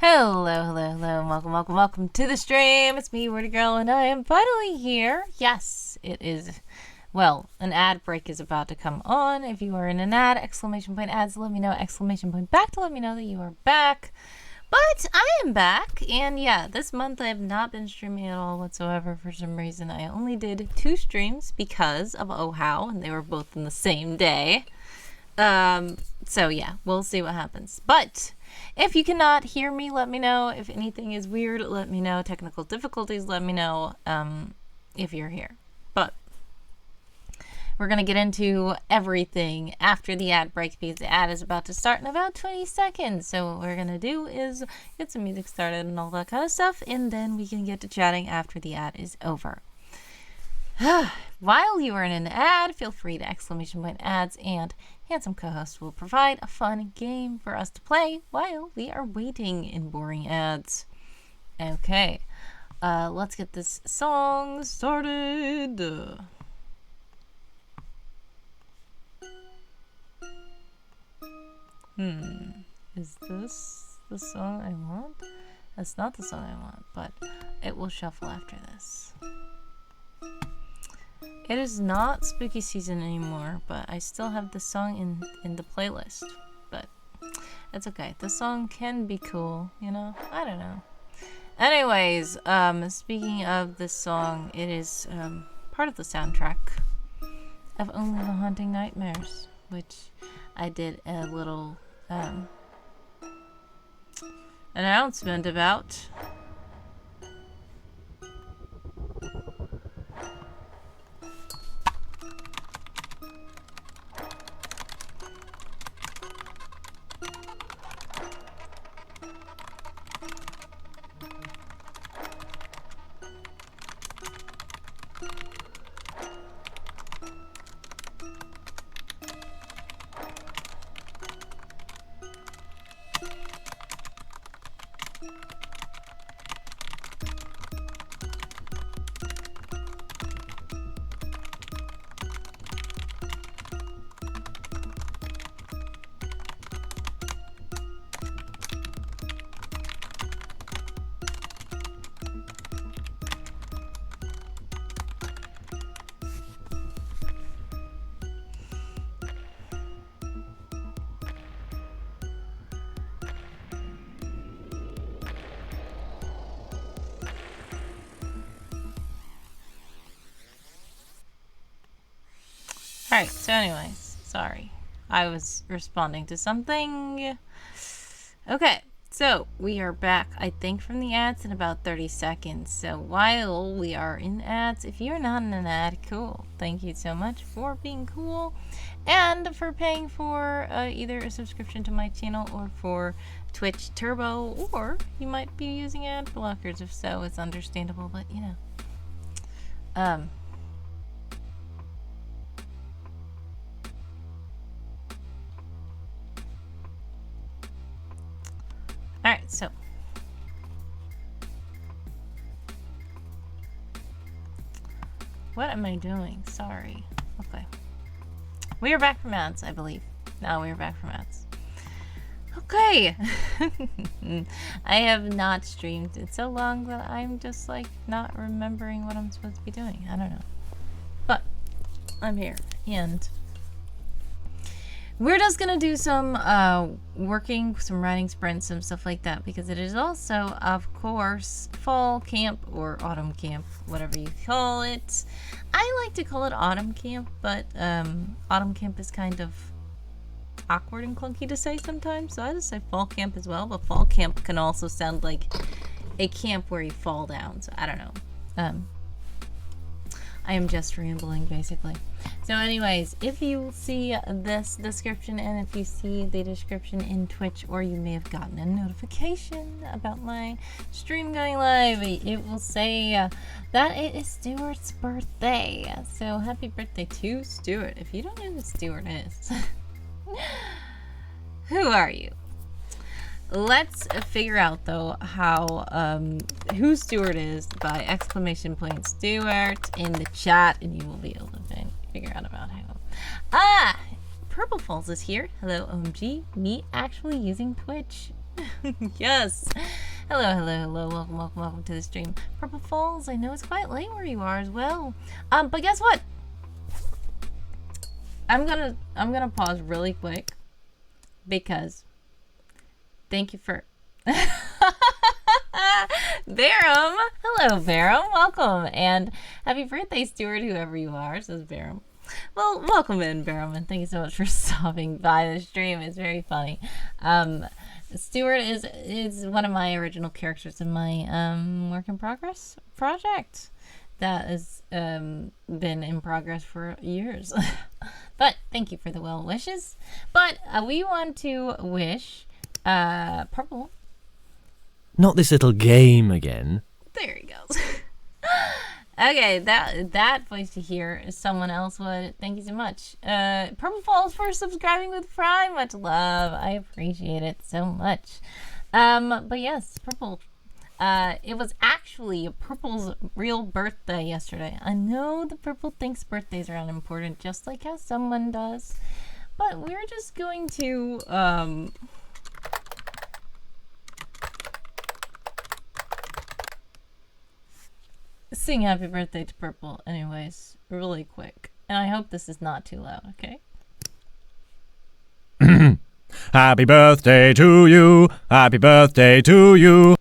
Hello, hello, hello, and welcome to the stream. It's me, Wordy Girl, and I am finally here. Yes, it is. Well, an ad break is about to come on. If you are in an ad, exclamation point ads, let me know, exclamation point back to let me know that you are back. But I am back, and yeah, this month I have not been streaming at all whatsoever for some reason. I only did 2 streams because of Oh How, and they were both in the same day. So yeah, we'll see what happens. But if you cannot hear me, let me know. If anything is weird, let me know. Technical difficulties, let me know, if you're here. But we're going to get into everything after the ad break because the ad is about to start in about 20 seconds. So what we're going to do is get some music started and all that kind of stuff, and then we can get to chatting after the ad is over. While you are in an ad, feel free to exclamation point ads, and handsome co-host will provide a fun game for us to play while we are waiting in boring ads. Okay, let's get this song started. Is this the song I want? That's not the song I want, but it will shuffle after this. It is not spooky season anymore, but I still have the song in the playlist. But it's okay. The song can be cool, you know? I don't know. Anyways, speaking of this song, it is part of the soundtrack of Only the Haunting Nightmares, which I did a little announcement about. Alright, so anyways, sorry. I was responding to something. Okay, so we are back, I think, from the ads in about 30 seconds. So while we are in ads, if you're not in an ad, cool. Thank you so much for being cool and for paying for either a subscription to my channel or for Twitch Turbo, or you might be using ad blockers. If so, it's understandable, but you know. Alright, so what am I doing? Sorry. Okay. We are back from ads, I believe. Now we are back from ads. Okay. I have not streamed in so long that I'm just like not remembering what I'm supposed to be doing. I don't know. But I'm here, and we're just gonna do some some writing sprints, some stuff like that, because it is also, of course, fall camp or autumn camp, whatever you call it. I like to call it autumn camp, but autumn camp is kind of awkward and clunky to say sometimes, so I just say fall camp as well, but fall camp can also sound like a camp where you fall down, so I don't know. I am just rambling, basically. So anyways, if you see this description and if you see the description in Twitch, or you may have gotten a notification about my stream going live, it will say that it is Stewart's birthday. So happy birthday to Stewart. If you don't know who Stewart is, who are you? Let's figure out, though, how who Stewart is by exclamation point Stewart in the chat, and you will be able to figure out about him. Purple Falls is here. Hello, OMG. Me actually using Twitch Yes. Hello, hello, hello. Welcome, welcome, welcome to the stream. Purple Falls, I know it's quite late where you are as well. But guess what? I'm gonna pause really quick because thank you for Barum. Hello, Barum. Welcome and happy birthday, Stewart, whoever you are, says Barum. Well, welcome in, Barum, and thank you so much for stopping by the stream. It's very funny. Stewart is one of my original characters in my work in progress project that has been in progress for years. But thank you for the well wishes. But we want to wish Purple. Not this little game again. There he goes. Okay, that voice to hear is someone else would. Thank you so much. Purple Falls for subscribing with Prime. Much love. I appreciate it so much. But yes, Purple. It was actually Purple's real birthday yesterday. I know the Purple thinks birthdays are unimportant, just like how someone does. But we're just going to sing happy birthday to Purple anyways, really quick. And I hope this is not too loud, okay? Happy birthday to you. Happy birthday to you.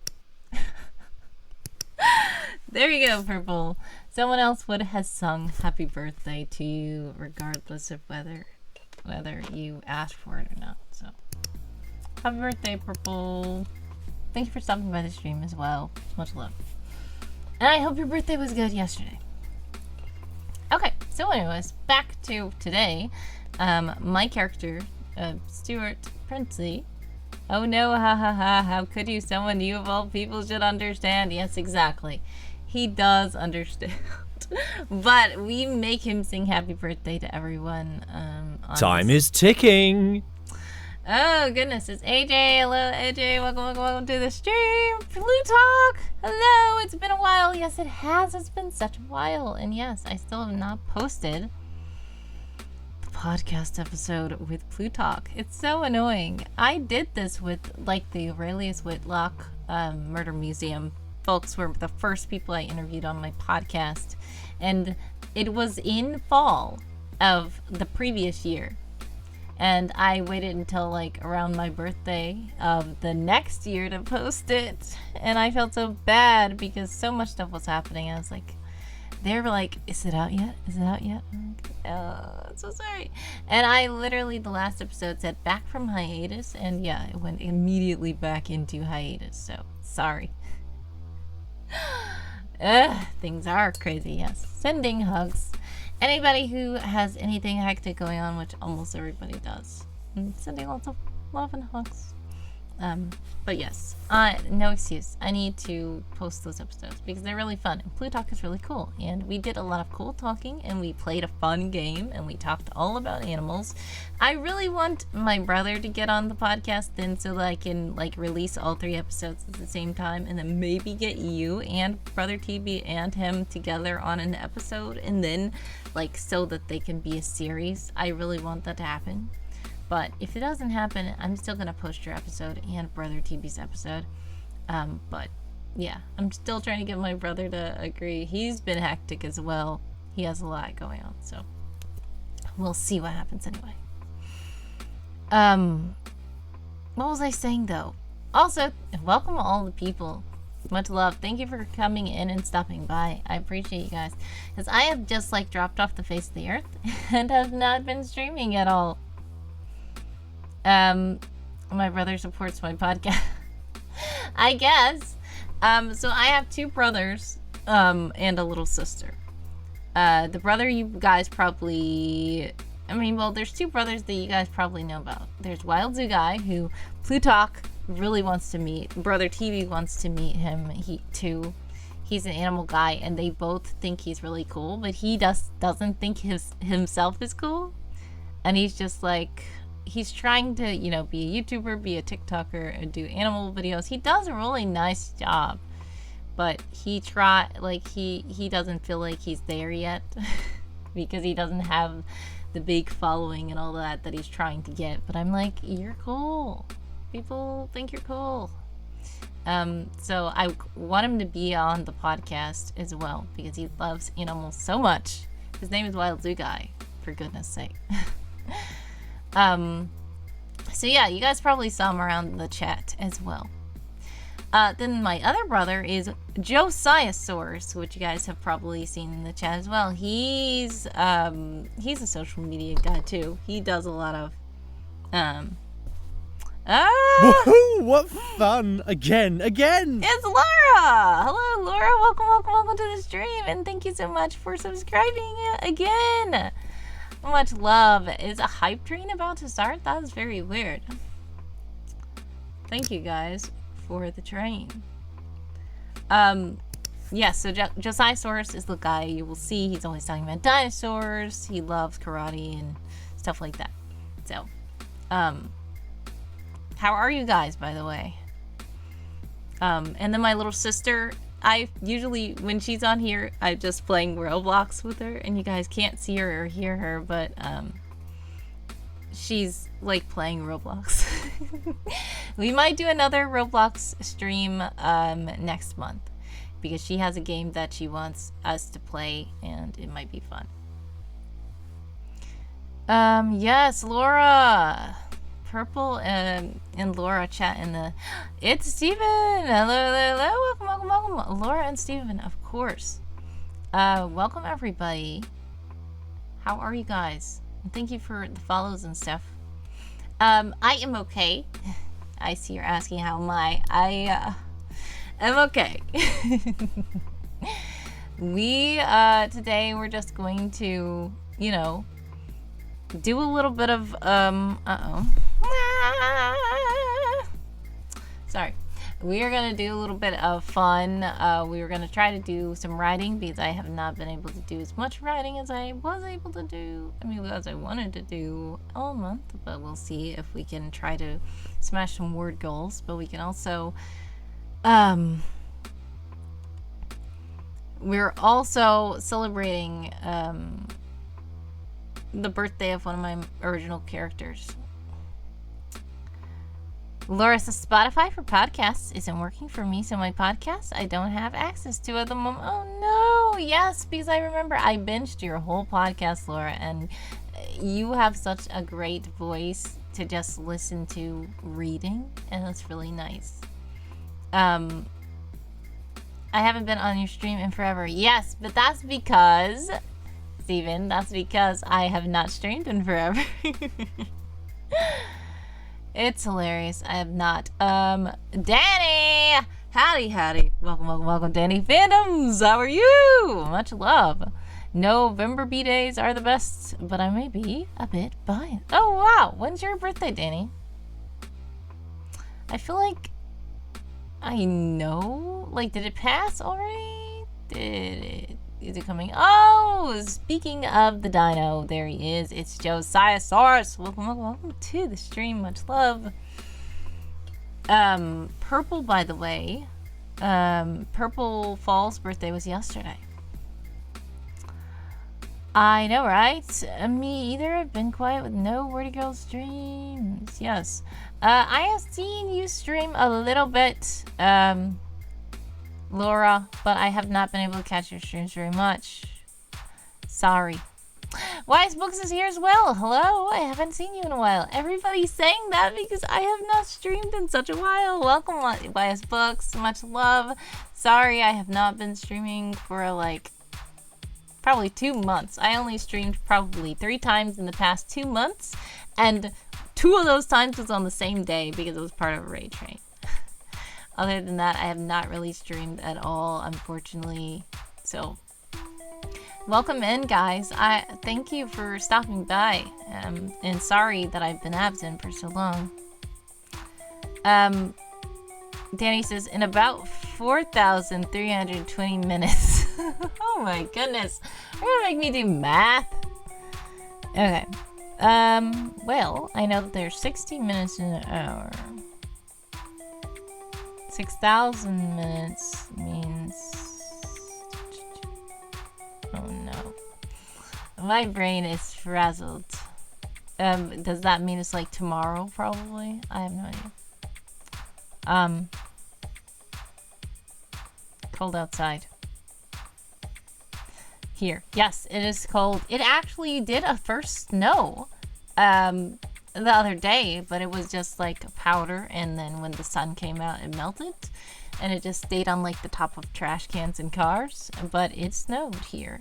There you go, Purple. Someone else would have sung happy birthday to you regardless of whether you asked for it or not. So happy birthday, Purple. Thank you for stopping by the stream as well. Much love. And I hope your birthday was good yesterday. Okay, so anyways, back to today. My character, Stewart Princey. Oh no, ha ha ha, how could you? Someone you of all people should understand. Yes, exactly. He does understand. But we make him sing happy birthday to everyone. Time is ticking. Oh goodness, it's AJ. Hello AJ, welcome to the stream. Plutalk, hello, it's been a while. Yes, it has, it's been such a while. And yes, I still have not posted the podcast episode with Plutalk. It's so annoying. I did this with like the Aurelius Whitlock Murder Museum folks were the first people I interviewed on my podcast. And it was in fall of the previous year. And I waited until like around my birthday of the next year to post it. And I felt so bad because so much stuff was happening. I was like, they were like, is it out yet? Is it out yet? I'm like, oh, I'm so sorry. And I literally, the last episode said back from hiatus. And yeah, it went immediately back into hiatus. So sorry. Things are crazy, yes. Sending hugs. Anybody who has anything hectic going on, which almost everybody does. And sending lots of love and hugs. But yes, no excuse. I need to post those episodes because they're really fun. And Plutalk is really cool. And we did a lot of cool talking and we played a fun game and we talked all about animals. I really want my brother to get on the podcast then so that I can like release all 3 episodes at the same time and then maybe get you and Brother TB and him together on an episode and then like so that they can be a series. I really want that to happen. But if it doesn't happen, I'm still going to post your episode and Brother TB's episode. But yeah, I'm still trying to get my brother to agree. He's been hectic as well. He has a lot going on. So we'll see what happens anyway. What was I saying though? Also, welcome all the people. Much love. Thank you for coming in and stopping by. I appreciate you guys. Because I have just like dropped off the face of the earth and have not been streaming at all. My brother supports my podcast. I guess. So I have 2 brothers, and a little sister. The brother you guys probably, there's 2 brothers that you guys probably know about. There's Wild Zoo Guy, who Plutalk really wants to meet. Brother TV wants to meet him. He's an animal guy, and they both think he's really cool, but he doesn't think himself is cool. And he's just like, he's trying to, be a YouTuber, be a TikToker, and do animal videos. He does a really nice job, but he doesn't feel like he's there yet because he doesn't have the big following and all that he's trying to get. But I'm like, you're cool. People think you're cool. So I want him to be on the podcast as well because he loves animals so much. His name is Wild Zoo Guy, for goodness sake. So yeah, you guys probably saw him around the chat as well. Then my other brother is Josiasaurus, which you guys have probably seen in the chat as well. He's a social media guy too. He does a lot of Woohoo! What fun! Again! It's Laura! Hello, Laura. Welcome to the stream, and thank you so much for subscribing again. Much love. Is a hype train about to start? That is very weird. Thank you guys for the train. Yes, so Josiasaurus is the guy you will see. He's always talking about dinosaurs. He loves karate and stuff like that. So, how are you guys, by the way? And then my little sister, I usually, when she's on here, I'm just playing Roblox with her, and you guys can't see her or hear her, but she's like playing Roblox. We might do another Roblox stream next month because she has a game that she wants us to play, and it might be fun. Yes, Laura. Purple and Laura chat in the... It's Steven! Hello. Welcome. Laura and Steven, of course. Welcome, everybody. How are you guys? And thank you for the follows and stuff. I am okay. I see you're asking how am I. I am okay. Today we're just going to, do a little bit of, Sorry. We are going to do a little bit of fun. We were going to try to do some writing because I have not been able to do as much writing as I was able to do. As I wanted to do all month, but we'll see if we can try to smash some word goals. But we can also, we're also celebrating, the birthday of one of my original characters. Laura says Spotify for podcasts isn't working for me, so my podcasts I don't have access to at the moment. Oh no, yes, because I remember I binged your whole podcast, Laura, and you have such a great voice to just listen to reading, and that's really nice. I haven't been on your stream in forever. Yes, but that's because, Steven, that's because I have not streamed in forever. It's hilarious. I have not. Danny! Howdy. Welcome, Danny. Fandoms, how are you? Much love. November B-days are the best, but I may be a bit biased. Oh, wow. When's your birthday, Danny? I feel like I know. Like, did it pass already? Is it coming? Oh, speaking of the dino, there he is. It's Josiasaurus. Welcome to the stream. Much love. Purple, by the way. Purple Fall's birthday was yesterday. I know, right? Me either. I've been quiet with no Wordy Girl streams. Yes. I have seen you stream a little bit, Laura, but I have not been able to catch your streams very much. Sorry. Wise Books is here as well. Hello, I haven't seen you in a while. Everybody's saying that because I have not streamed in such a while. Welcome, Wise Books. Much love. Sorry, I have not been streaming for probably 2 months. I only streamed probably 3 times in the past 2 months, and 2 of those times was on the same day because it was part of a raid train. Other than that, I have not really streamed at all, unfortunately. So, welcome in, guys. I thank you for stopping by. And sorry that I've been absent for so long. Danny says, in about 4,320 minutes. Oh my goodness. Are you gonna make me do math? Okay. Well, I know that there's 60 minutes in an hour. 6,000 minutes means... Oh no. My brain is frazzled. Does that mean it's like tomorrow, probably? I have no idea. Cold outside. Here. Yes, it is cold. It actually did a first snow the other day, but it was just like powder, and then when the sun came out, it melted, and it just stayed on like the top of trash cans and cars, but it snowed here.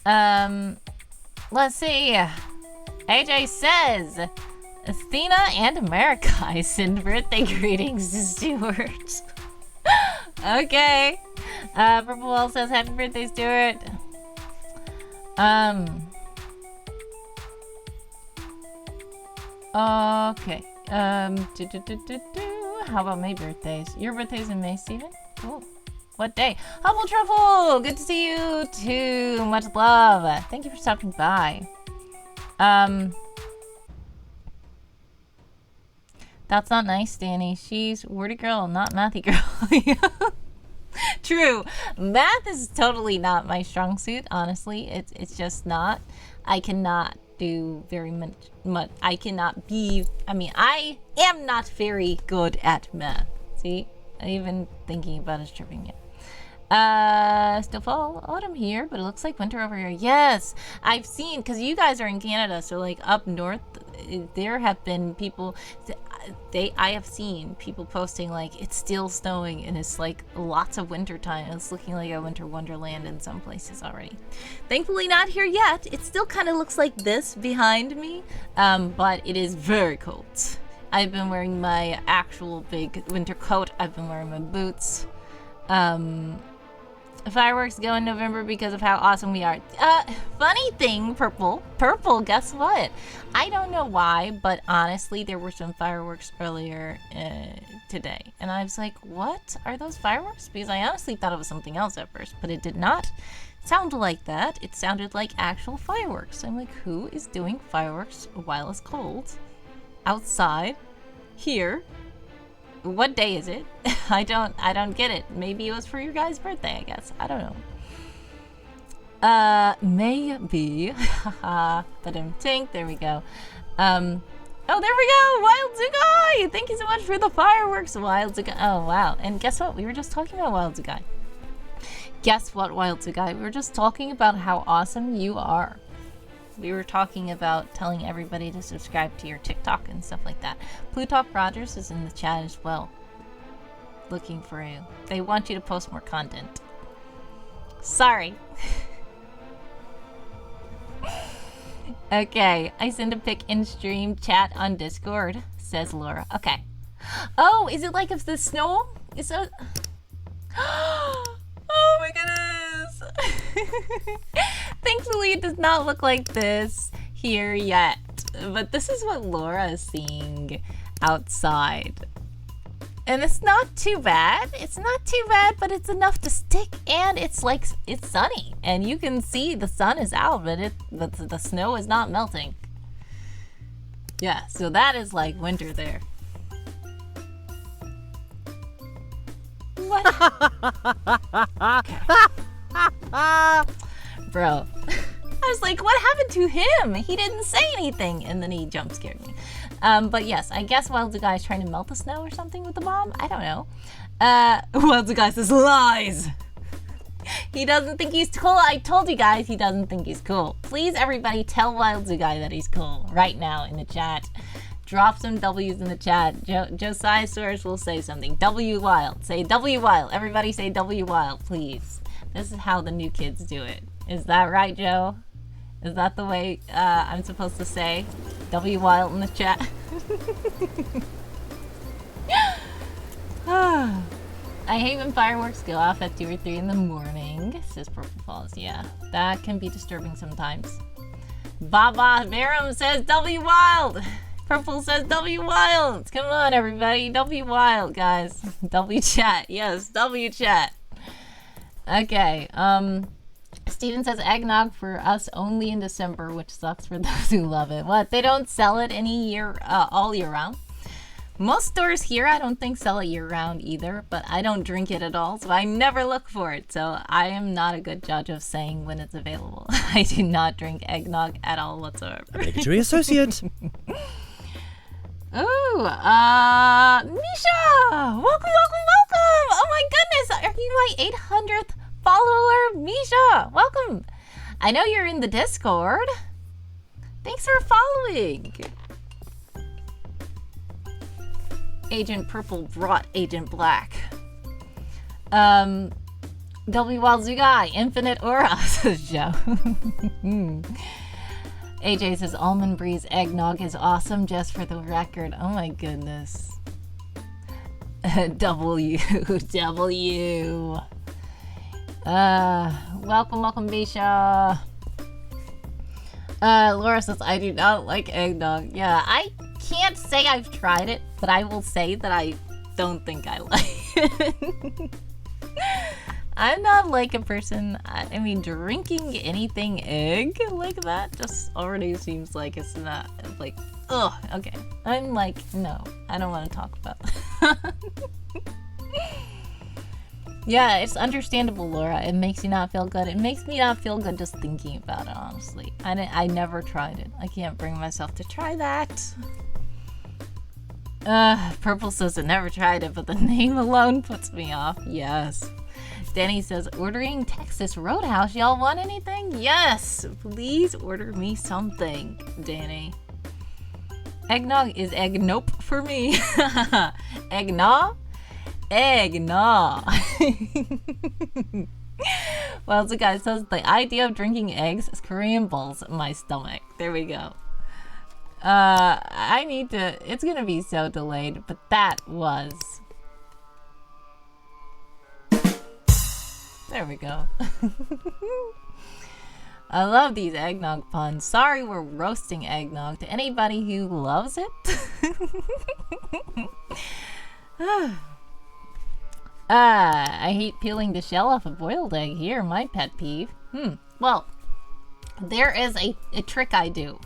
Let's see. AJ says, Athena and America, I send birthday greetings to Stewart. Okay. Purple Wall says, happy birthday, Stewart. Okay. How about my birthdays? Your birthday's in May, Steven? Cool. What day? Humble Truffle! Good to see you too. Much love. Thank you for stopping by. That's not nice, Danny. She's wordy girl, not mathy girl. True. Math is totally not my strong suit, honestly. It's just not. I cannot do very much. I cannot be, I am not very good at math. See? Even thinking about it is tripping me. Still fall autumn here, but it looks like winter over here. Yes, I've seen, because you guys are in Canada, so like up north, there have been people, I have seen people posting like it's still snowing and it's like lots of winter time. It's looking like a winter wonderland in some places already. Thankfully not here yet. It still kind of looks like this behind me, but it is very cold. I've been wearing my actual big winter coat. I've been wearing my boots. Fireworks go in November because of how awesome we are. Funny thing, Purple, guess what? I don't know why, but honestly, there were some fireworks earlier today. And I was like, what are those fireworks? Because I honestly thought it was something else at first, but it did not sound like that. It sounded like actual fireworks. I'm like, who is doing fireworks while it's cold? Outside? Here? What day is it? I don't get it. Maybe it was for your guys' birthday, I guess. I don't know. Maybe. Haha. But tink. There we go. Oh, there we go. Wild Zugai. Thank you so much for the fireworks, Wild Zugai. Oh, wow. And guess what? We were just talking about Wild Zugai. Guess what, Wild Zugai? We were just talking about how awesome you are. We were talking about telling everybody to subscribe to your TikTok and stuff like that. Plutarch Rogers is in the chat as well. Looking for you. They want you to post more content. Sorry. Okay, I send a pic in stream chat on Discord, says Laura. Okay. Oh, is it like if the snow is so... Oh my goodness. Thankfully, it does not look like this here yet. But this is what Laura is seeing outside. And it's not too bad. It's not too bad, but it's enough to stick. And it's like, it's sunny. And you can see the sun is out, but the snow is not melting. Yeah, so that is like winter there. What? Okay. Bro. I was like, what happened to him? He didn't say anything. And then he jump scared me. But yes, I guess Wild the guy is trying to melt the snow or something with the bomb. I don't know. Wild the guy says lies. He doesn't think he's cool. I told you guys he doesn't think he's cool. Please, everybody, tell Wild the guy that he's cool right now in the chat. Drop some W's in the chat. Josiah Soares will say something. W Wild. Say W Wild. Everybody say W Wild, please. This is how the new kids do it. Is that right, Joe? Is that the way I'm supposed to say W Wild in the chat? I hate when fireworks go off at 2 or 3 in the morning, says Purple Falls. Yeah, that can be disturbing sometimes. Baba Verum says W Wild. Purple says W Wild. Come on, everybody. W Wild, guys. W chat. Yes, W chat. Okay. Steven says eggnog for us only in December, which sucks for those who love it. What? They don't sell it any year, all year round? Most stores here, I don't think sell it year round either, but I don't drink it at all, so I never look for it. So I am not a good judge of saying when it's available. I do not drink eggnog at all whatsoever. A bakery associate. Ooh, Misha! Welcome! Oh my goodness, are you my 800th follower? Misha, welcome! I know you're in the Discord. Thanks for following. Agent Purple brought Agent Black. W Wild Zugai, Infinite Aura, says Joe. AJ says Almond Breeze eggnog is awesome, just for the record. Oh my goodness. W. Welcome, Bisha. Laura says, I do not like eggnog. Yeah, I can't say I've tried it, but I will say that I don't think I like it. I'm not like a person, I mean, drinking anything egg like that just already seems like it's not, like, ugh, okay. I'm like, no, I don't want to talk about that. Yeah, it's understandable, Laura. It makes you not feel good. It makes me not feel good just thinking about it, honestly. I never tried it. I can't bring myself to try that. Purple says I never tried it, but the name alone puts me off. Yes. Danny says, ordering Texas Roadhouse. Y'all want anything? Yes! Please order me something, Danny. Eggnog is egg nope for me. Eggnog? Eggnog. Well, the guy says, the idea of drinking eggs is Korean balls in my stomach. There we go. I need to, it's gonna be so delayed, but that was... There we go. I love these eggnog puns. Sorry we're roasting eggnog. To anybody who loves it. I hate peeling the shell off a boiled egg here. My pet peeve. Well, there is a trick I do.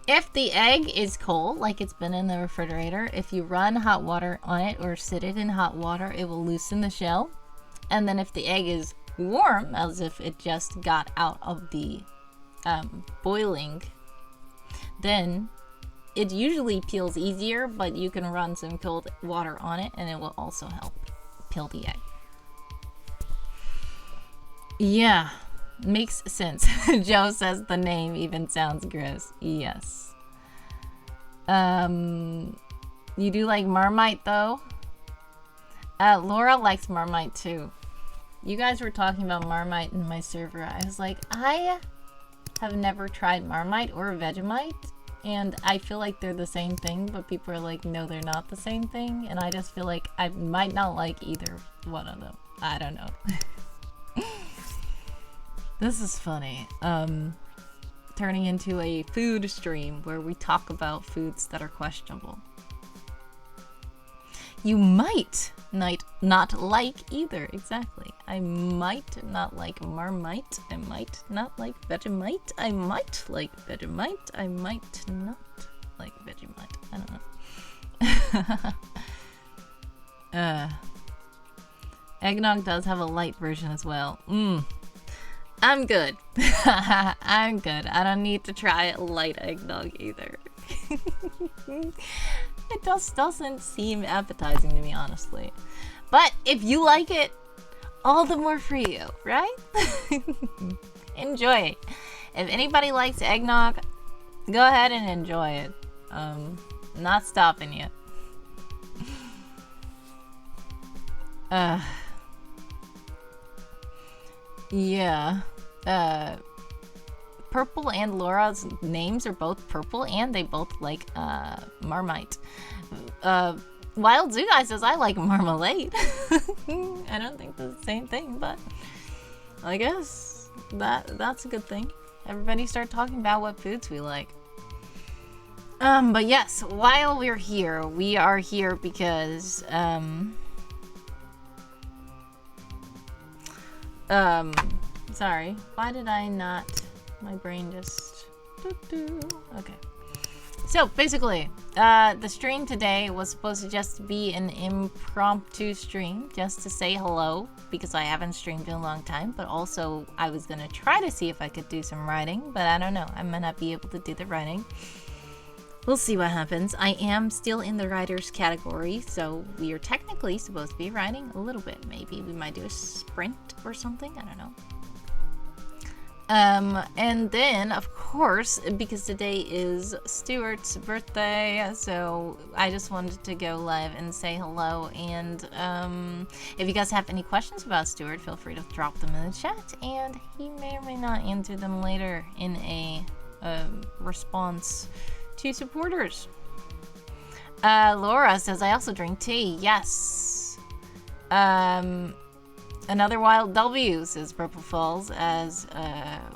If the egg is cold, like it's been in the refrigerator, if you run hot water on it or sit it in hot water, it will loosen the shell. And then if the egg is warm, as if it just got out of the boiling, then it usually peels easier, but you can run some cold water on it and it will also help peel the egg. Yeah, makes sense. Joe says the name even sounds gross. Yes. You do like Marmite though? Laura likes Marmite too. You guys were talking about Marmite in my server. I was like, I have never tried Marmite or Vegemite, and I feel like they're the same thing, but people are like, no, they're not the same thing, and I just feel like I might not like either one of them. I don't know. This is funny. Turning into a food stream where we talk about foods that are questionable. You might not like either. Exactly. I might not like Marmite. I might not like Vegemite. I might like Vegemite. I might not like Vegemite. I don't know. Eggnog does have a light version as well. I'm good. I'm good. I don't need to try light eggnog either. It just doesn't seem appetizing to me, honestly. But if you like it, all the more for you, right? Enjoy it. If anybody likes eggnog, go ahead and enjoy it. Not stopping you. Yeah. Purple and Laura's names are both purple, and they both like Marmite. Wild Zoo Guy says I like marmalade. I don't think that's the same thing, but I guess that's a good thing. Everybody start talking about what foods we like. But yes, while we're here, we are here because sorry, why did I not? My brain just... Okay. So, basically, the stream today was supposed to just be an impromptu stream, just to say hello, because I haven't streamed in a long time, but also I was going to try to see if I could do some writing, but I don't know. I might not be able to do the writing. We'll see what happens. I am still in the riders category, so we are technically supposed to be riding a little bit. Maybe we might do a sprint or something. I don't know. And then, of course, because today is Stewart's birthday, so I just wanted to go live and say hello. And if you guys have any questions about Stewart, feel free to drop them in the chat, and he may or may not answer them later in a response to supporters. Laura says, I also drink tea. Yes. Another Wild W, says Purple Falls, as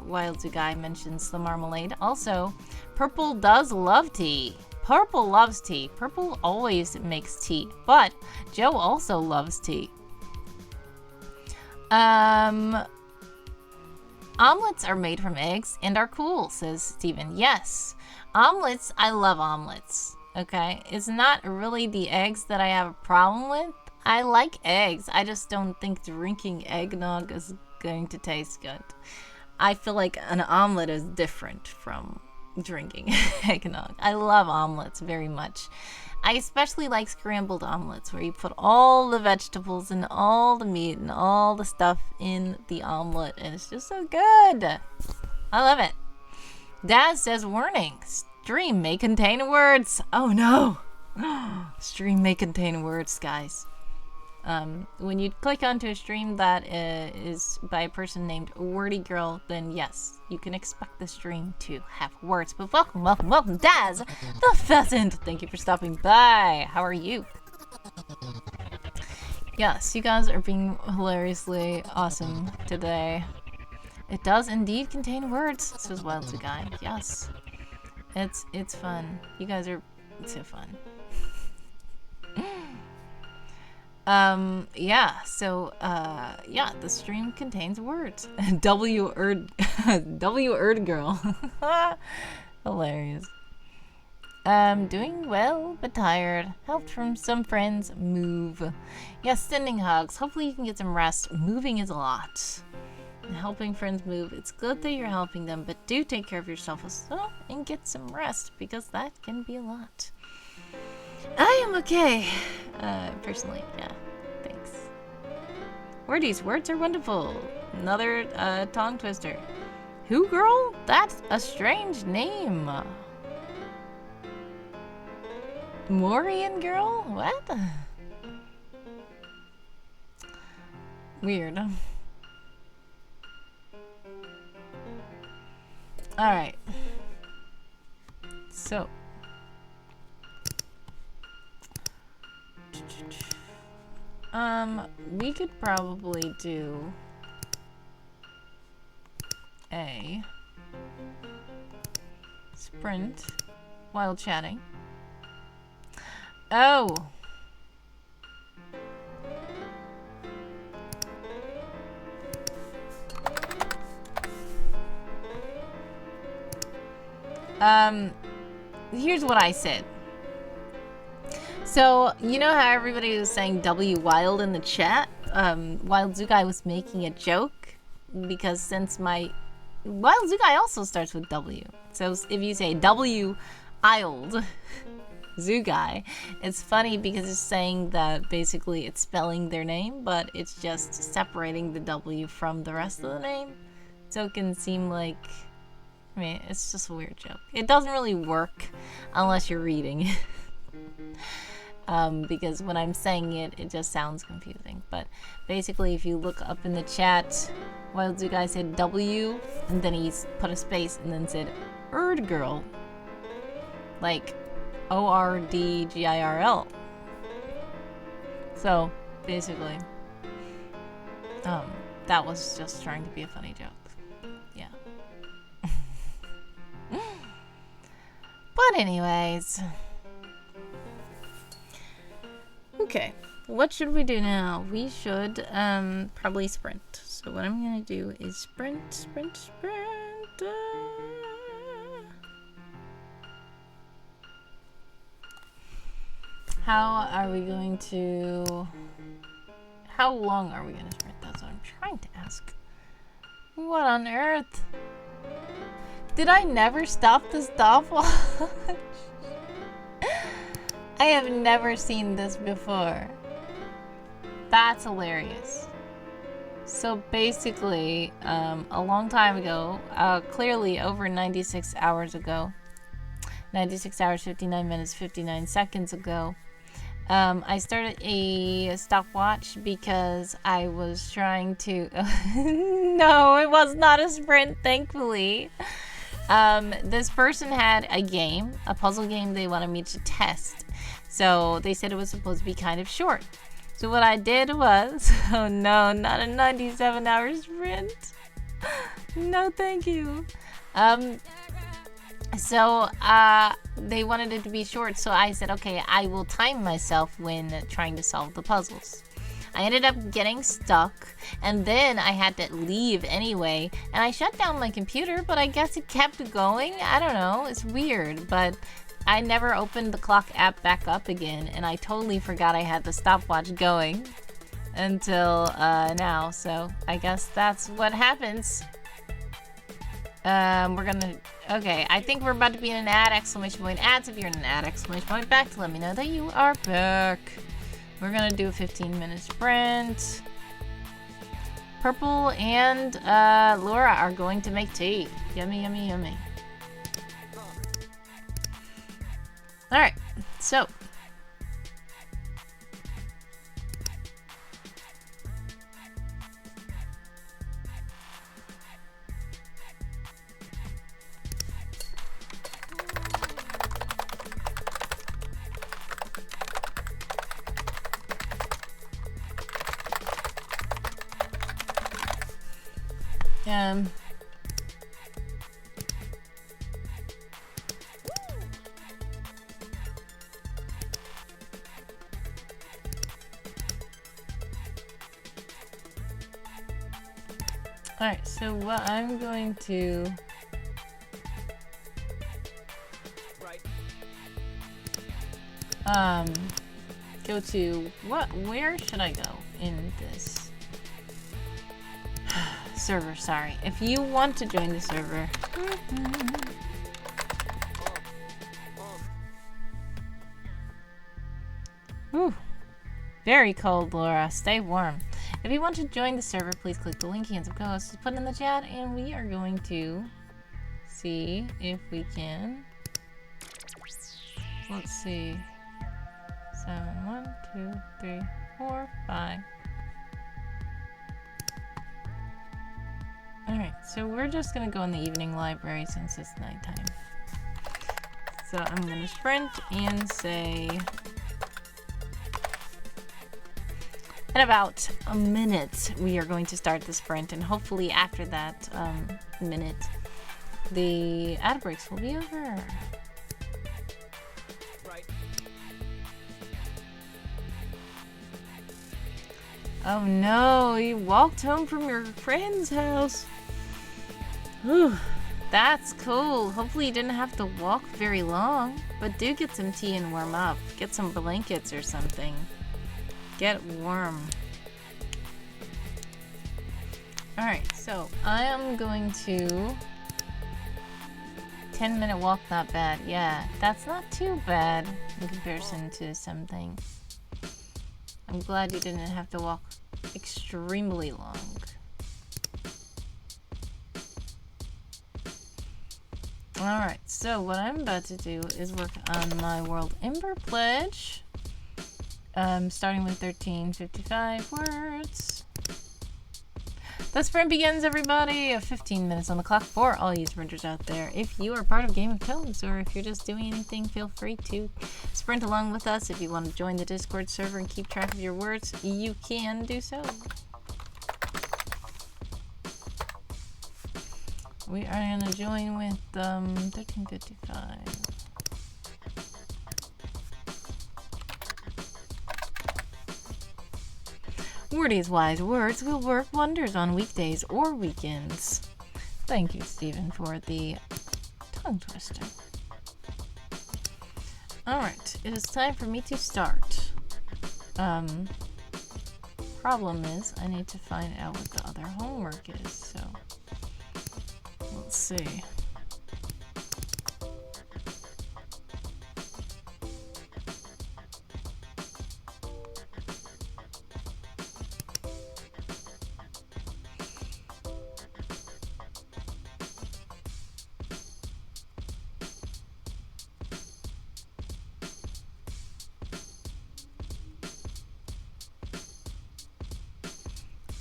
Wild Guy mentions the marmalade. Also, Purple does love tea. Purple loves tea. Purple always makes tea, but Joe also loves tea. Omelets are made from eggs and are cool, says Steven. Yes, omelets, I love omelets, okay? It's not really the eggs that I have a problem with. I like eggs. I just don't think drinking eggnog is going to taste good. I feel like an omelet is different from drinking eggnog. I love omelets very much. I especially like scrambled omelets where you put all the vegetables and all the meat and all the stuff in the omelet, and it's just so good. I love it. Daz says, warning, stream may contain words. Oh no. Stream may contain words, guys. When you click onto a stream that is by a person named Wordy Girl, then yes, you can expect the stream to have words. But welcome, welcome, welcome, Daz, the pheasant. Thank you for stopping by. How are you? Yes, you guys are being hilariously awesome today. It does indeed contain words, says Wild Guy. Yes, it's fun. You guys are so fun. Yeah, so, yeah, the stream contains words. W-Erd girl. Hilarious. Doing well, but tired. Helped from some friends. Move. Yeah, sending hugs. Hopefully you can get some rest. Moving is a lot. Helping friends move. It's good that you're helping them, but do take care of yourself as well and get some rest, because that can be a lot. I am okay. Personally, yeah. Thanks. Wordies, words are wonderful. Another tongue twister. Who, girl? That's a strange name. Morian girl? What? Weird. Alright. So. We could probably do a sprint while chatting. Oh! Here's what I said. So, you know how everybody was saying W Wild in the chat? Wild Zugai was making a joke because since my Wild Zugai also starts with W. So if you say W Ild Zugai, it's funny because it's saying that basically it's spelling their name, but it's just separating the W from the rest of the name. So it can seem like, I mean, it's just a weird joke. It doesn't really work unless you're reading. Because when I'm saying it, it just sounds confusing. But basically, if you look up in the chat, Wild Zugai said W, and then he put a space, and then said Erd Girl. Like, ORDGIRL. So, basically, that was just trying to be a funny joke. Yeah. But anyways... Okay, what should we do now? We should probably sprint. So what I'm gonna do is sprint. How are we going to... How long are we gonna sprint? That's what I'm trying to ask. What on earth? Did I never stop the stopwatch? I have never seen this before. That's hilarious. So basically, a long time ago, clearly over 96 hours ago, 96 hours, 59 minutes, 59 seconds ago, I started a stopwatch because I was trying to... No, it was not a sprint, thankfully. This person had a game, a puzzle game they wanted me to test. So they said it was supposed to be kind of short. So what I did was... Oh no, not a 97-hour sprint. No, thank you. So they wanted it to be short, so I said, okay, I will time myself when trying to solve the puzzles. I ended up getting stuck, and then I had to leave anyway, and I shut down my computer, but I guess it kept going. I don't know, it's weird, but I never opened the clock app back up again, and I totally forgot I had the stopwatch going until now, so I guess that's what happens. We're gonna... Okay, I think we're about to be in an ad, exclamation point. Ads, if you're in an ad, exclamation point, back to let me know that you are back. We're gonna do a 15-minute sprint. Purple and Laura are going to make tea. Yummy, yummy, yummy. Alright, so... Alright, so what I'm going to... go to... Where should I go in this? Server, sorry. If you want to join the server... Whew. Very cold, Laura. Stay warm. If you want to join the server, please click the link hands of co-hosts put in the chat, and we are going to see if we can... Let's see. 7, 1, 2, 3, 4, 5. Alright, so we're just gonna go in the evening library since it's nighttime. So I'm gonna sprint and say... In about a minute, we are going to start the sprint, and hopefully after that minute, the ad breaks will be over. Right. Oh no, you walked home from your friend's house. Whew, that's cool. Hopefully you didn't have to walk very long, but do get some tea and warm up. Get some blankets or something. Get warm. Alright, so I am going to... 10-minute walk, not bad. Yeah, that's not too bad in comparison to something. I'm glad you didn't have to walk extremely long. Alright, so what I'm about to do is work on my World Ember Pledge. Starting with 1355 words. The sprint begins, everybody! 15 minutes on the clock for all you sprinters out there. If you are part of Game of Tones, or if you're just doing anything, feel free to sprint along with us. If you want to join the Discord server and keep track of your words, you can do so. We are going to join with 1355. Wordy's wise words will work wonders on weekdays or weekends. Thank you, Stephen, for the tongue twister. Alright, it is time for me to start. Problem is, I need to find out what the other homework is, so... Let's see.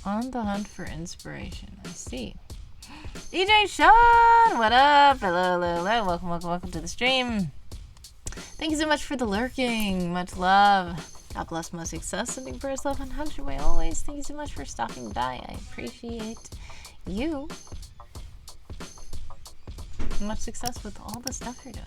On the hunt for inspiration. I see. DJ Sean, what up? Hello, hello, hello. Welcome, welcome, welcome to the stream. Thank you so much for the lurking. Much love. God bless, most success, sending prayers, love, and hugs your way always. Thank you so much for stopping by. I appreciate you. Much success with all the stuff you're doing.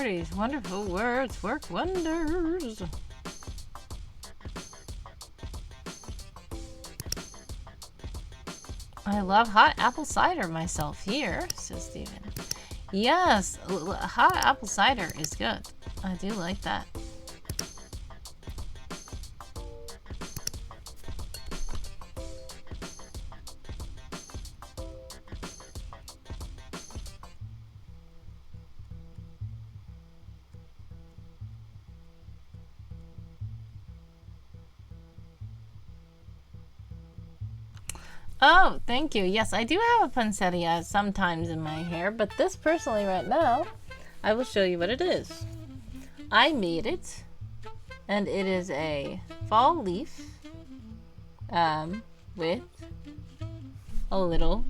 These wonderful words work wonders. I love hot apple cider myself here, says Steven. Yes, hot apple cider is good. I do like that. Oh, thank you. Yes, I do have a poinsettia sometimes in my hair, but this personally right now, I will show you what it is. I made it, and it is a fall leaf with a little,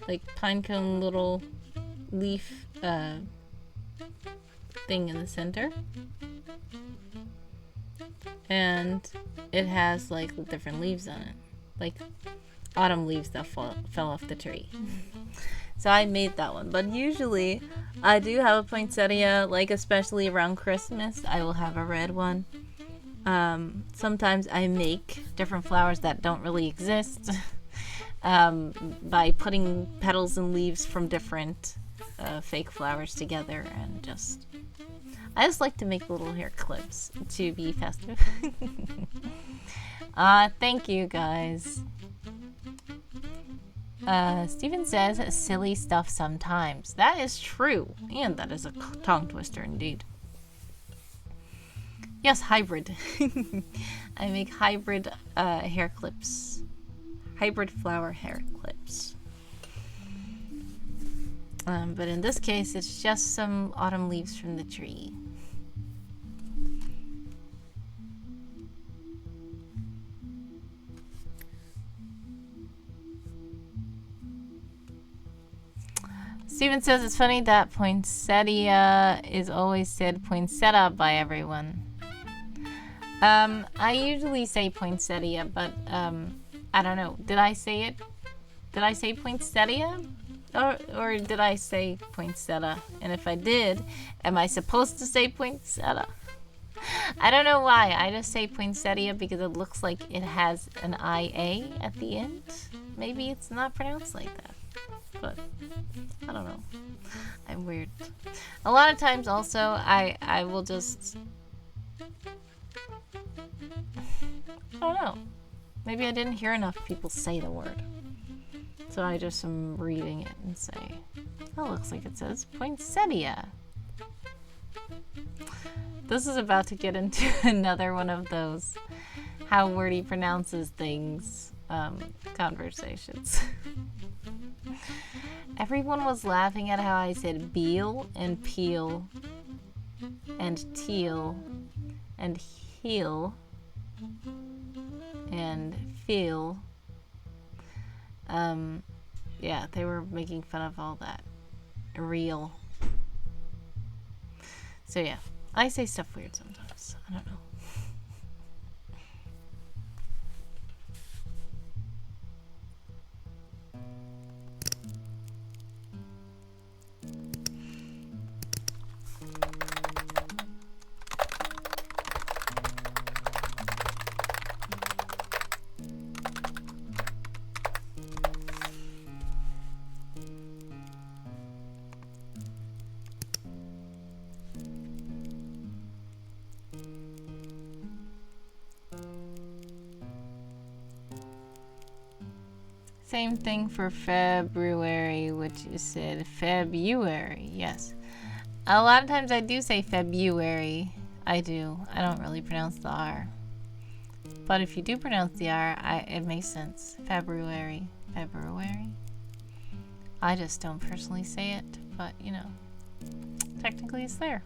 like, pinecone little leaf thing in the center. And it has, like, different leaves on it. Like autumn leaves that fell off the tree. So I made that one. But usually I do have a poinsettia, like especially around Christmas, I will have a red one. Sometimes I make different flowers that don't really exist by putting petals and leaves from different fake flowers together, and I just like to make little hair clips to be festive. Thank you guys. Steven says silly stuff sometimes. That is true. And that is a tongue twister indeed. Yes, hybrid. I make hybrid hair clips. Hybrid flower hair clips. But in this case, it's just some autumn leaves from the tree. Steven says it's funny that poinsettia is always said poinsettia by everyone. I usually say poinsettia, but I don't know. Did I say it? Did I say poinsettia? Or did I say poinsettia? And if I did, am I supposed to say poinsettia? I don't know why. I just say poinsettia because it looks like it has an IA at the end. Maybe it's not pronounced like that. But I don't know. I'm weird. A lot of times also I will just, I don't know. Maybe I didn't hear enough people say the word. So I just am reading it and say, oh, looks like it says poinsettia. This is about to get into another one of those how wordy pronounces things conversations. Everyone was laughing at how I said beal and peel and teal and heel and feel. Yeah, they were making fun of all that. Real. So yeah, I say stuff weird sometimes. I don't know. Same thing for February, which you said February, yes. A lot of times I do say February. I do. I don't really pronounce the R. But if you do pronounce the R, it makes sense. February. February. I just don't personally say it, but you know, technically it's there.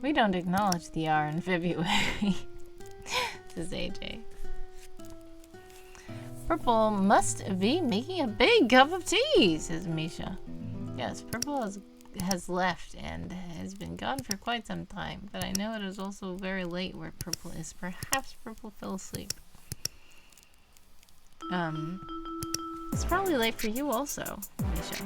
We don't acknowledge the R in February, says AJ. Purple must be making a big cup of tea, says Misha. Yes, Purple has left and has been gone for quite some time, but I know it is also very late where Purple is. Perhaps Purple fell asleep. It's probably late for you also, Misha.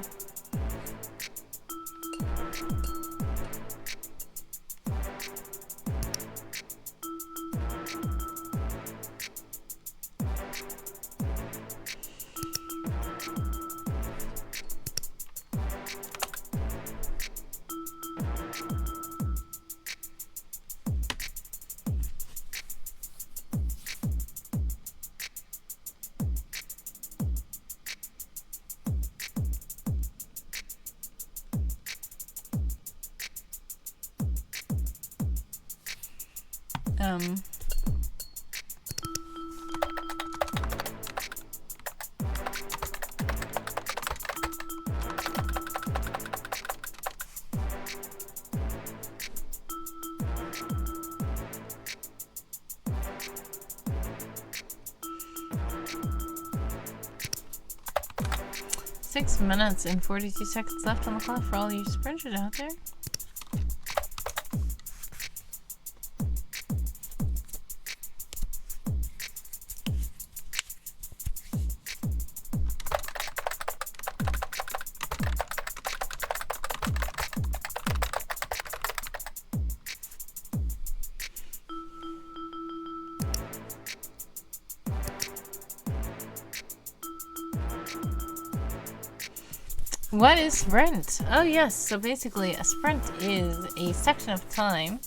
6 minutes and 42 seconds left on the clock for all you sprinters out there. What is sprint? Oh yes, so basically a sprint is a section of time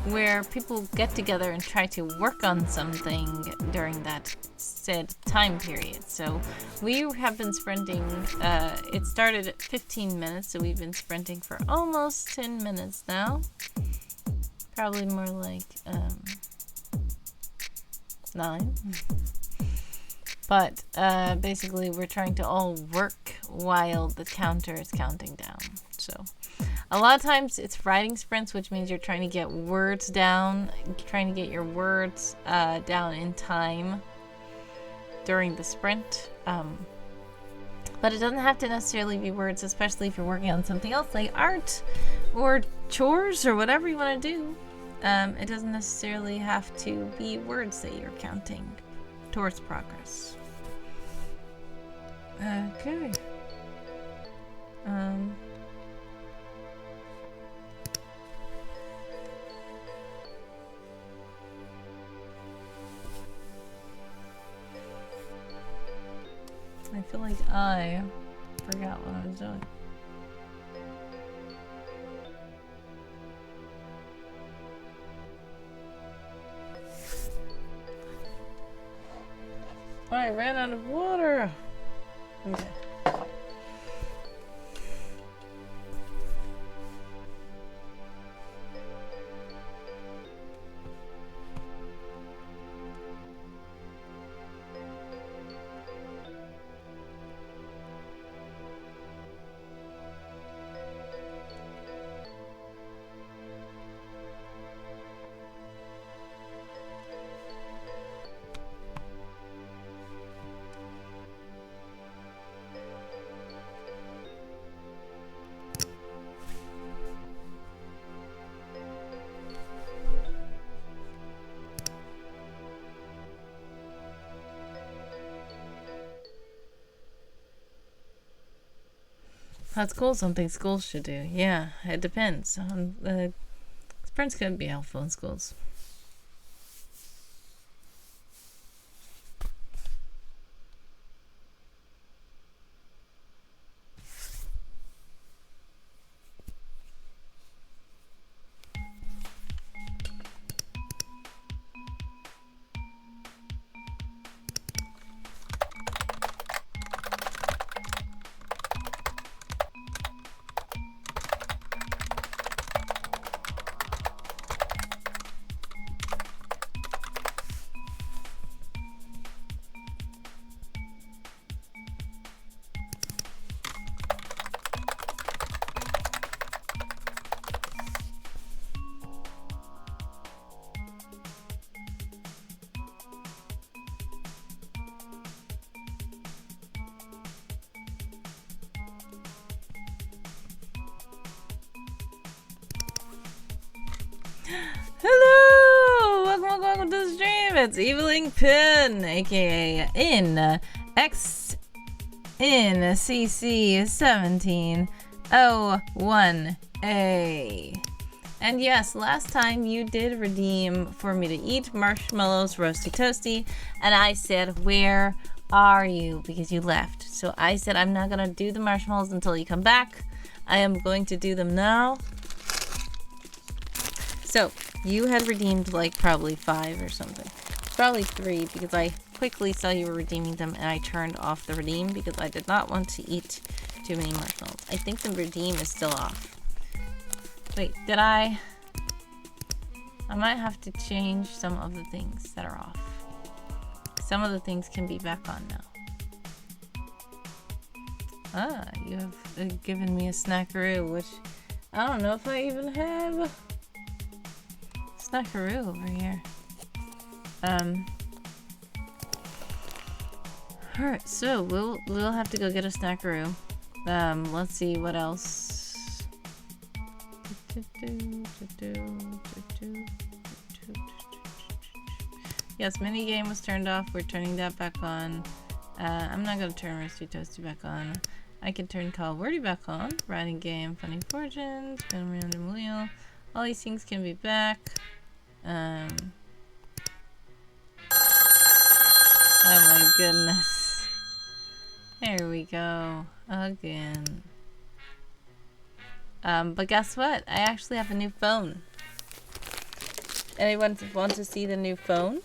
where people get together and try to work on something during that said time period. So we have been sprinting, it started at 15 minutes, so we've been sprinting for almost 10 minutes now. Probably more like 9. But basically we're trying to all work while the counter is counting down. So a lot of times it's writing sprints, which means you're trying to get words down, trying to get your words down in time during the sprint. But it doesn't have to necessarily be words, especially if you're working on something else like art or chores or whatever you want to do. It doesn't necessarily have to be words that you're counting towards progress. Okay. I feel like I forgot what I was doing. I ran out of water. Okay. That's cool. Something schools should do. Yeah, it depends. Sprints could be helpful in schools. Hello! Welcome to the stream. It's Eveling Pin, aka NCC1701A. And yes, last time you did redeem for me to eat marshmallows, roasty toasty, and I said, where are you? Because you left. So I said, I'm not gonna do the marshmallows until you come back. I am going to do them now. So, you had redeemed like probably 5 or something. Probably 3 because I quickly saw you were redeeming them and I turned off the redeem because I did not want to eat too many marshmallows. I think the redeem is still off. Wait, did I might have to change some of the things that are off. Some of the things can be back on now. Ah, you have given me a snackaroo, which I don't know if I even have snackaroo over here. Alright, so we'll have to go get a snackaroo. Let's see what else. Yes, minigame was turned off. We're turning that back on. I'm not gonna turn Roasty Toasty back on. I can turn Call Wordy back on. Writing game, Funny Fortunes, spin random wheel. All these things can be back. Oh my goodness. There we go. Again. But guess what? I actually have a new phone. Anyone want to see the new phone?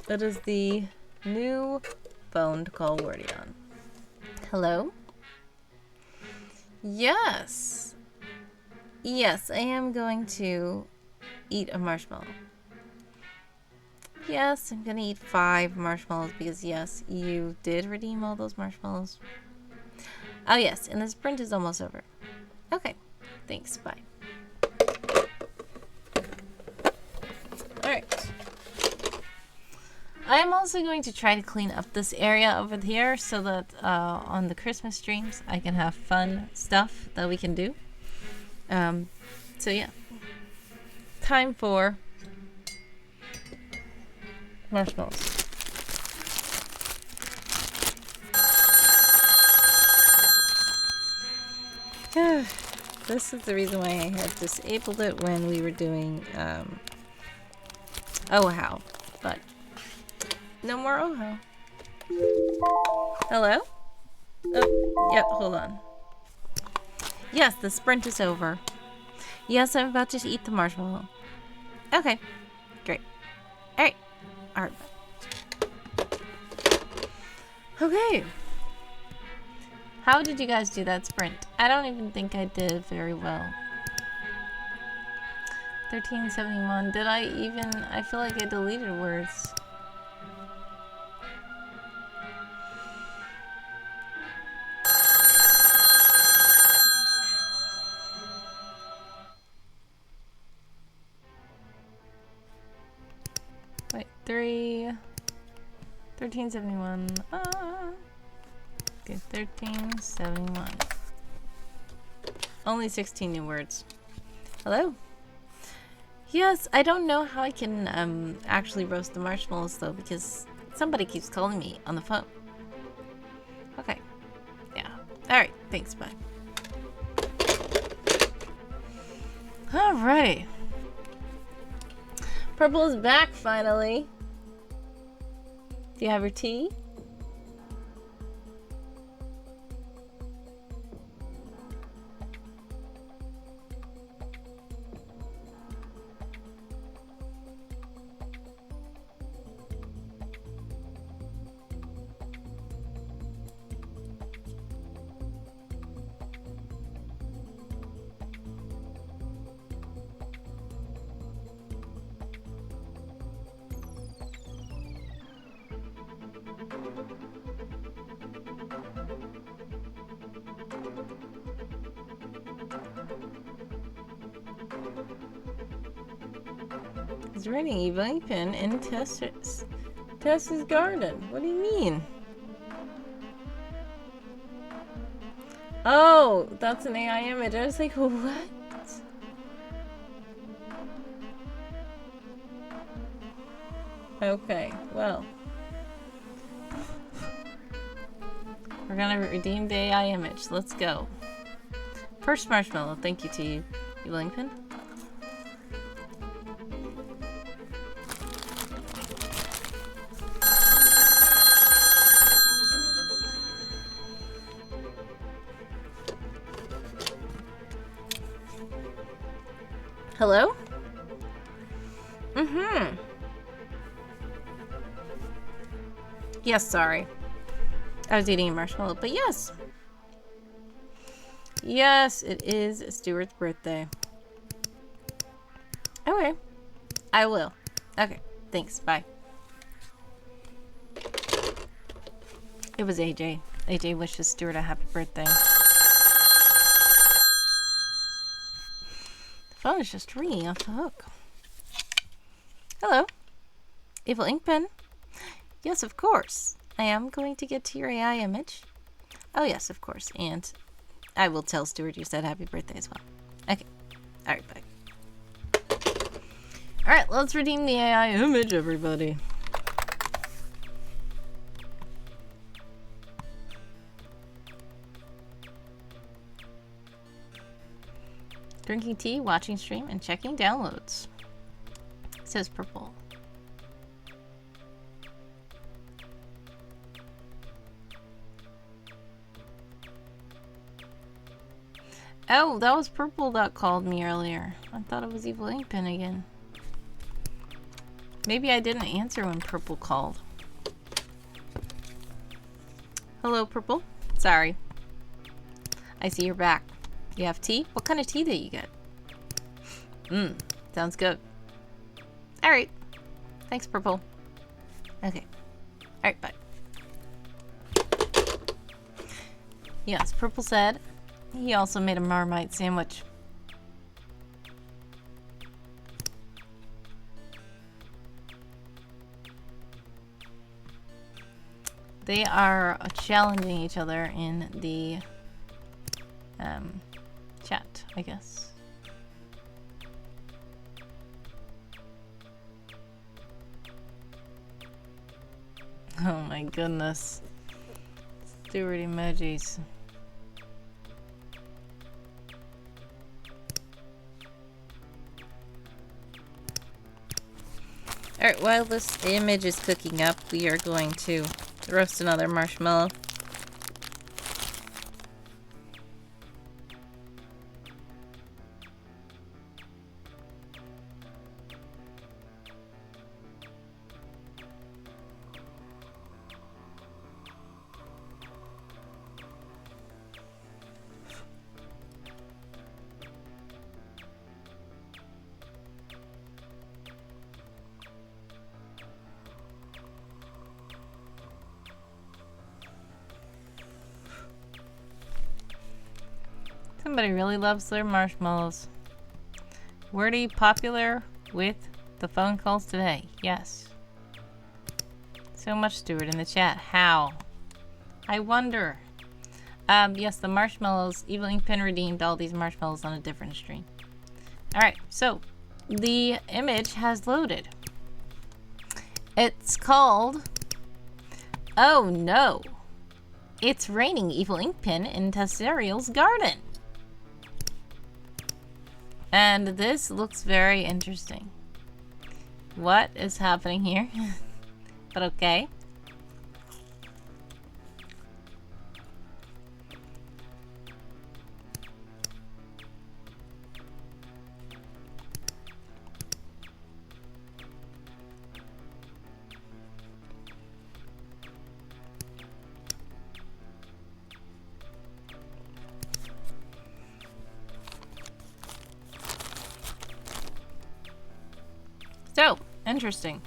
It is the new phone to call Wordy on. Hello? Yes. Yes, I am going to eat a marshmallow. Yes, I'm gonna eat 5 marshmallows because yes, you did redeem all those marshmallows. Oh yes, and the sprint is almost over. Okay, thanks, bye. Alright. I am also going to try to clean up this area over here so that on the Christmas streams I can have fun stuff that we can do. So yeah. Time for marshmallows. This is the reason why I had disabled it when we were doing oh how, but no more oh how. Hello? Oh, yeah, hold on. Yes, the sprint is over. Yes, I'm about to eat the marshmallow. Okay, great. Alright. Alright. Okay. How did you guys do that sprint? I don't even think I did very well. 1371. Did I even... I feel like I deleted words. Wait, 1371. Okay, 1371. Only 16 new words. Hello? Yes, I don't know how I can actually roast the marshmallows though, because somebody keeps calling me on the phone. Okay. Yeah. Alright, thanks, bye. Alright. Purple is back finally. Do you have your tea? It's raining evening pin in Tessa's garden. What do you mean? Oh, that's an AI image. I was like, what? Okay, well. We're gonna redeem the AI image. Let's go. First marshmallow. Thank you to you, Linkpin. Hello? Mm-hmm. Yes, sorry. I was eating a marshmallow, but yes. Yes, it is Stewart's birthday. Okay. I will. Okay. Thanks. Bye. It was AJ. AJ wishes Stewart a happy birthday. The phone is just ringing off the hook. Hello. Evil Ink Pen. Yes, of course. I am going to get to your AI image. Oh, yes, of course. And I will tell Stewart you said happy birthday as well. Okay. Alright, bye. Alright, let's redeem the AI image, everybody. Drinking tea, watching stream, and checking downloads. It says purple. Oh, that was Purple that called me earlier. I thought it was Evil Ink Pen again. Maybe I didn't answer when Purple called. Hello, Purple. Sorry. I see you're back. You have tea? What kind of tea did you get? Sounds good. Alright. Thanks, Purple. Okay. Alright, bye. Yes, Purple said he also made a Marmite sandwich. They are challenging each other in the chat, I guess. Oh my goodness. Stewart emojis. Alright, while this image is cooking up, we are going to roast another marshmallow. Somebody really loves their marshmallows. Wordy popular with the phone calls today. Yes. So much Stewart in the chat. How? I wonder. Yes, the marshmallows. Evil Ink Pen redeemed all these marshmallows on a different stream. Alright, so the image has loaded. It's called... Oh no! It's raining Evil Ink Pen in Tessariel's garden. And this looks very interesting. What is happening here? But okay. So, interesting.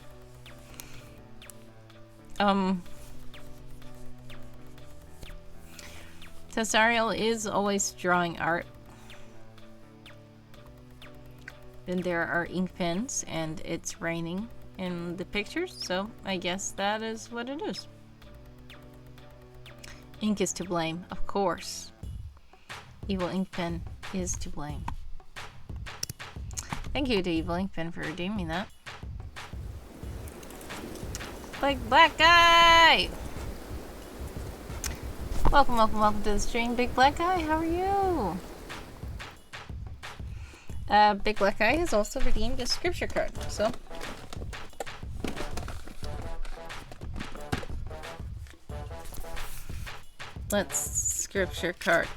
Tessariel is always drawing art. Then there are ink pens, and it's raining in the pictures, so I guess that is what it is. Ink is to blame, of course. Evil Ink Pen is to blame. Thank you to Evil Ink Pen for redeeming that. Big black guy! Welcome, welcome, welcome to the stream, Big Black Guy. How are you? Big Black Guy has also redeemed a scripture card, so. Let's scripture card.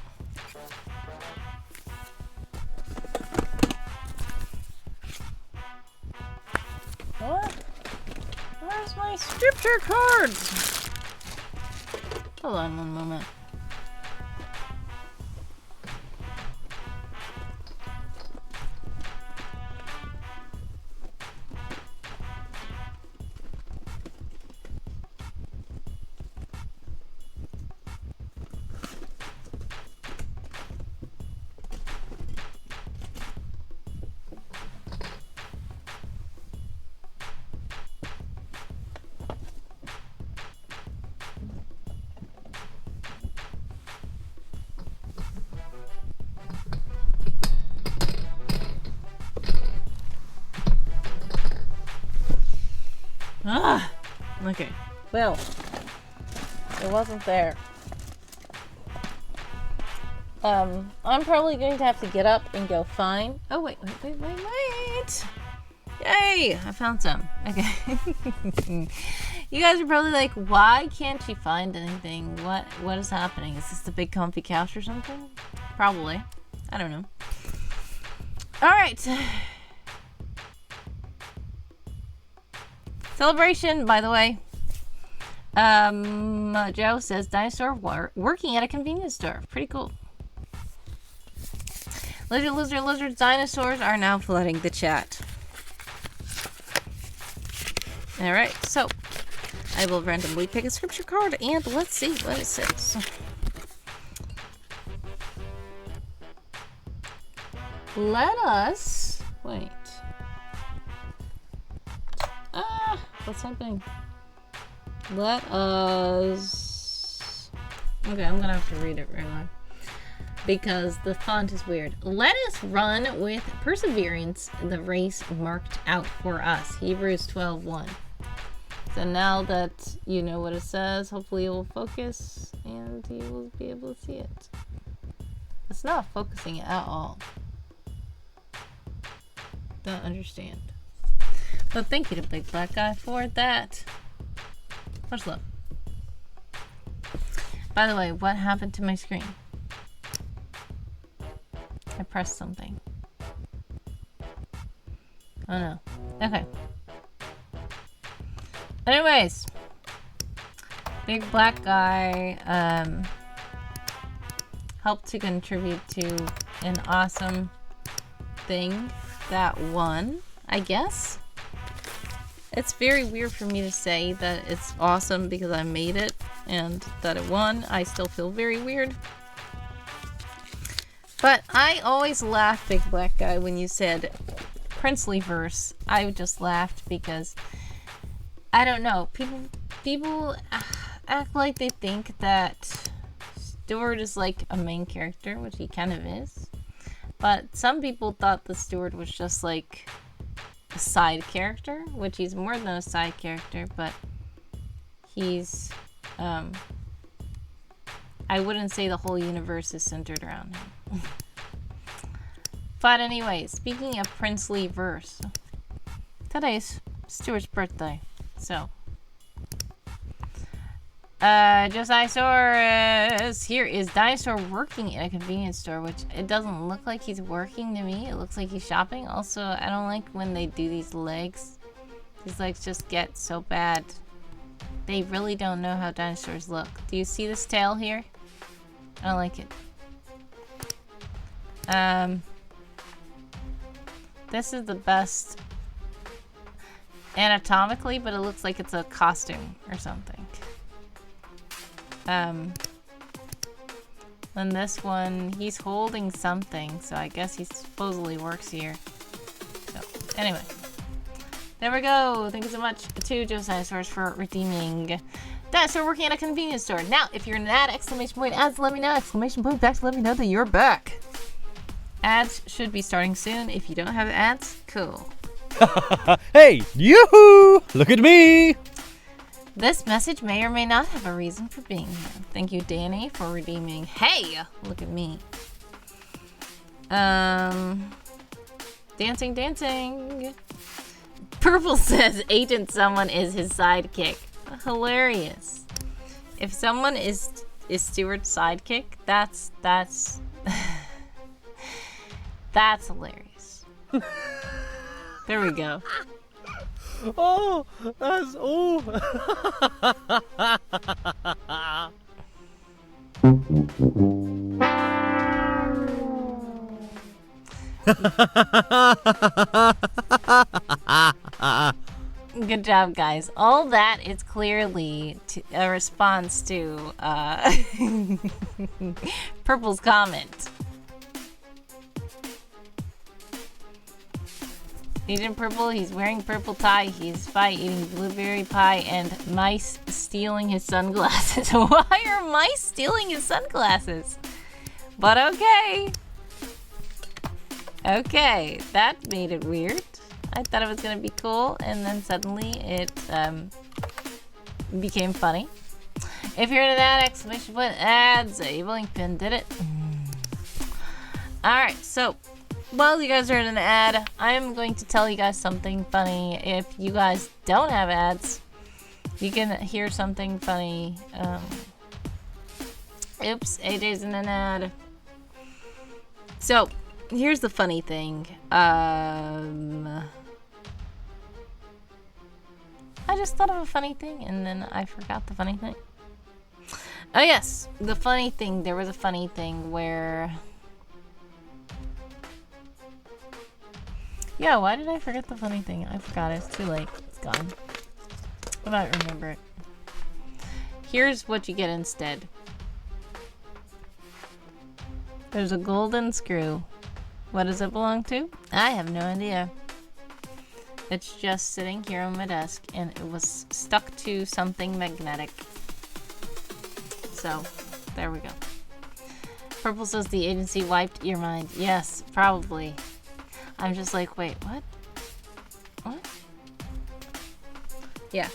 What? Where's my scripture cards? Hold on one moment. Ah! Okay. Well, it wasn't there. I'm probably going to have to get up and go find. Oh, wait. Yay! I found some. Okay. You guys are probably like, why can't she find anything? What is happening? Is this the big comfy couch or something? Probably. I don't know. Alright. Celebration, by the way. Joe says dinosaur working at a convenience store. Pretty cool. Lizard, dinosaurs are now flooding the chat. Alright, so I will randomly pick a scripture card and let's see what it says. Let us... Wait. What's happening? Let us... Okay, I'm gonna have to read it right now. Because the font is weird. Let us run with perseverance the race marked out for us. Hebrews 12:1. So now that you know what it says, hopefully it will focus and you will be able to see it. It's not focusing at all. Don't understand. But thank you to Big Black Guy for that. Much love. By the way, what happened to my screen? I pressed something. Oh no. Okay. Anyways. Big Black Guy helped to contribute to an awesome thing that won, I guess. It's very weird for me to say that it's awesome because I made it and that it won. I still feel very weird. But I always laugh, Big Black Guy, when you said princely verse. I just laughed because, I don't know, people act like they think that Stewart is like a main character, which he kind of is. But some people thought the Stewart was just like a side character, which he's more than a side character, but he's, I wouldn't say the whole universe is centered around him. But anyway, speaking of princely verse, today's Stewart's birthday, so. Josiahsaurus, here is Dinosaur working in a convenience store, which it doesn't look like he's working to me. It looks like he's shopping. Also, I don't like when they do these legs. These legs just get so bad. They really don't know how dinosaurs look. Do you see this tail here? I don't like it. This is the best anatomically, but it looks like it's a costume or something. Then this one, he's holding something, so I guess he supposedly works here. So, anyway. There we go. Thank you so much to Josiahsaurus for redeeming Dinosaur working at a convenience store. Now, if you're an ad, exclamation point ads, let me know. Exclamation point back to let me know that you're back. Ads should be starting soon. If you don't have ads, cool. Hey, yoo-hoo! Look at me! This message may or may not have a reason for being here. Thank you, Danny, for redeeming. Hey, look at me. Dancing, dancing. Purple says Agent Someone is his sidekick. Hilarious. If someone is Stewart's sidekick, that's that's hilarious. There we go. Oh, that's all. Good job, guys. All that is clearly a response to Purple's comment. Agent Purple, he's wearing purple tie. He's eating blueberry pie and mice stealing his sunglasses. Why are mice stealing his sunglasses? But okay. Okay, that made it weird. I thought it was gonna be cool, and then suddenly it became funny. If you're in an ad, exclamation point ads, a blank pin did it. Alright, so while you guys are in an ad, I am going to tell you guys something funny. If you guys don't have ads, you can hear something funny. Oops, AJ's in an ad. So, here's the funny thing. I just thought of a funny thing and then I forgot the funny thing. Oh yes, the funny thing. There was a funny thing where... Yeah, why did I forget the funny thing? I forgot it. It's too late. It's gone. I might remember it. Here's what you get instead. There's a golden screw. What does it belong to? I have no idea. It's just sitting here on my desk and it was stuck to something magnetic. So, there we go. Purple says the agency wiped your mind. Yes, probably. I'm just like, wait, what? What? Yeah.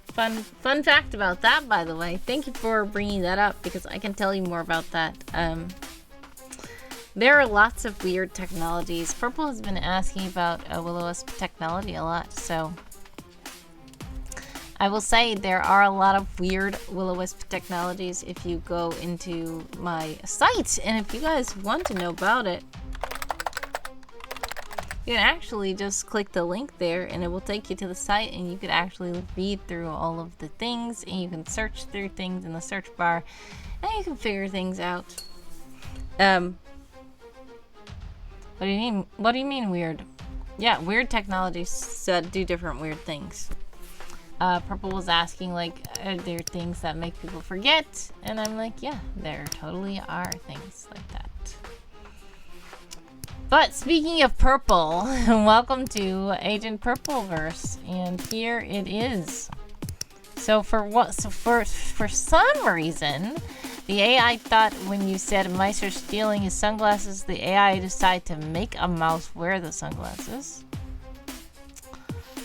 Fun fact about that, by the way. Thank you for bringing that up because I can tell you more about that. There are lots of weird technologies. Purple has been asking about Will-O-Wisp technology a lot, so I will say there are a lot of weird Will-O-Wisp technologies if you go into my site, and if you guys want to know about it, you can actually just click the link there and it will take you to the site and you could actually read through all of the things and you can search through things in the search bar and you can figure things out. What do you mean? What do you mean weird? Yeah, weird technologies do different weird things. Purple was asking, like, are there things that make people forget? And I'm like, yeah, there totally are things like that. But speaking of purple, welcome to Agent Purpleverse, and here it is. So for some reason, the AI thought when you said mice are stealing his sunglasses, the AI decided to make a mouse wear the sunglasses.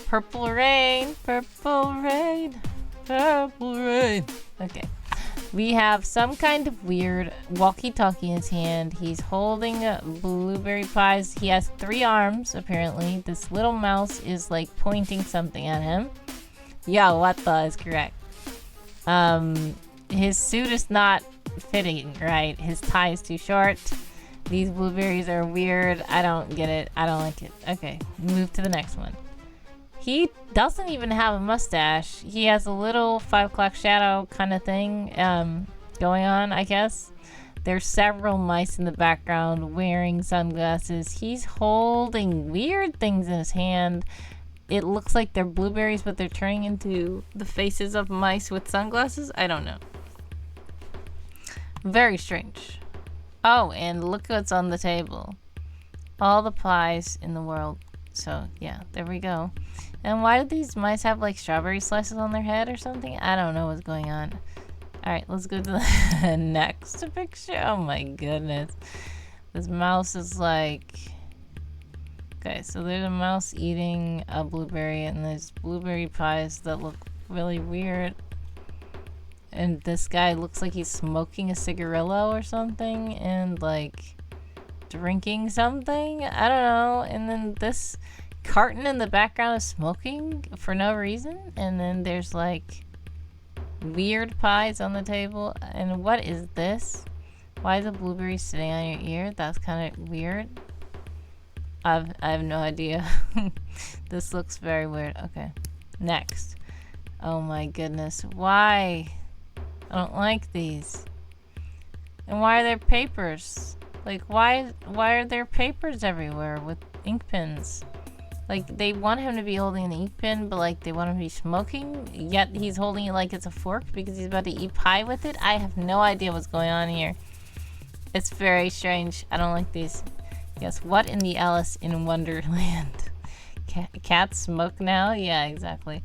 Purple rain, purple rain, purple rain. Okay. We have some kind of weird walkie-talkie in his hand. He's holding blueberry pies. He has 3 arms, apparently. This little mouse is, like, pointing something at him. Yeah, what the is correct. His suit is not fitting right. His tie is too short. These blueberries are weird. I don't get it. I don't like it. Okay, move to the next one. He doesn't even have a mustache. He has a little 5 o'clock shadow kind of thing going on, I guess. There's several mice in the background wearing sunglasses. He's holding weird things in his hand. It looks like they're blueberries, but they're turning into the faces of mice with sunglasses. I don't know. Very strange. Oh, and look what's on the table. All the pies in the world. So, yeah, there we go. And why do these mice have, like, strawberry slices on their head or something? I don't know what's going on. Alright, let's go to the next picture. Oh, my goodness. This mouse is, like... Okay, so there's a mouse eating a blueberry, and there's blueberry pies that look really weird. And this guy looks like he's smoking a cigarillo or something, and like drinking something. I don't know. And then this carton in the background is smoking for no reason. And then there's like weird pies on the table. And what is this? Why is a blueberry sitting on your ear? That's kind of weird. I have no idea. This looks very weird. Okay, next. Oh my goodness, why? I don't like these. And why are there papers? Like, why are there papers everywhere with ink pens? Like, they want him to be holding an ink pen, but like they want him to be smoking, yet he's holding it like it's a fork because he's about to eat pie with it. I have no idea what's going on here. It's very strange. I don't like these. Yes, what in the Alice in Wonderland? Cats smoke now? Yeah, exactly.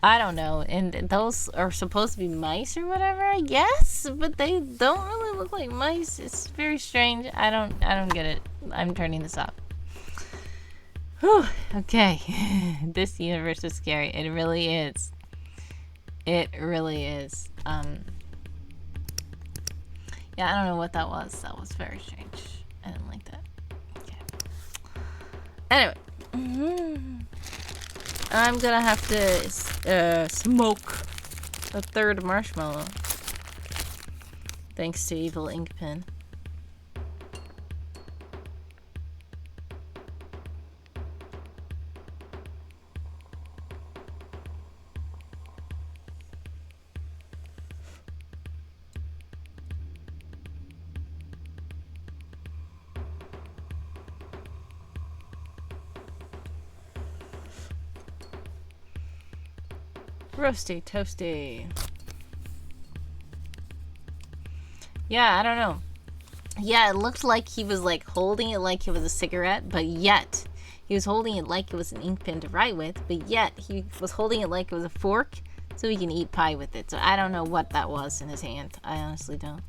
I don't know. And those are supposed to be mice or whatever, I guess, but they don't really look like mice. It's very strange. I don't get it. I'm turning this off. Whew. Okay. This universe is scary. It really is. It really is. Yeah, I don't know what that was. That was very strange. I didn't like that. Anyway, I'm gonna have to smoke a third marshmallow. Thanks to evil ink pen. Roasty toasty. Yeah, I don't know. Yeah, it looked like he was like holding it like it was a cigarette, but yet he was holding it like it was an ink pen to write with, but yet he was holding it like it was a fork so he can eat pie with it. So I don't know what that was in his hand. I honestly don't.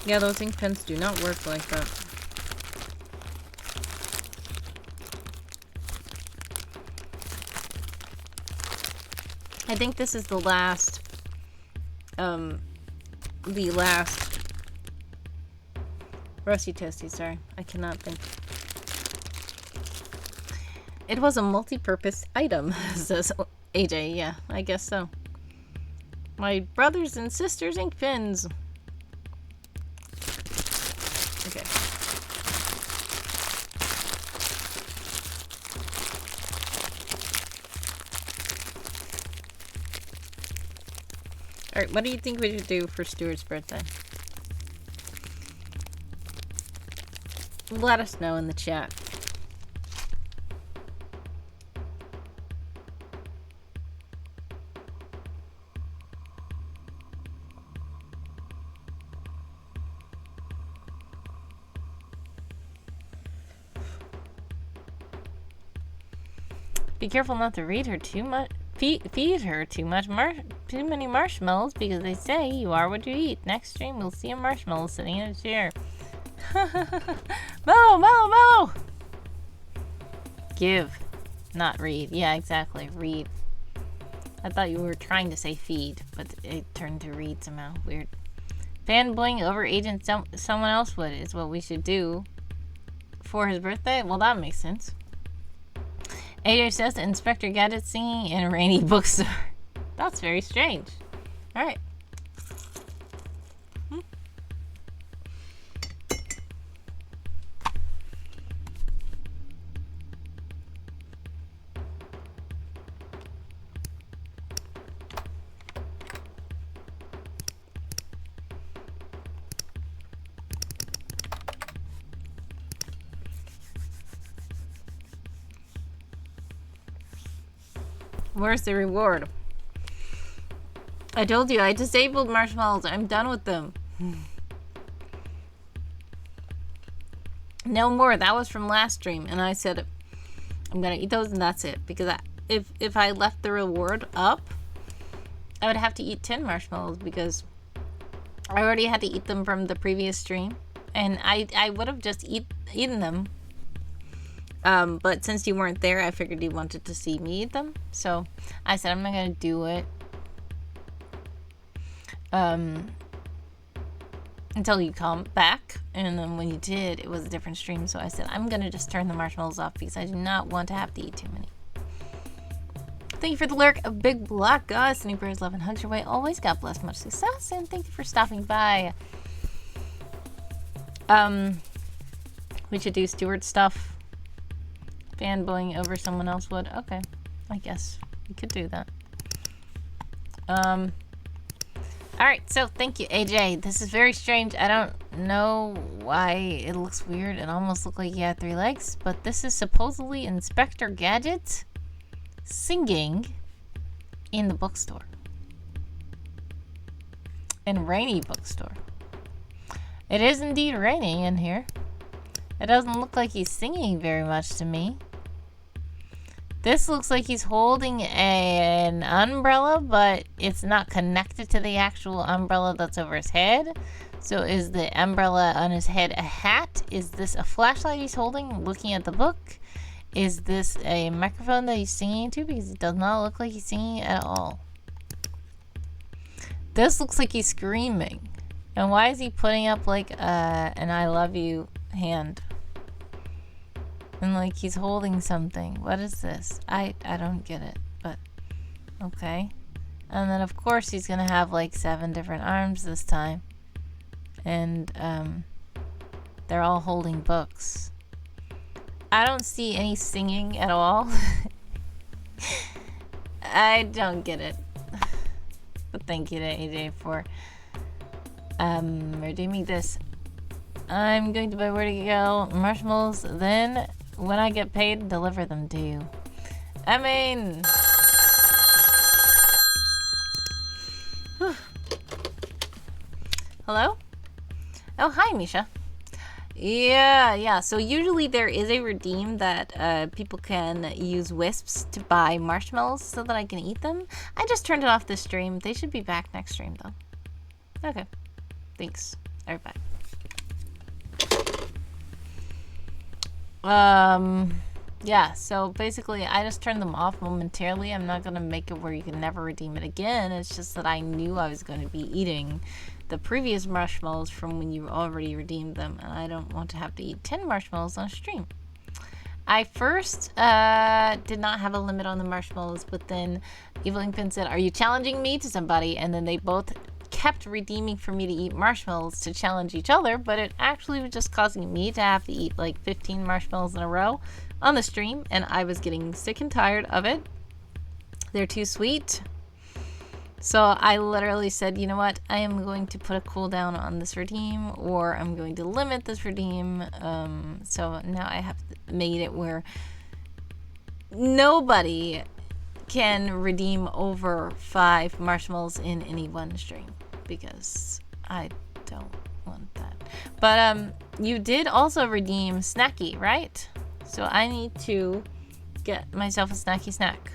Yeah, those ink pens do not work like that. I think this is the last Roasty Toasty, sorry. I cannot think. It was a multi-purpose item, says AJ. Yeah, I guess so. My brothers and sisters' ink pens. Okay. Alright, what do you think we should do for Stewart's birthday? Let us know in the chat. Be careful not to read her too much. Feed her too many marshmallows because they say you are what you eat. Next stream, we'll see a marshmallow sitting in a chair. Mellow! Give, not read. Yeah, exactly. Read. I thought you were trying to say feed, but it turned to read somehow. Weird. Fanboying over agent someone else would is what we should do for his birthday. Well, that makes sense. AJ says Inspector Gadget singing in a rainy bookstore. That's very strange. Alright. Where's the reward? I told you, I disabled marshmallows. I'm done with them. No more. That was from last stream, and I said I'm gonna eat those and that's it. Because if I left the reward up, I would have to eat 10 marshmallows because I already had to eat them from the previous stream, and I would have just eaten them. But since you weren't there, I figured you wanted to see me eat them, so I said I'm not gonna do it until you come back. And then when you did, it was a different stream, so I said I'm gonna just turn the marshmallows off because I do not want to have to eat too many. Thank you for the lurk of Big Black God. Sending prayers, love, and hugs your way. Always, God bless, much success, and thank you for stopping by. We should do Stewart stuff. Fanboying over someone else would. Okay, I guess we could do that. Alright, so thank you, AJ. This is very strange. I don't know why it looks weird. It almost looked like he had 3 legs, but this is supposedly Inspector Gadget singing in the bookstore. In Rainy Bookstore. It is indeed raining in here. It doesn't look like he's singing very much to me. This looks like he's holding an umbrella, but it's not connected to the actual umbrella that's over his head. So is the umbrella on his head a hat? Is this a flashlight he's holding, looking at the book? Is this a microphone that he's singing to? Because it does not look like he's singing at all. This looks like he's screaming. And why is he putting up like an I love you hand? And like he's holding something. What is this? I don't get it, but okay. And then of course he's gonna have like 7 different arms this time. And they're all holding books. I don't see any singing at all. I don't get it. But thank you to AJ for redeeming this. I'm going to buy Where to Go marshmallows, then when I get paid, deliver them to you. I mean, hello? Oh, hi, Misha. Yeah. So usually there is a redeem that people can use wisps to buy marshmallows so that I can eat them. I just turned it off this stream. They should be back next stream, though. Okay. Thanks. Alright, bye. Yeah, so basically I just turned them off momentarily. I'm not gonna make it where you can never redeem it again. It's just that I knew I was going to be eating the previous marshmallows from when you already redeemed them, and I don't want to have to eat 10 marshmallows on a stream. I first did not have a limit on the marshmallows, but then Evil Inkpin said, "Are you challenging me to somebody?" And then they both kept redeeming for me to eat marshmallows to challenge each other, but it actually was just causing me to have to eat like 15 marshmallows in a row on the stream, and I was getting sick and tired of it. They're too sweet. So I literally said, you know what, I am going to put a cooldown on this redeem, or I'm going to limit this redeem. So now I have made it where nobody can redeem over 5 marshmallows in any one stream, because I don't want that. But you did also redeem Snacky, right? So I need to get myself a snacky snack.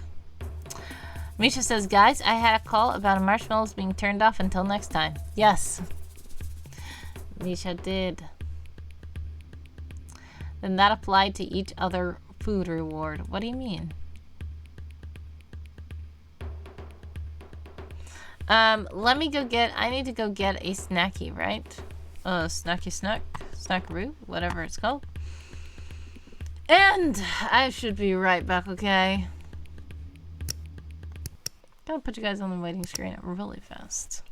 Misha says, guys, I had a call about marshmallows being turned off until next time. Yes. Misha did. Then that applied to each other food reward. What do you mean? Let me go get, I need to go get a snacky, right? Snacky snack, snackaroo, whatever it's called. And I should be right back, okay? Gotta put you guys on the waiting screen really fast.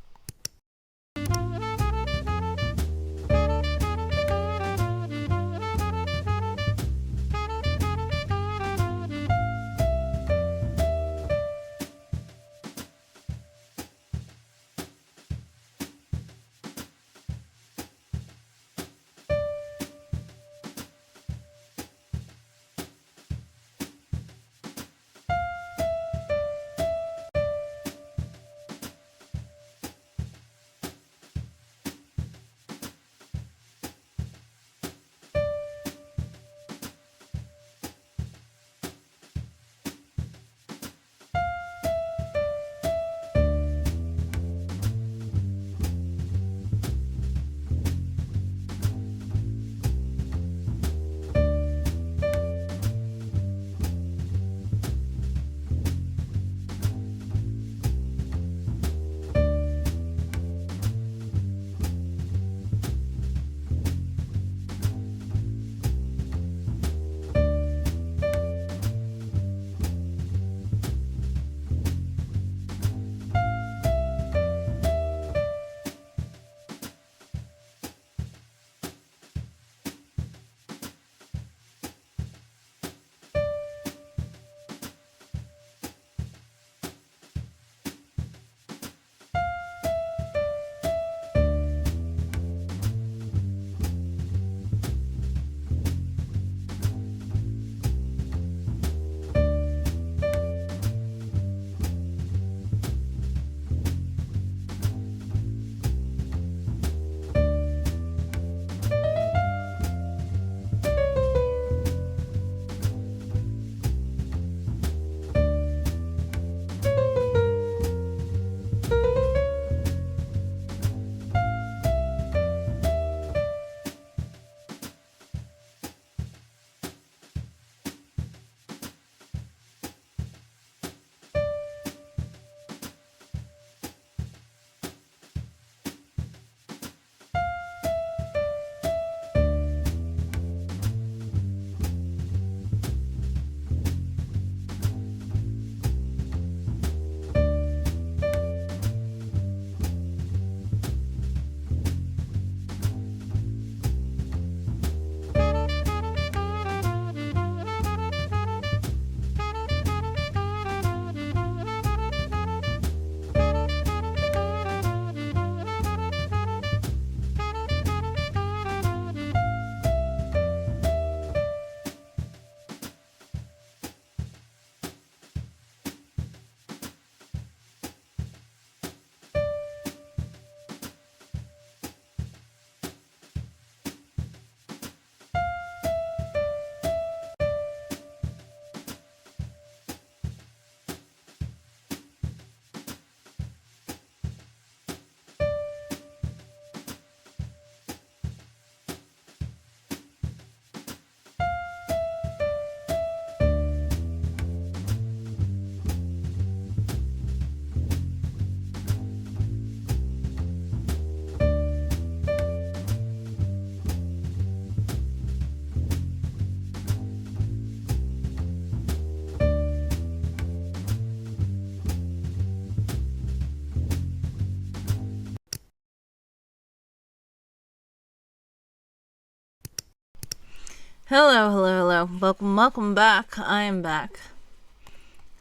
Hello, hello, hello. Welcome back. I am back.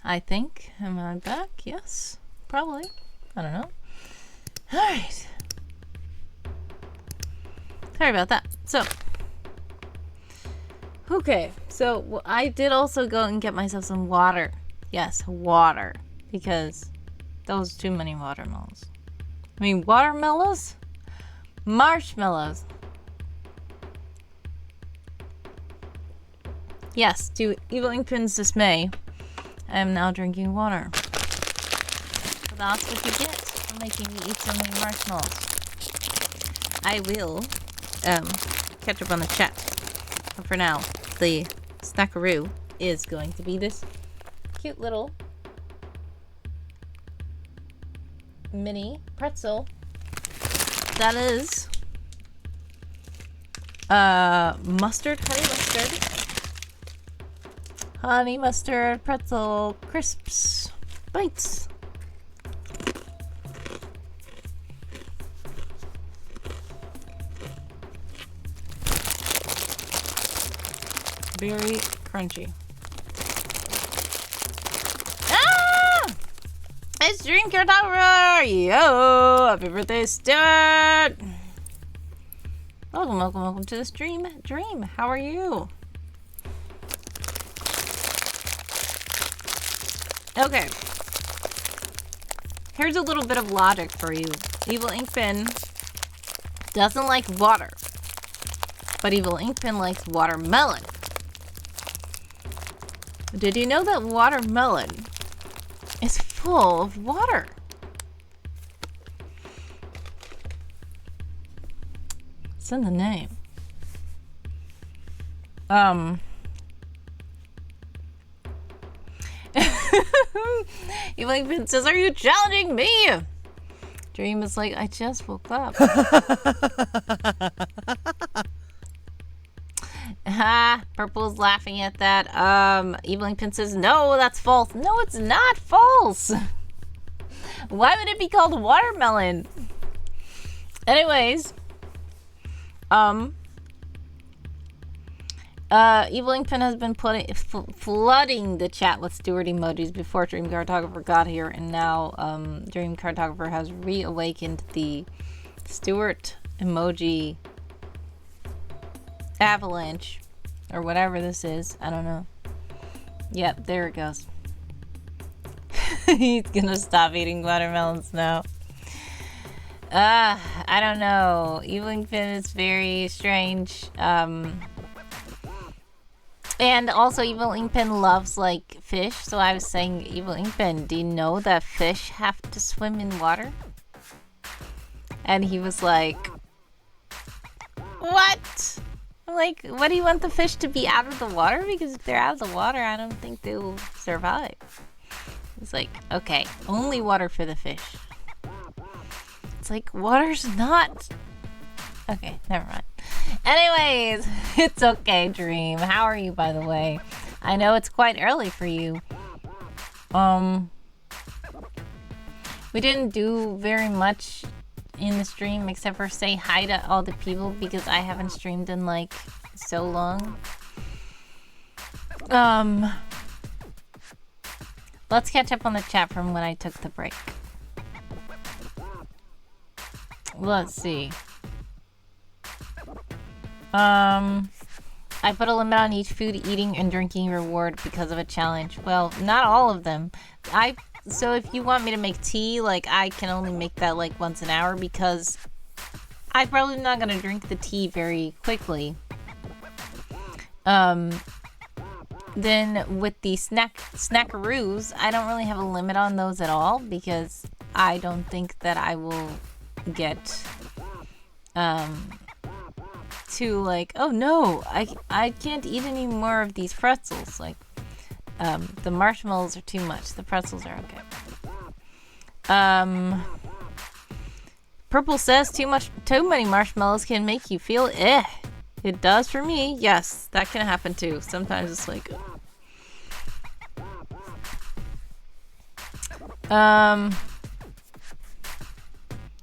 I think. Am I back? Yes. Probably. I don't know. Alright. Sorry about that. So. Okay. So, I did also go and get myself some water. Yes, water. Because those too many watermelons. I mean, watermelons? Marshmallows. Yes, to Evil Inkpin's dismay, I am now drinking water. So that's what you get for making me eat so many marshmallows. I will catch up on the chat. But for now, the snackaroo is going to be this cute little mini pretzel that is mustard, honey mustard pretzel crisps bites. Very crunchy. Ah! It's Drink Your Tower! Yo! Happy birthday, Stewart! Welcome to the stream. Dream, how are you? Okay. Here's a little bit of logic for you. Evil Inkpin doesn't like water. But Evil Inkpin likes watermelon. Did you know that watermelon is full of water? It's in the name. Evil Inkpin says, "Are you challenging me?" Dream is like, "I just woke up." Ha! Purple's laughing at that. Evil Inkpin says, "No, that's false." No, it's not false. Why would it be called watermelon? Anyways, Evil Inkpin has been flooding the chat with Stewart emojis before Dream Cartographer got here, and now Dream Cartographer has reawakened the Stewart emoji avalanche, or whatever this is. I don't know. Yep, there it goes. He's gonna stop eating watermelons now. I don't know. Evil Inkpin is very strange. And also Evil Inkpin loves, like, fish. So I was saying, Evil Inkpin, do you know that fish have to swim in water? And he was like, what? Like, what do you want the fish to be out of the water? Because if they're out of the water, I don't think they will survive. It's like, okay, only water for the fish. It's like, water's not... Okay, never mind. Anyways, it's okay, Dream. How are you, by the way? I know it's quite early for you. We didn't do very much in the stream except for say hi to all the people because I haven't streamed in like so long. Let's catch up on the chat from when I took the break. Let's see. I put a limit on each food eating and drinking reward because of a challenge. Well, not all of them. So if you want me to make tea, like, I can only make that like once an hour because I'm probably not gonna drink the tea very quickly. Then with the snackaroos, I don't really have a limit on those at all because I don't think that I will get to like, oh no, I can't eat any more of these pretzels. Like, the marshmallows are too much. The pretzels are okay. Purple says too many marshmallows can make you feel eh. It does for me. Yes, that can happen too. Sometimes it's like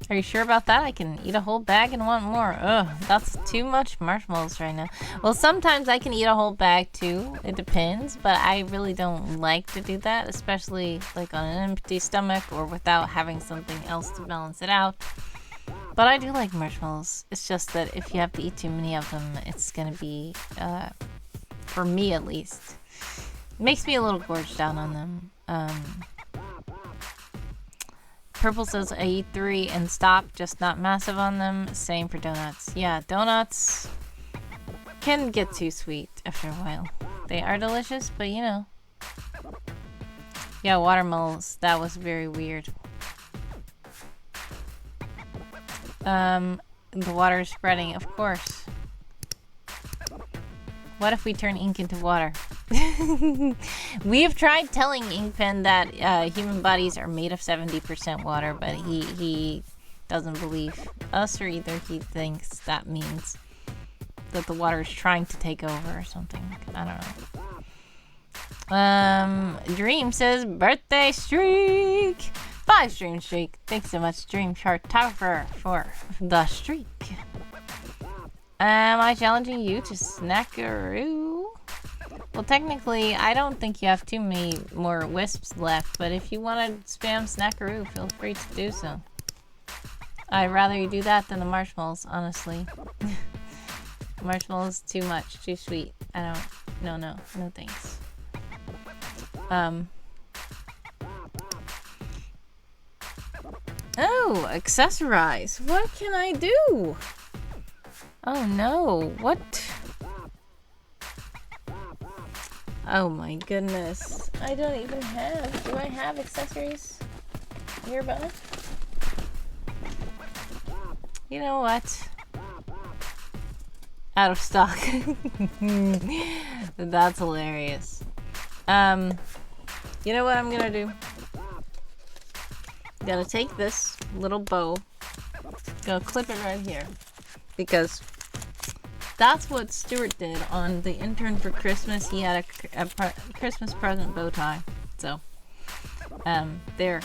Are you sure about that? I can eat a whole bag and want more. Ugh, that's too much marshmallows right now. Well, sometimes I can eat a whole bag too. It depends, but I really don't like to do that, especially like on an empty stomach or without having something else to balance it out. But I do like marshmallows. It's just that if you have to eat too many of them, it's gonna be, for me at least, it makes me a little gorged out on them. Purple says I eat 3 and stop, just not massive on them. Same for donuts. Yeah, donuts can get too sweet after a while. They are delicious, but you know. Yeah, watermelons. That was very weird. The water is spreading, of course. What if we turn ink into water? We've tried telling Inkpen that human bodies are made of 70% water, but he doesn't believe us, or either he thinks that means that the water is trying to take over or something. I don't know. Dream says birthday streak. 5 stream streak. Thanks so much, Dream Chartographer, for the streak. Am I challenging you to snackaroo? Well, technically, I don't think you have too many more wisps left, but if you want to spam snackaroo, feel free to do so. I'd rather you do that than the marshmallows, honestly. Marshmallows, too much, too sweet. I don't, no thanks. Oh, accessorize. What can I do? Oh no, what? Oh my goodness. I don't even have, do I have accessories nearby? You know what? Out of stock. That's hilarious. You know what I'm gonna do? I'm gonna take this little bow, gonna clip it right here, because that's what Stewart did on the intern for Christmas. He had a Christmas present bow tie. So, there,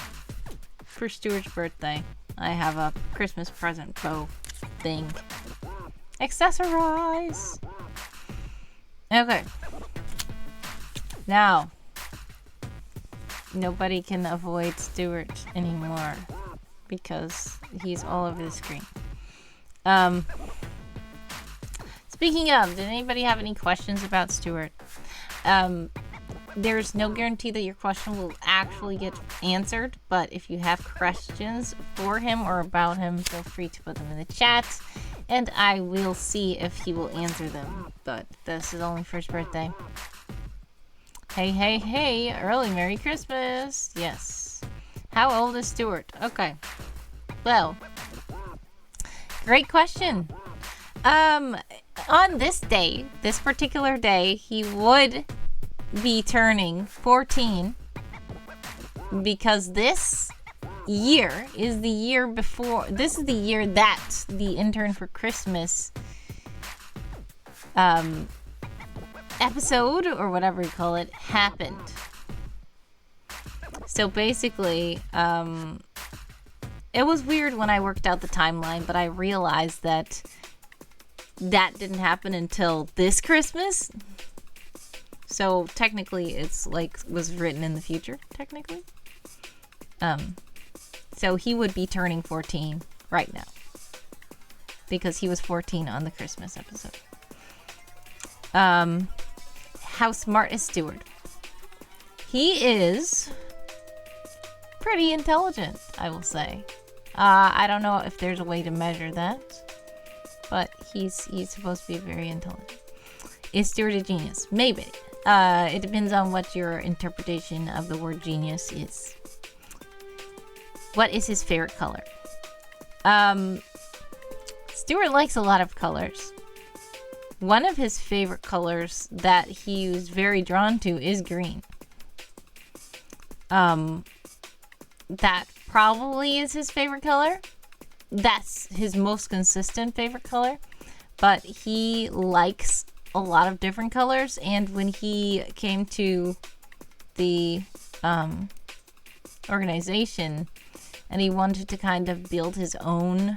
for Stewart's birthday, I have a Christmas present bow thing. Accessorize! Okay. Now, nobody can avoid Stewart anymore because he's all over the screen. Speaking of, did anybody have any questions about Stewart? There's no guarantee that your question will actually get answered, but if you have questions for him or about him, feel free to put them in the chat, and I will see if he will answer them. But this is only for his birthday. Hey, early Merry Christmas. Yes. How old is Stewart? Okay. Well, great question. On this day, this particular day, he would be turning 14 because this year is the year before, this is the year that the intern for Christmas episode, or whatever you call it, happened. So basically, it was weird when I worked out the timeline, but I realized that didn't happen until this Christmas. So technically it's like was written in the future, technically. So he would be turning 14 right now because he was 14 on the Christmas episode. How smart is Stewart? He is pretty intelligent, I will say. I don't know if there's a way to measure that, but he's supposed to be very intelligent. Is Stewart a genius? Maybe. It depends on what your interpretation of the word genius is. What is his favorite color? Stewart likes a lot of colors. One of his favorite colors that he was very drawn to is green. That probably is his favorite color. That's his most consistent favorite color. But he likes a lot of different colors, and when he came to the organization and he wanted to kind of build his own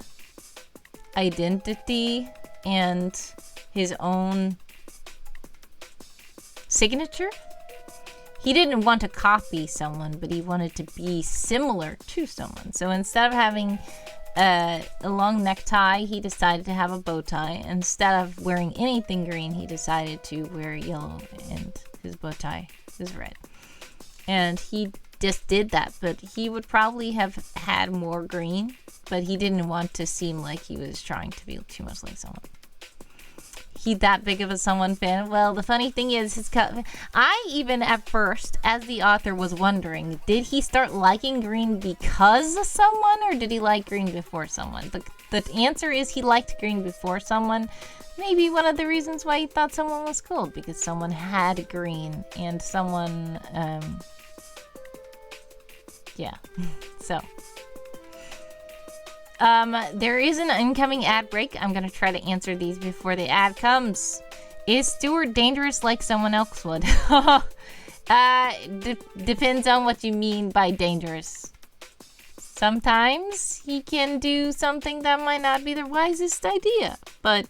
identity and his own signature. He didn't want to copy someone, but he wanted to be similar to someone. So instead of having a long necktie, he decided to have a bow tie. Instead of wearing anything green, he decided to wear yellow, and his bow tie is red. And he just did that, but he would probably have had more green, but he didn't want to seem like he was trying to be too much like someone. He that big of a someone fan? Well, the funny thing is, I even at first, as the author, was wondering, did he start liking green because of someone, or did he like green before someone? The answer is he liked green before someone. Maybe one of the reasons why he thought someone was cool, because someone had green, and someone, yeah, so. There is an incoming ad break. I'm gonna try to answer these before the ad comes. Is Stewart dangerous like someone else would? Depends on what you mean by dangerous. Sometimes he can do something that might not be the wisest idea, but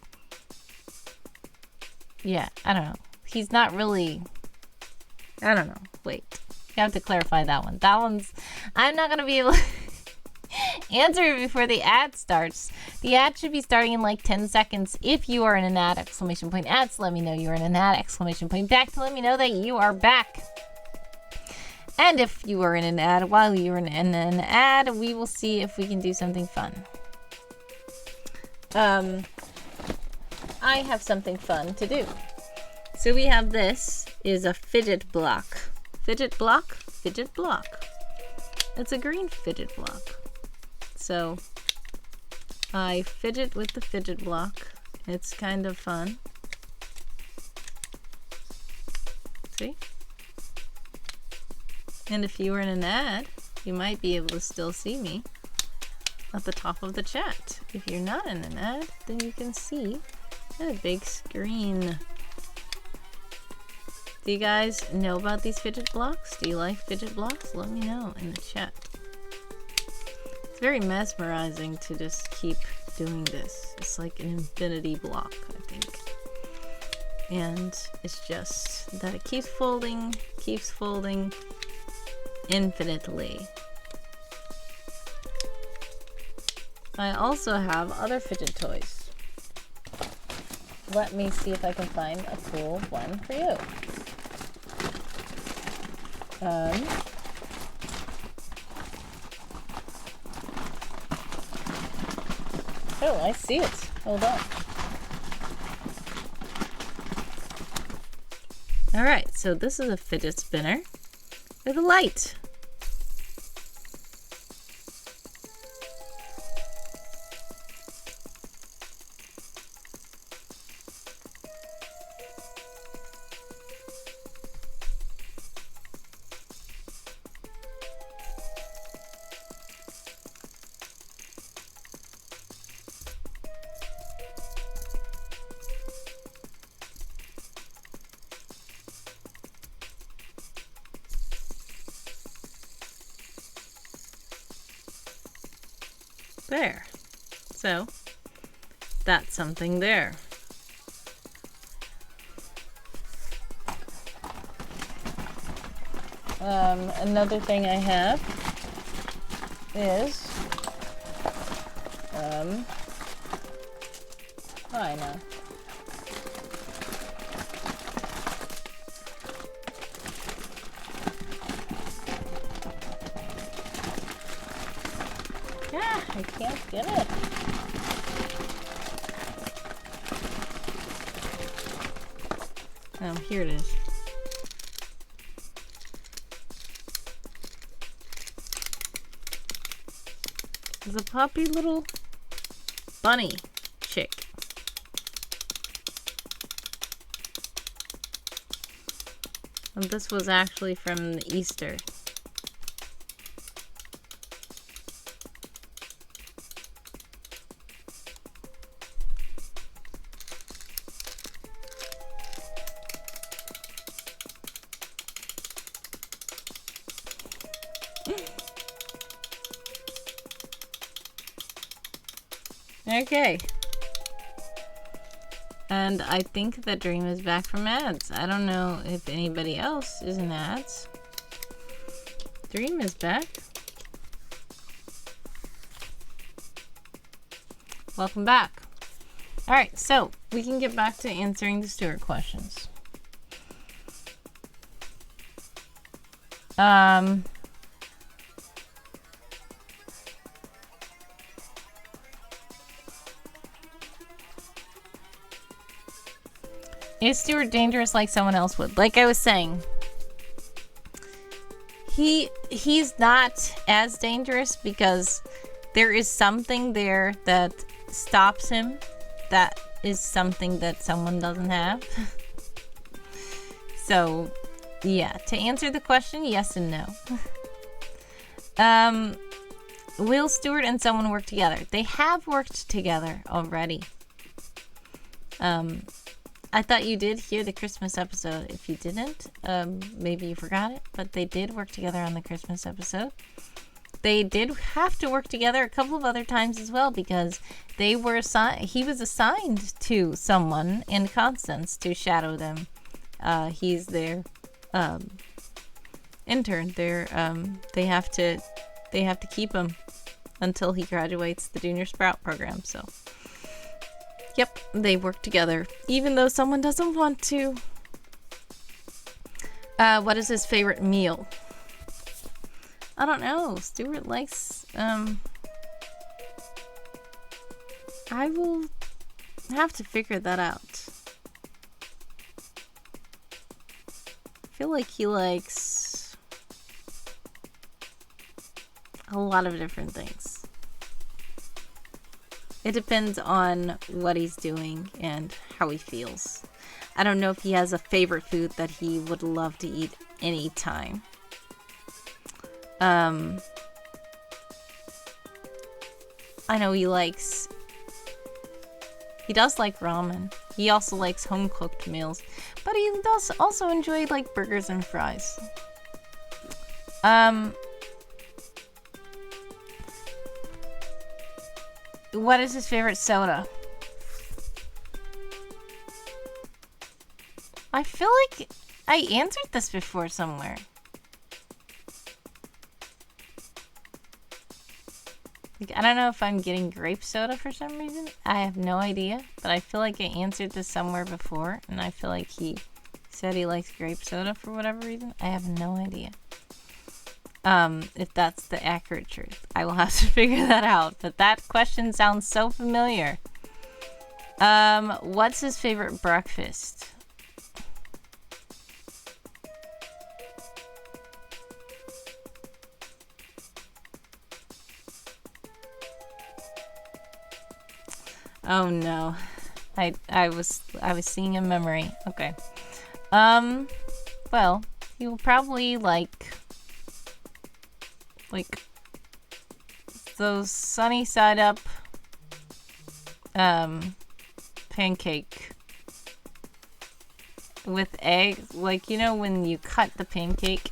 yeah, I don't know. He's not really, I don't know. Wait, you have to clarify that one. That one's, I'm not gonna be able to answer it before the ad starts. The ad should be starting in like 10 seconds. If you are in an ad, exclamation point ad, to let me know you're in an ad, exclamation point back to let me know that you are back. And if you are in an ad while you're in an ad, we will see if we can do something fun. I have something fun to do. So we have this is a fidget block. Fidget block? Fidget block. It's a green fidget block. So I fidget with the fidget block. It's kind of fun. See? And if you were in an ad, you might be able to still see me at the top of the chat. If you're not in an ad, then you can see a big screen. Do you guys know about these fidget blocks? Do you like fidget blocks? Let me know in the chat. It's very mesmerizing to just keep doing this. It's like an infinity block, I think. And it's just that it keeps folding infinitely. I also have other fidget toys. Let me see if I can find a cool one for you. Oh, I see it. Hold on. Alright, so this is a fidget spinner with a light. There. So, that's something there. Another thing I have is, I know. Yeah, I can't get it. Oh, here it is. It's a puppy little bunny chick. And this was actually from Easter. Okay. And I think that Dream is back from ads. I don't know if anybody else is in ads. Dream is back. Welcome back. Alright, so we can get back to answering the Stewart questions. Is Stewart dangerous like someone else would? Like I was saying, he's not as dangerous because there is something there that stops him. That is something that someone doesn't have. So, yeah, to answer the question, yes and no. Will Stewart and someone work together? They have worked together already. I thought you did hear the Christmas episode. If you didn't, maybe you forgot it, but they did work together on the Christmas episode. They did have to work together a couple of other times as well because they were he was assigned to someone in Constance to shadow them. He's their intern. They have to keep him until he graduates the Junior Sprout program. So, yep, they work together even though someone doesn't want to. What is his favorite meal? I don't know. Stewart likes, I will have to figure that out. I feel like he likes a lot of different things. It depends on what he's doing and how he feels. I don't know if he has a favorite food that he would love to eat anytime. I know he does like ramen. He also likes home-cooked meals, but he does also enjoy like burgers and fries. What is his favorite soda? I feel like I answered this before somewhere. Like, I don't know if I'm getting grape soda for some reason. I have no idea, but I feel like I answered this somewhere before, and I feel like he said he likes grape soda for whatever reason. I have no idea. If that's the accurate truth. I will have to figure that out, but that question sounds so familiar. What's his favorite breakfast? Oh no. I was seeing a memory. Okay. Well, he will probably like those sunny side up pancake with egg, like, you know when you cut the pancake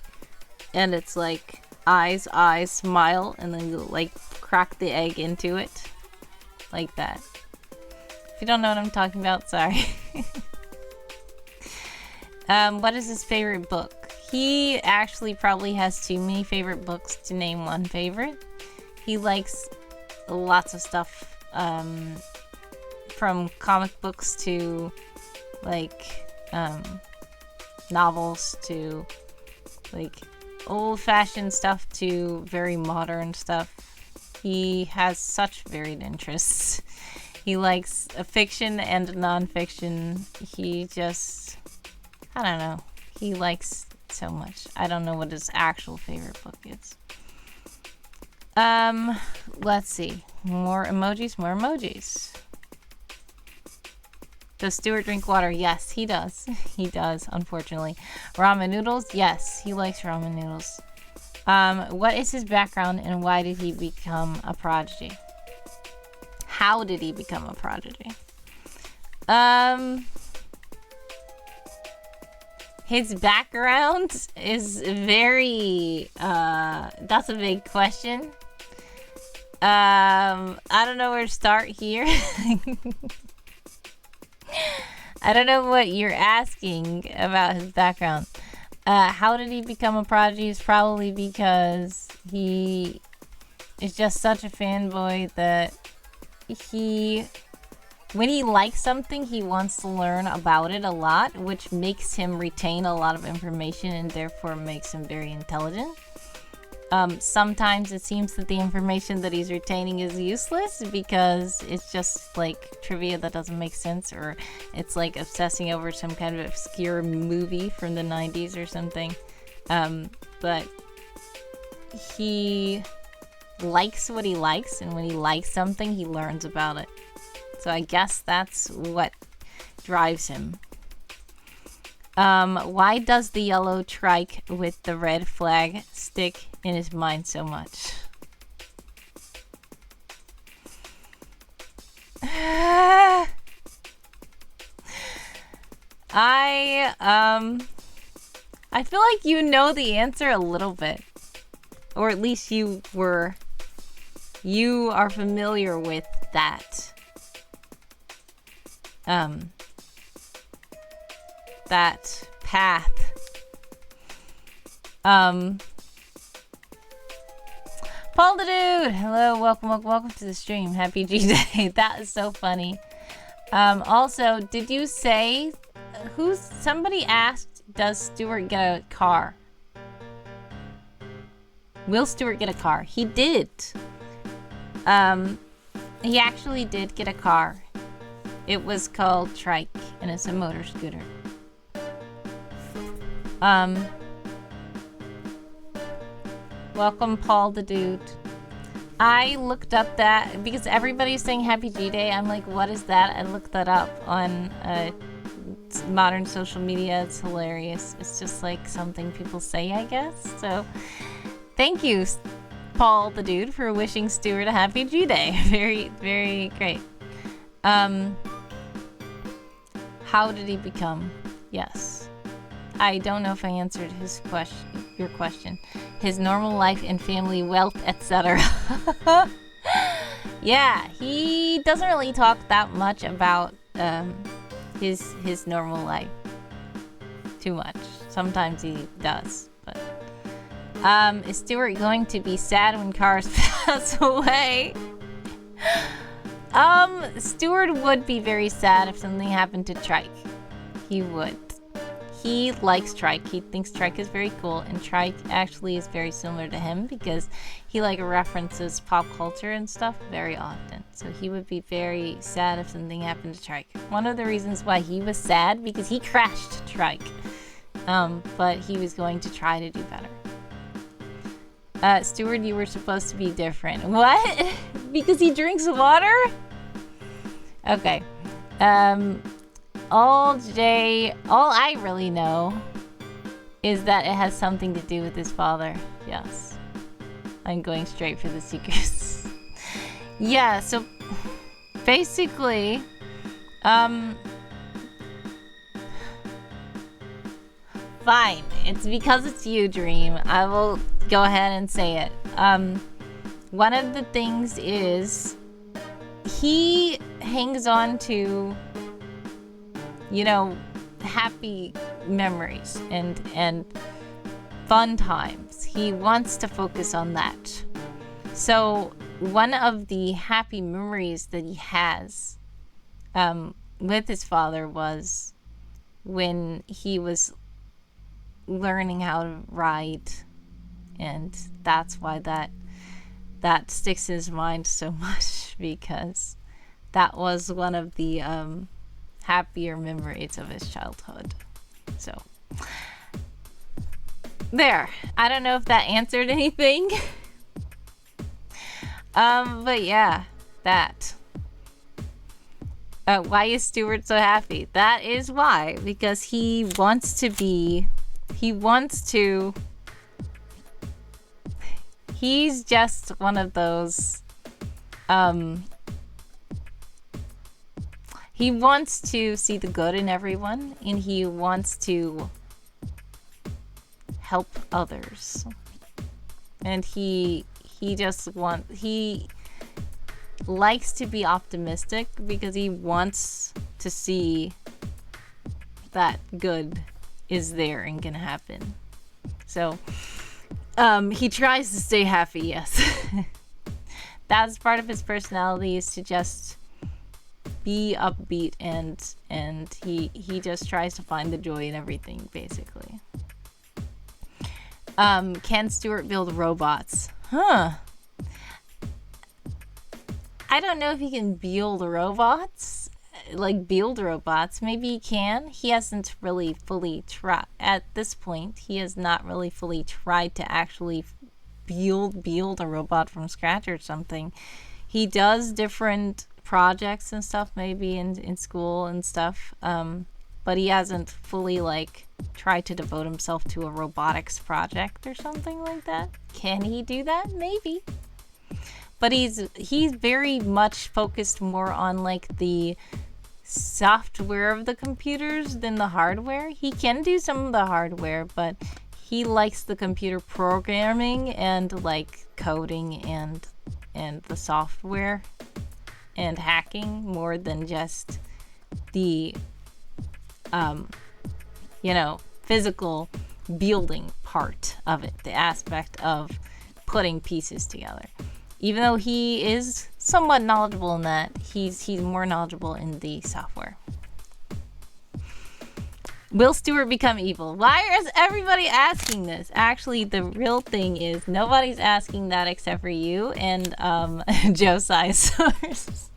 and it's like eyes, smile, and then you like crack the egg into it like that. If you don't know what I'm talking about, sorry. What is his favorite book? He actually probably has too many favorite books to name one favorite. He likes lots of stuff, from comic books to like novels to like old-fashioned stuff to very modern stuff. He has such varied interests. He likes a fiction and non-fiction. He just, I don't know. He likes so much. I don't know what his actual favorite book is. Let's see. More emojis. Does Stewart drink water? Yes, he does. He does, unfortunately. Ramen noodles? Yes, he likes ramen noodles. What is his background and why did he become a prodigy? How did he become a prodigy? His background is very, that's a big question. I don't know where to start here. I don't know what you're asking about his background. How did he become a prodigy? It's probably because he is just such a fanboy that when he likes something, he wants to learn about it a lot, which makes him retain a lot of information and therefore makes him very intelligent. Sometimes it seems that the information that he's retaining is useless because it's just like trivia that doesn't make sense, or it's like obsessing over some kind of obscure movie from the 90s or something. But he likes what he likes, and when he likes something, he learns about it. So I guess that's what drives him. Why does the yellow trike with the red flag stick in his mind so much? I feel like you know the answer a little bit. Or at least you are familiar with that. That path. Paul the Dude! Hello, welcome to the stream. Happy G-Day. That is so funny. Also, did you say... Somebody asked, does Stewart get a car? Will Stewart get a car? He did. He actually did get a car. It was called Trike, and it's a motor scooter. Welcome, Paul the Dude. I looked up that because everybody's saying Happy G-Day. I'm like, what is that? I looked that up on modern social media. It's hilarious. It's just like something people say, I guess. So, thank you, Paul the Dude, for wishing Stewart a Happy G-Day. Very, very great. How did he become? Yes. I don't know if I answered your question. His normal life and family, wealth, etc. Yeah, he doesn't really talk that much about his normal life. Too much. Sometimes he does, but is Stewart going to be sad when Cars pass away? Stewart would be very sad if something happened to Trike. He would. He likes Trike. He thinks Trike is very cool, and Trike actually is very similar to him because he like references pop culture and stuff very often. So he would be very sad if something happened to Trike. One of the reasons why he was sad because he crashed Trike, but he was going to try to do better. Stewart, you were supposed to be different. What? Because he drinks water? Okay. All I really know is that it has something to do with his father. Yes. I'm going straight for the secrets. Yeah, so basically, fine. It's because it's you, Dream. I will go ahead and say it. One of the things is he hangs on to, happy memories and fun times. He wants to focus on that. So one of the happy memories that he has with his father was when he was learning how to ride, and that's why that sticks in his mind so much, because that was one of the happier memories of his childhood. So there. I don't know if that answered anything. But yeah, that. Why is Stewart so happy? That is why, because he wants to, he's just one of those, he wants to see the good in everyone, and he wants to help others. And he likes to be optimistic because he wants to see that good is there and can happen. So he tries to stay happy, yes. That's part of his personality, is to just be upbeat, and he just tries to find the joy in everything, basically. Can Stewart build robots? I don't know if he can build robots. Maybe he can. He hasn't really fully tried. At this point, he has not really fully tried to actually build a robot from scratch or something. He does different projects and stuff, maybe in school and stuff, but he hasn't fully tried to devote himself to a robotics project or something like that. Can he do that? Maybe. But he's very much focused more on the software of the computers than the hardware. He can do some of the hardware, but he likes the computer programming and coding and the software and hacking more than just the physical building part of it, the aspect of putting pieces together. Even though he is somewhat knowledgeable in that, he's more knowledgeable in the software. Will Stewart become evil? Why is everybody asking this? Actually, the real thing is nobody's asking that except for you and Josiahsaurus.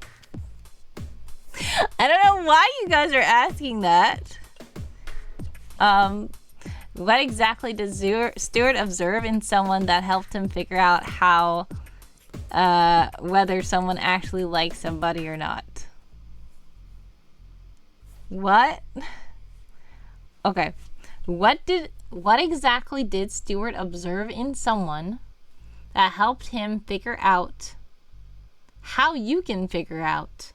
I don't know why you guys are asking that. What exactly does Stewart observe in someone that helped him figure out how whether someone actually likes somebody or not? What? Okay. What exactly did Stewart observe in someone that helped him figure out how you can figure out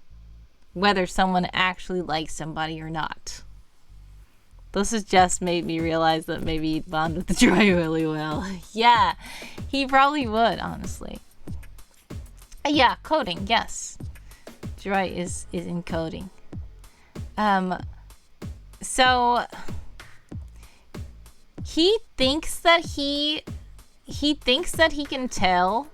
whether someone actually likes somebody or not? This has just made me realize that maybe he'd bond with the Joy really well. Yeah, he probably would, honestly. Yeah, coding, yes. Joy is in coding. So he thinks that he can tell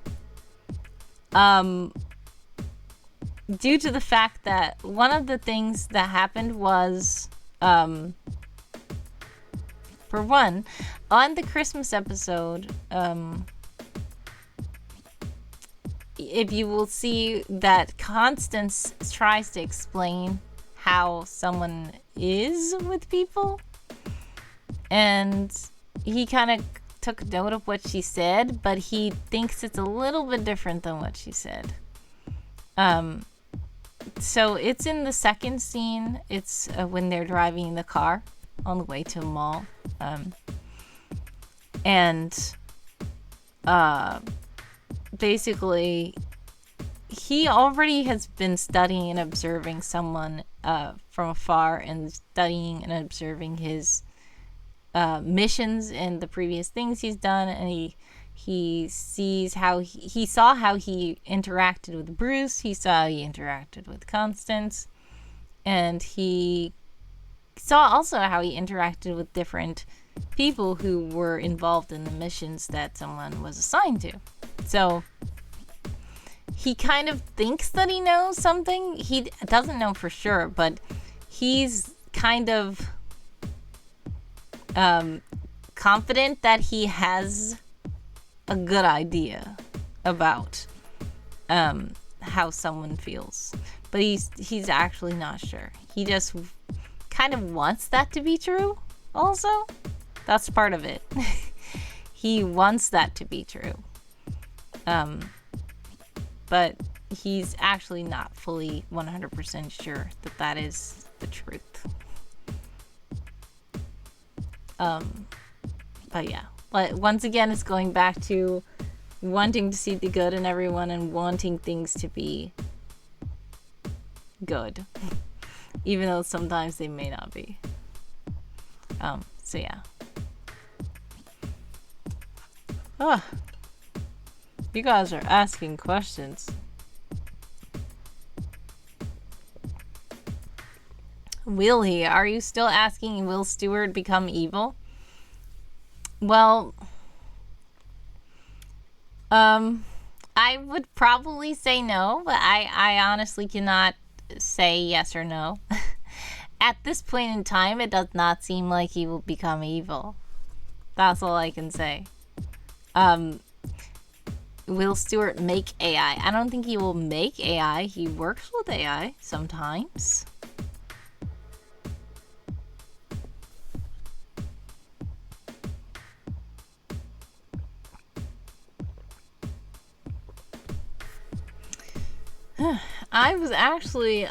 due to the fact that one of the things that happened was for one, on the Christmas episode, if you will see that Constance tries to explain how someone is with people, and he kind of took note of what she said, but he thinks it's a little bit different than what she said. So it's in the second scene. It's when they're driving in the car on the way to a mall, and basically he already has been studying and observing someone from afar, and studying and observing his missions and the previous things he's done, and he sees how he saw how he interacted with Bruce, he saw how he interacted with Constance, and he saw also how he interacted with different people who were involved in the missions that someone was assigned to. So he kind of thinks that he knows something. He doesn't know for sure, but he's kind of confident that he has a good idea about how someone feels, but he's actually not sure. He just kind of wants that to be true also. That's part of it. He wants that to be true, but he's actually not fully 100% sure that that is the truth. But yeah, but once again, it's going back to wanting to see the good in everyone and wanting things to be good, even though sometimes they may not be. So yeah. You guys are asking questions. Will he? Are you still asking, will Stewart become evil? Well, I would probably say no, but I honestly cannot say yes or no. At this point in time, it does not seem like he will become evil. That's all I can say. Will Stewart make AI? I don't think he will make AI. He works with AI sometimes. I was actually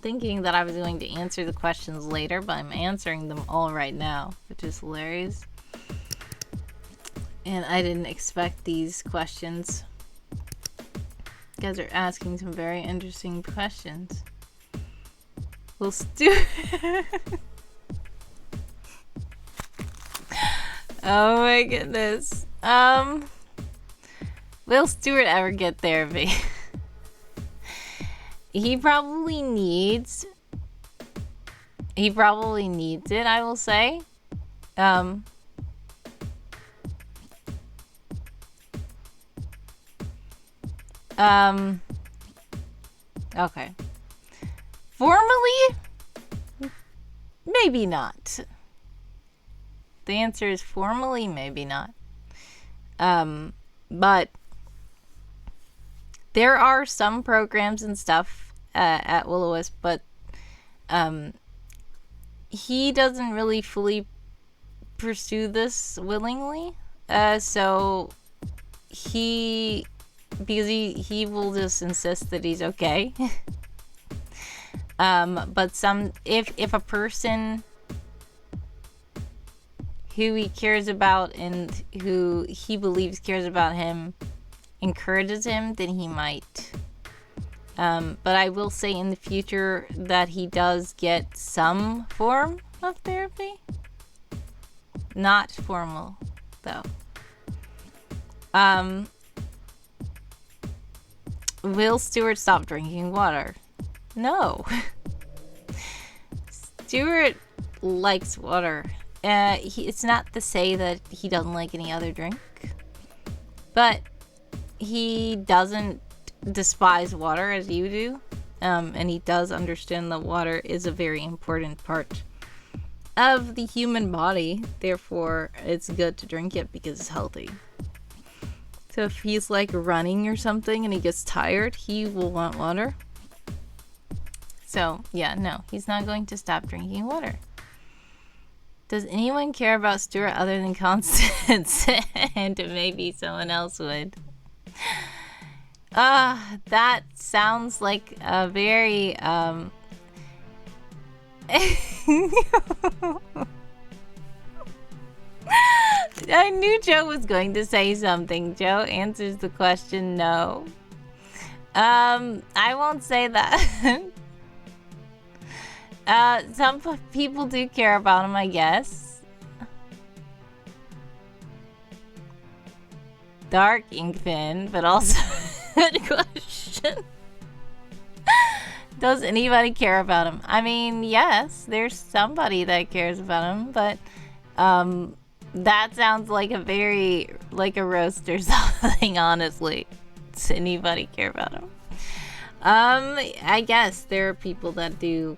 thinking that I was going to answer the questions later, but I'm answering them all right now, which is hilarious. And I didn't expect these questions. You guys are asking some very interesting questions. Will Stewart... Oh my goodness. Will Stewart ever get therapy? He probably needs it, I will say. Okay. Formally, maybe not. The answer is formally, maybe not. But there are some programs and stuff at Will-O-Wisp, but he doesn't really fully pursue this willingly. So he will just insist that he's okay. But if a person who he cares about and who he believes cares about him encourages him, then he might. But I will say in the future that he does get some form of therapy. Not formal, though. Will Stewart stop drinking water? No. Stewart likes water. It's not to say that he doesn't like any other drink, but he doesn't despise water as you do, and he does understand that water is a very important part of the human body. Therefore, it's good to drink it because it's healthy. So if he's like running or something and he gets tired, he will want water. So yeah, no, he's not going to stop drinking water. Does anyone care about Stewart other than Constance? And maybe someone else would. That sounds like a very, I knew Joe was going to say something. Joe answers the question no. I won't say that. Some people do care about him, I guess. Dark Inkpin, but also good question. Does anybody care about him? I mean, yes, there's somebody that cares about him, but that sounds like a roast or something, honestly. Does anybody care about him? I guess there are people that do.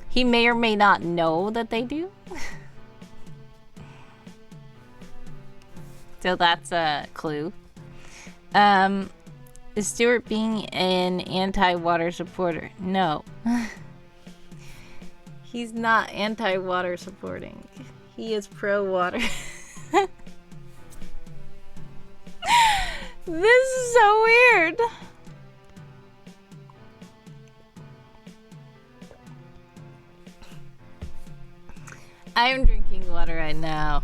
He may or may not know that they do. So that's a clue. Is Stewart being an anti-water supporter? No. He's not anti-water supporting. He is pro-water. This is so weird. I am drinking water right now.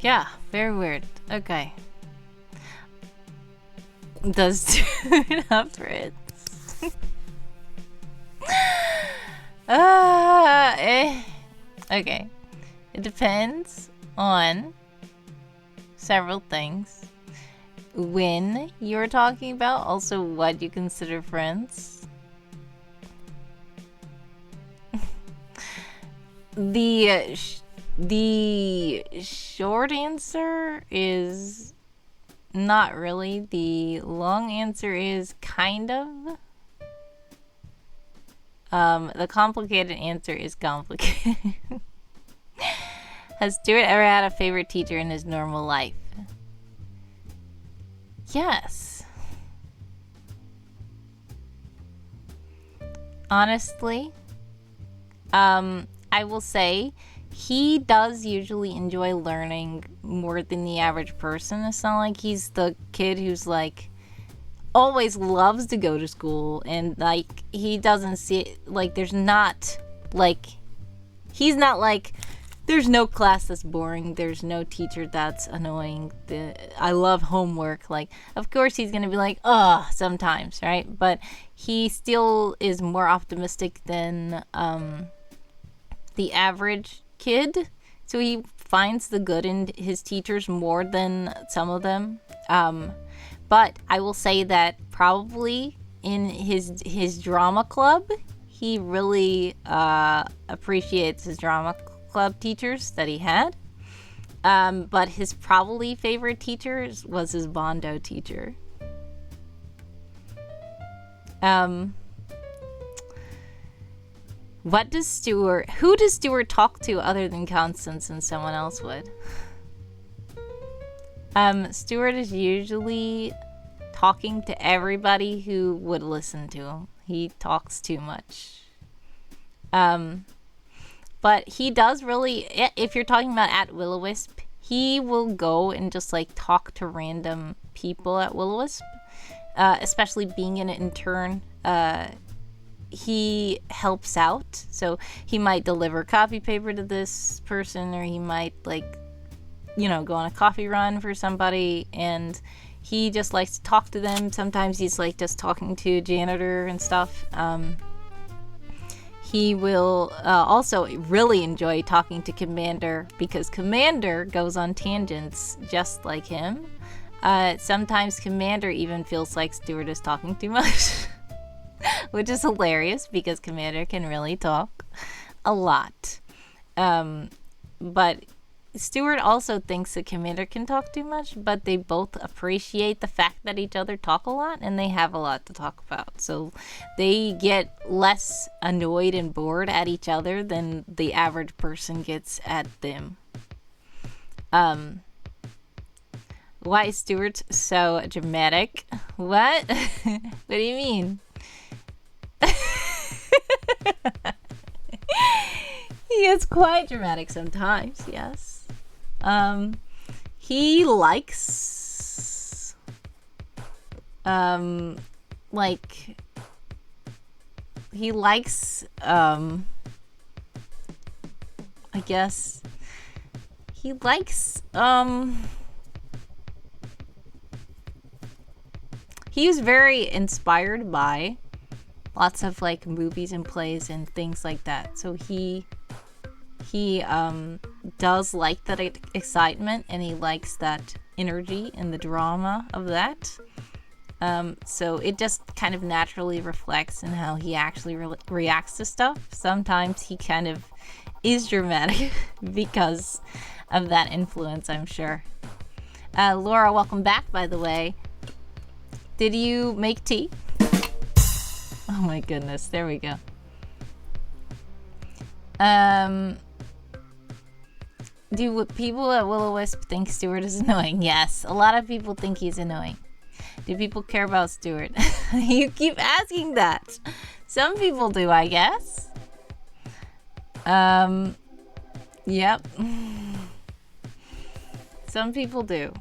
Yeah, very weird. Okay. Does Stewart have Fritz? Okay. It depends on several things. When you're talking about, also what you consider friends. The short answer is not really. The long answer is kind of. The complicated answer is complicated. Has Stewart ever had a favorite teacher in his normal life? Yes. Honestly, I will say he does usually enjoy learning more than the average person. It's not like he's the kid who's like always loves to go to school and like he doesn't see it, like there's not like he's not like there's no class that's boring, there's no teacher that's annoying, I love homework. Like of course he's gonna be like sometimes, right? But he still is more optimistic than the average kid, so he finds the good in his teachers more than some of them. But I will say that probably in his drama club, he really appreciates his drama club teachers that he had. But his probably favorite teachers was his Bondo teacher. Who does Stewart talk to other than Constance and someone else would? Stewart is usually talking to everybody who would listen to him. He talks too much. But he does really, if you're talking about at Will-O-Wisp, he will go and just like talk to random people at Will-O-Wisp, especially being an intern. He helps out, so he might deliver copy paper to this person, or he might like go on a coffee run for somebody, and he just likes to talk to them. Sometimes he's like just talking to a janitor and stuff. He will also really enjoy talking to Commander, because Commander goes on tangents just like him. Sometimes Commander even feels like Stewart is talking too much, which is hilarious because Commander can really talk a lot. But Stewart also thinks that Commander can talk too much, but they both appreciate the fact that each other talk a lot and they have a lot to talk about. So they get less annoyed and bored at each other than the average person gets at them. Why is Stewart so dramatic? What? What do you mean? He is quite dramatic sometimes, yes. He likes I guess he likes he was very inspired by lots of like movies and plays and things like that, so he does like that excitement, and he likes that energy and the drama of that. So it just kind of naturally reflects in how he actually reacts to stuff. Sometimes he kind of is dramatic because of that influence, I'm sure. Laura, welcome back, by the way. Did you make tea? Oh my goodness, there we go. Do people at Will-O-Wisp think Stewart is annoying? Yes, a lot of people think he's annoying. Do people care about Stewart? You keep asking that. Some people do, I guess. Yep. Some people do.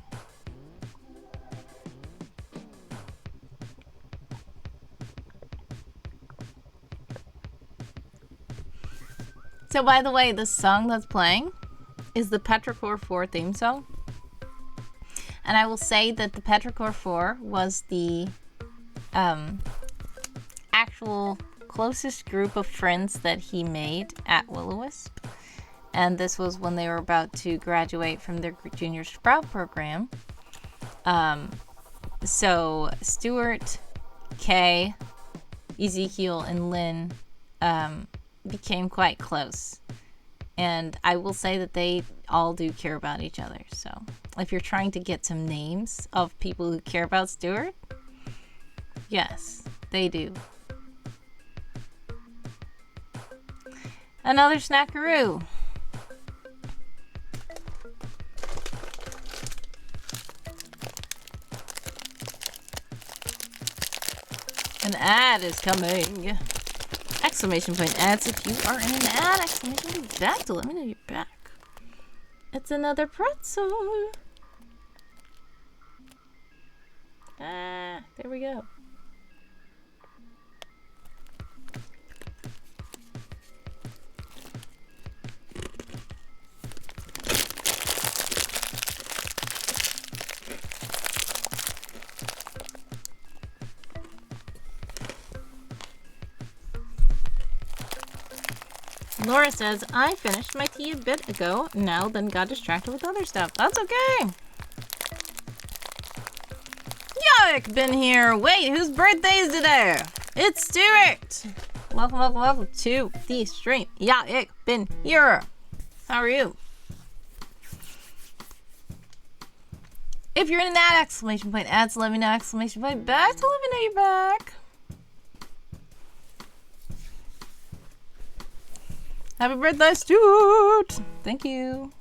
So, by the way, the song that's playing is the Petrichor 4 theme song. And I will say that the Petrichor 4 was the actual closest group of friends that he made at Will-O-Wisp. And this was when they were about to graduate from their Junior Sprout program. So Stewart, Kay, Ezekiel, and Lynn became quite close. And I will say that they all do care about each other. So if you're trying to get some names of people who care about Stewart, yes, they do. Another snackaroo. An ad is coming. Exclamation point ads if you are in an ad. Exclamation point back to let me know you're back. It's another pretzel. Ah, there we go. Laura says, I finished my tea a bit ago, now then got distracted with other stuff. That's okay. Yuck, been here. Wait, whose birthday is today? It's Stewart. Welcome to the stream. Yuck, been here. How are you? If you're in an ad, exclamation point ads, let me know, exclamation point back to let me know you're back. Happy birthday, Stewart! Thank you.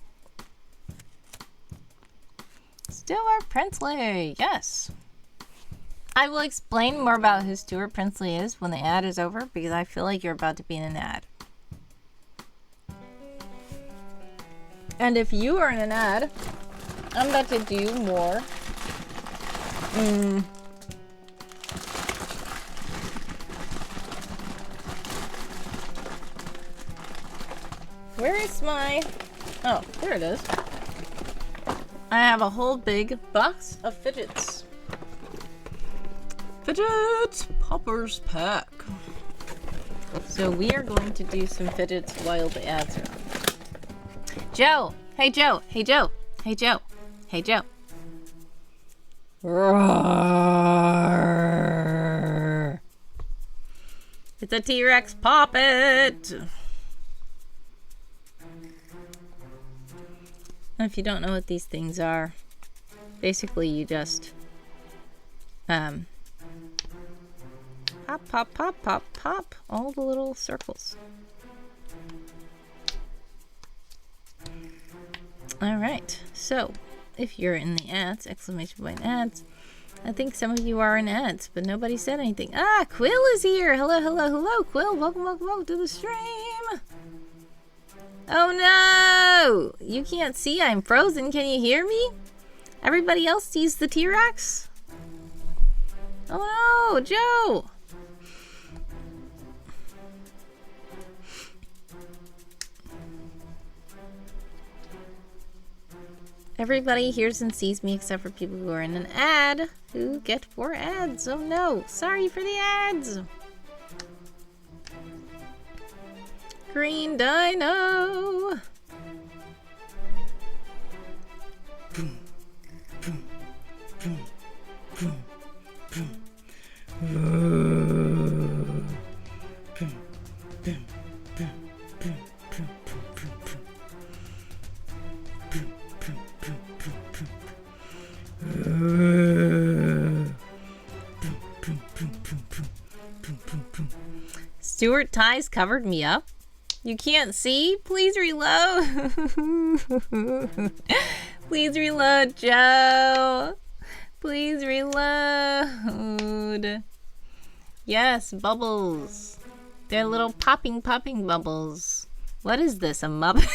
Stewart Princely, yes. I will explain more about who Stewart Princely is when the ad is over, because I feel like you're about to be in an ad. And if you are in an ad, I'm about to do more. Where is my... Oh, there it is. I have a whole big box of fidgets. Fidget Poppers pack. So we are going to do some fidgets while the ads are on. Joe! Hey Joe! Hey Joe! Hey Joe! Hey Joe! Roar. It's a T-Rex poppet! If you don't know what these things are, basically you just pop, pop, pop, pop, pop all the little circles. Alright, so if you're in the ads, exclamation point ads, I think some of you are in ads, but nobody said anything. Ah, Quill is here! Hello, hello, hello, Quill! Welcome to the stream! Oh no! You can't see, I'm frozen. Can you hear me? Everybody else sees the T-Rex? Oh no, Joe! Everybody hears and sees me except for people who are in an ad who get 4 ads. Oh no, sorry for the ads! Green Dino! Stewart ties covered me up. You can't see? Please reload. Please reload, Joe. Please reload. Yes, bubbles. They're little popping bubbles. What is this, a Muppet?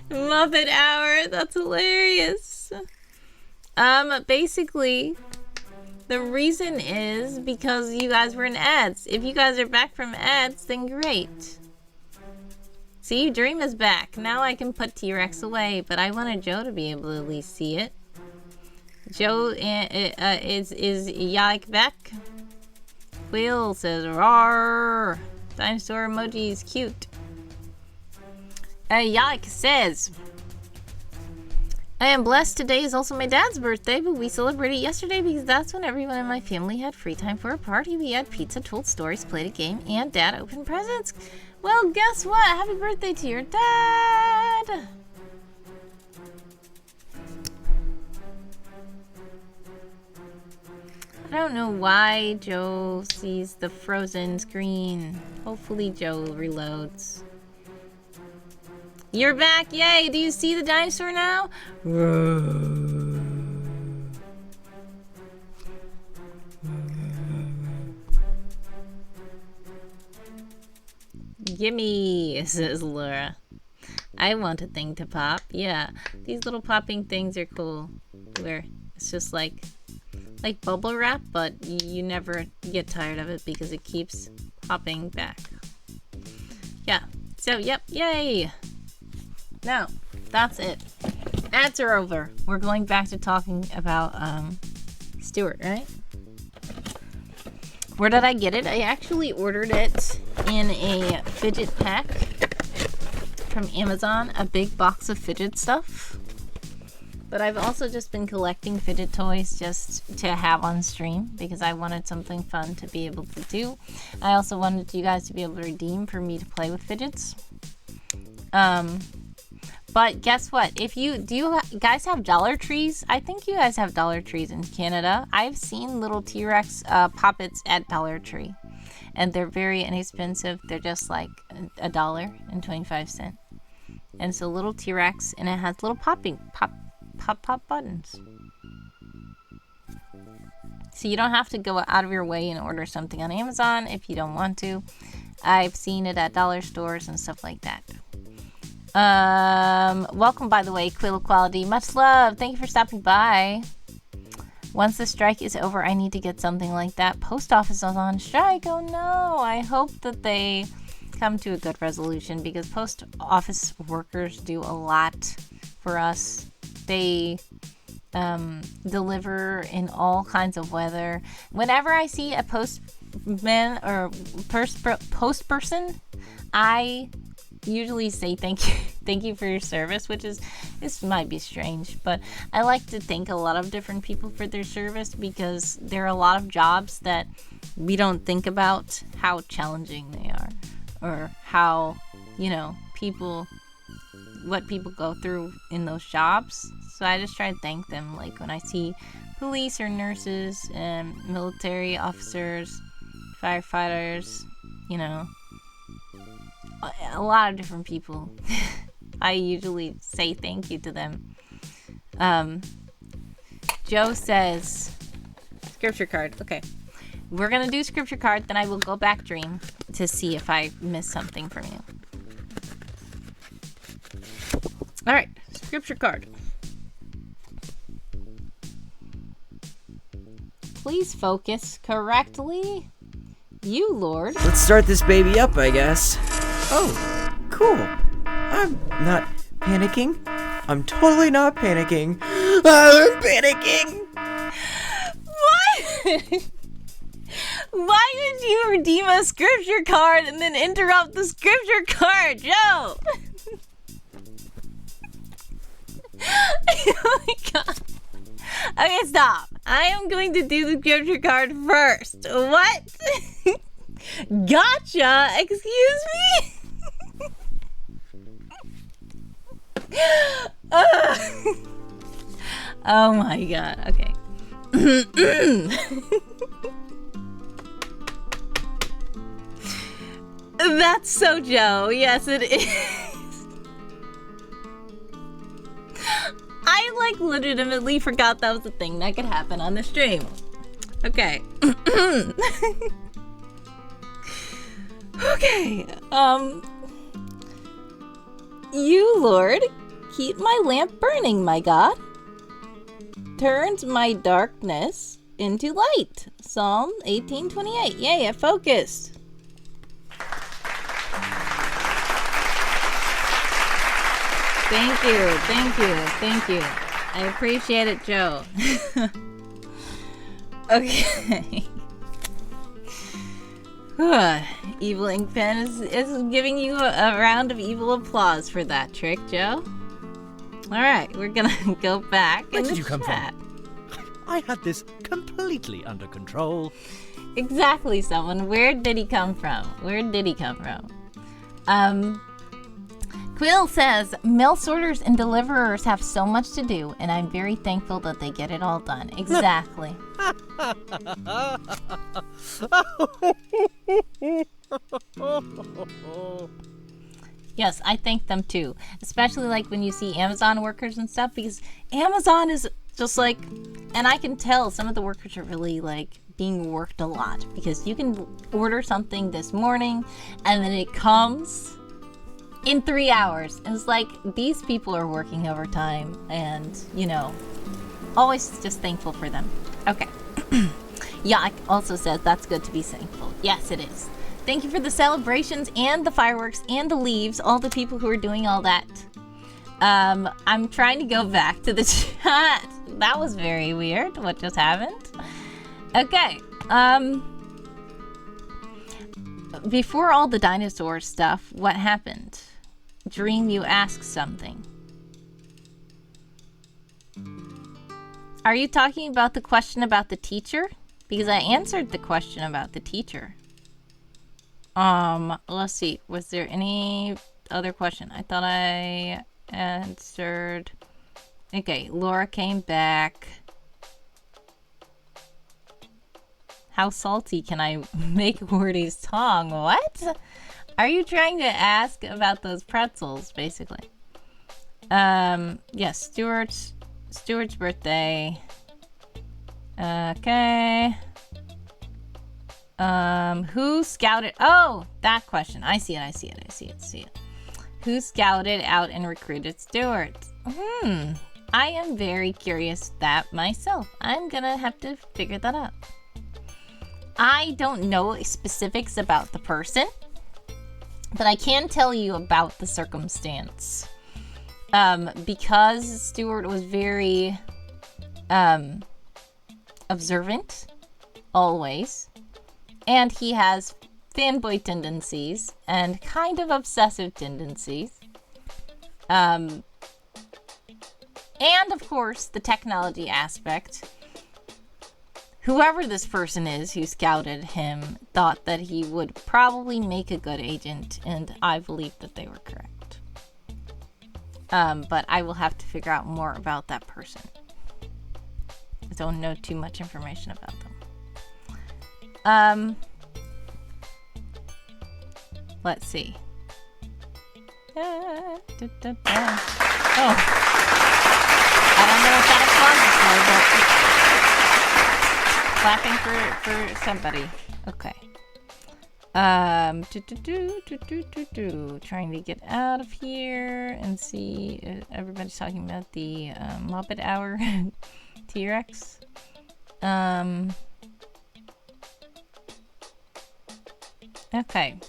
Muppet Hour, that's hilarious. Basically, the reason is because you guys were in ads. If you guys are back from ads, then great. See, Dream is back. Now I can put T-Rex away, but I wanted Joe to be able to at least see it. Joe is Yike back. Will says roar. Dinosaur emoji is cute. Yike says, I am blessed today is also my dad's birthday, but we celebrated yesterday because that's when everyone in my family had free time for a party. We had pizza, told stories, played a game, and Dad opened presents. Well, guess what? Happy birthday to your dad! I don't know why Joe sees the frozen screen. Hopefully Joe reloads. You're back! Yay! Do you see the dinosaur now? Gimme, says Laura. I want a thing to pop. Yeah, these little popping things are cool. Where it's just like bubble wrap, but you never get tired of it because it keeps popping back. Yeah, so yep, yay! No, that's it. Ads are over. We're going back to talking about Stewart, right? Where did I get it? I actually ordered it in a fidget pack from Amazon, a big box of fidget stuff. But I've also just been collecting fidget toys just to have on stream because I wanted something fun to be able to do. I also wanted you guys to be able to redeem for me to play with fidgets. But guess what? Do you guys have Dollar Trees? I think you guys have Dollar Trees in Canada. I've seen little T-Rex puppets at Dollar Tree, and they're very inexpensive. They're just like $1.25, and it's a little T-Rex, and it has little pop buttons. So you don't have to go out of your way and order something on Amazon if you don't want to. I've seen it at dollar stores and stuff like that. Welcome, by the way, Quill Quality. Much love. Thank you for stopping by. Once the strike is over, I need to get something like that. Post office is on strike. Oh no. I hope that they come to a good resolution because post office workers do a lot for us. They deliver in all kinds of weather. Whenever I see a postman or post person, I usually say thank you for your service, which is, this might be strange, but I like to thank a lot of different people for their service because there are a lot of jobs that we don't think about how challenging they are or how, what people go through in those jobs. So I just try to thank them, like when I see police or nurses and military officers, firefighters, a lot of different people. I usually say thank you to them. Joe says scripture card. Okay, we're gonna do scripture card, then I will go back dream to see if I missed something from you. All right, scripture card. Please focus correctly. You, Lord. Let's start this baby up, I guess. Oh, cool. I'm not panicking. I'm totally not panicking. I'm panicking! What? Why would you redeem a scripture card and then interrupt the scripture card, Joe? Oh my god. Okay, stop. I am going to do the scripture card first. What? Gotcha! Excuse me? Oh my god. Okay. That's so Joe. Yes, it is. I legitimately forgot that was a thing that could happen on the stream. Okay. Okay. You, Lord, keep my lamp burning, my God. Turns my darkness into light. Psalm 18:28. Yay, I focused. Thank you. I appreciate it, Joe. Okay. Evil Ink Pen is giving you a round of evil applause for that trick, Joe. Alright, we're gonna go back. Where in did the you come chat. from? I had this completely under control. Exactly, someone. Where did he come from? Quill says, mail sorters and deliverers have so much to do, and I'm very thankful that they get it all done. Exactly. Yes, I thank them too. Especially like when you see Amazon workers and stuff, because Amazon is just like, and I can tell some of the workers are really like being worked a lot, because you can order something this morning and then it comes in 3 hours. And it's like, these people are working overtime, and you know, always just thankful for them. Okay. Yak also says that's good to be thankful. Yes, it is. Thank you for the celebrations and the fireworks and the leaves, all the people who are doing all that. I'm trying to go back to the chat. That was very weird. What just happened? Okay. Before all the dinosaur stuff, what happened? Dream, you asked something. Are you talking about the question about the teacher? Because I answered the question about the teacher. Let's see. Was there any other question? I thought I answered. Okay, Laura came back. How salty can I make Wordy's tongue? What? Are you trying to ask about those pretzels, basically? Yes, Stewart's birthday. Okay. Who scouted? Oh, that question. I see it. Who scouted out and recruited Stewart? I am very curious that myself. I'm gonna have to figure that out. I don't know specifics about the person, but I can tell you about the circumstance. Because Stewart was very observant, always, and he has fanboy tendencies and kind of obsessive tendencies. And of course, the technology aspect. Whoever this person is who scouted him thought that he would probably make a good agent, and I believe that they were correct. But I will have to figure out more about that person. I don't know too much information about them. Let's see. Oh. I don't know what that applause is for, but clapping for somebody. Okay. Trying to get out of here and see. Everybody's talking about the Muppet Hour T-Rex. Okay.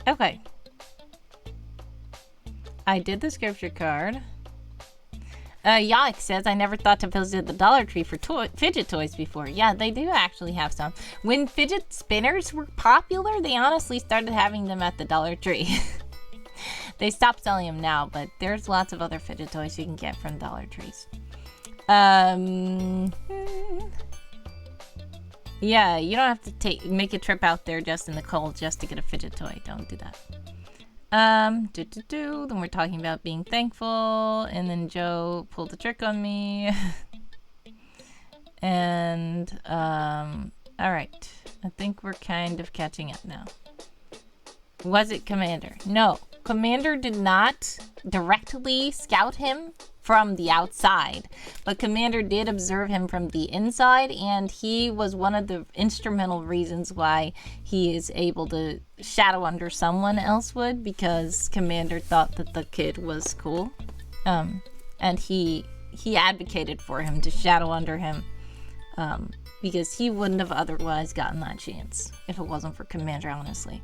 Okay. I did the scripture card. Yalik says, I never thought to visit the Dollar Tree for fidget toys before. Yeah, they do actually have some. When fidget spinners were popular, they honestly started having them at the Dollar Tree. They stopped selling them now, but there's lots of other fidget toys you can get from Dollar Trees. Yeah, you don't have to make a trip out there just in the cold just to get a fidget toy. Don't do that. Then we're talking about being thankful, and then Joe pulled a trick on me. And, alright. I think we're kind of catching up now. Was it Commander? No. Commander did not directly scout him from the outside, but Commander did observe him from the inside, and he was one of the instrumental reasons why he is able to shadow under someone else would, because Commander thought that the kid was cool, and he advocated for him to shadow under him, Because he wouldn't have otherwise gotten that chance if it wasn't for Commander, honestly.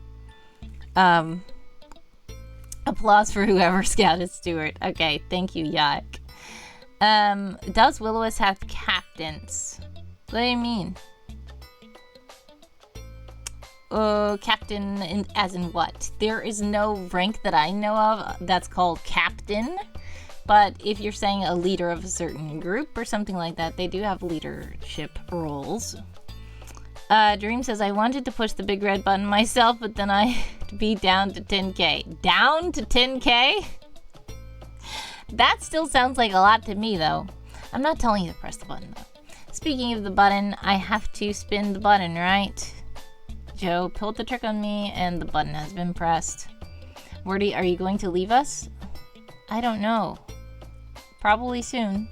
Applause for whoever scouted Stewart. Okay, thank you, Yak. Does Will-O-Wisp have captains? What do you mean? Captain as in what? There is no rank that I know of that's called captain. But if you're saying a leader of a certain group or something like that, they do have leadership roles. Dream says, I wanted to push the big red button myself, but then I had to be down to 10k. Down to 10k? That still sounds like a lot to me, though. I'm not telling you to press the button, though. Speaking of the button, I have to spin the button, right? Joe pulled the trick on me, and the button has been pressed. Wordy, are you going to leave us? I don't know. Probably soon.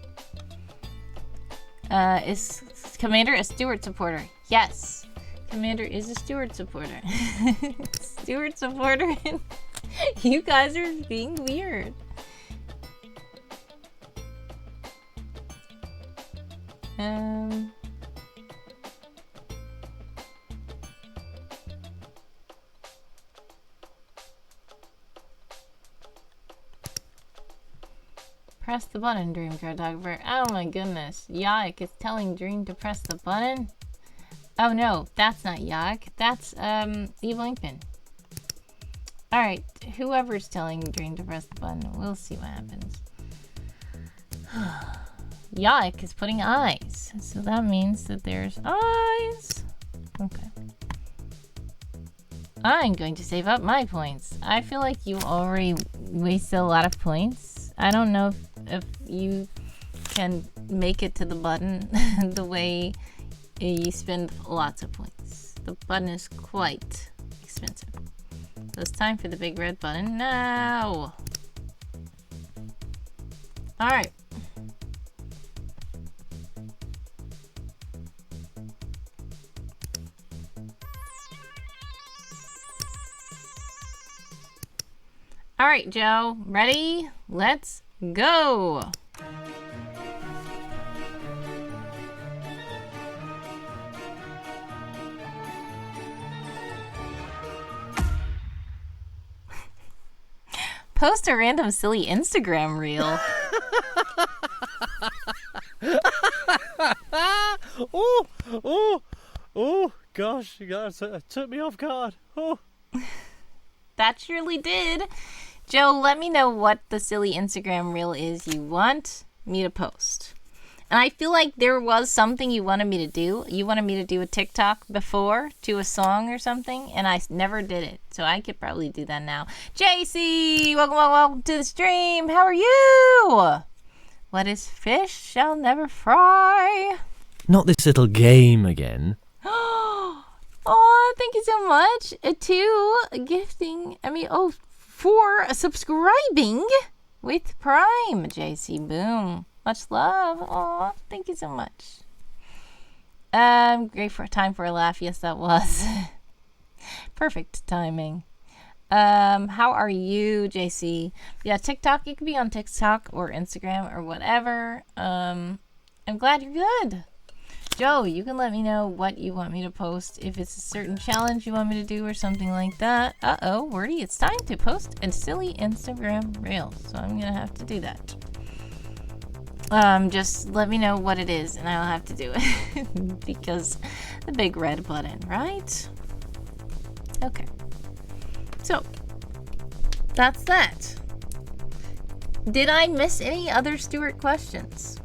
Is Commander a Stewart supporter? Yes. Commander is a Stewart supporter. Stewart supporter? You guys are being weird. Press the button, Dream Cartographer. Oh my goodness. Yak is telling Dream to press the button? Oh no, that's not Yak. That's, Evil Inkman. Alright, whoever's telling Dream to press the button, we'll see what happens. Yak is putting eyes. So that means that there's eyes. Okay. I'm going to save up my points. I feel like you already wasted a lot of points. I don't know if you can make it to the button the way you spend lots of points. The button is quite expensive. So it's time for the big red button now. Alright. Alright, Joe. Ready? Let's go! Post a random silly Instagram reel. Oh, gosh, you guys took me off guard. Oh. That surely did. Joe, let me know what the silly Instagram reel is you want me to post. And I feel like there was something you wanted me to do. You wanted me to do a TikTok before to a song or something, and I never did it. So I could probably do that now. JC, welcome to the stream. How are you? What is fish shall never fry? Not this little game again. Oh, thank you so much. For subscribing with Prime, JC Boom. Much love. Aw, thank you so much. Great for time for a laugh. Yes, that was. Perfect timing. How are you, JC? Yeah, TikTok. You could be on TikTok or Instagram or whatever. I'm glad you're good. Joe, you can let me know what you want me to post. If it's a certain challenge you want me to do or something like that. Uh-oh, Wordy, it's time to post a silly Instagram reel. So I'm gonna have to do that. Just let me know what it is and I'll have to do it. Because the big red button, right? Okay. So, that's that. Did I miss any other Stewart questions?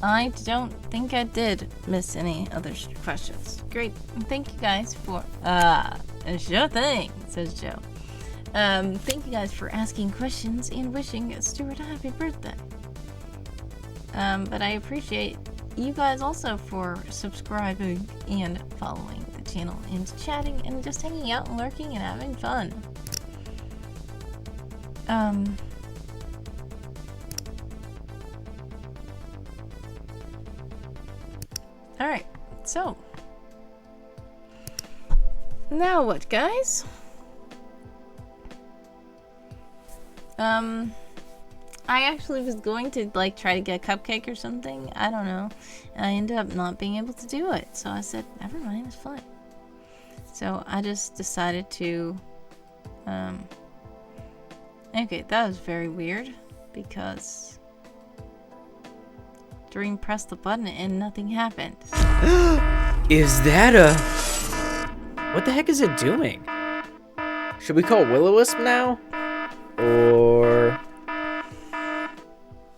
I don't think I did miss any other questions. Great. Thank you guys for... sure thing, says Joe. Thank you guys for asking questions and wishing Stewart a happy birthday. But I appreciate you guys also for subscribing and following the channel and chatting and just hanging out and lurking and having fun. Alright, so now what, guys? I actually was going to like try to get a cupcake or something. I don't know. And I ended up not being able to do it. So I said, never mind, it's fine. So I just decided to, okay, that was very weird because Dream pressed the button and nothing happened. Is that a... What the heck is it doing? Should we call Will-O-Wisp now? Or...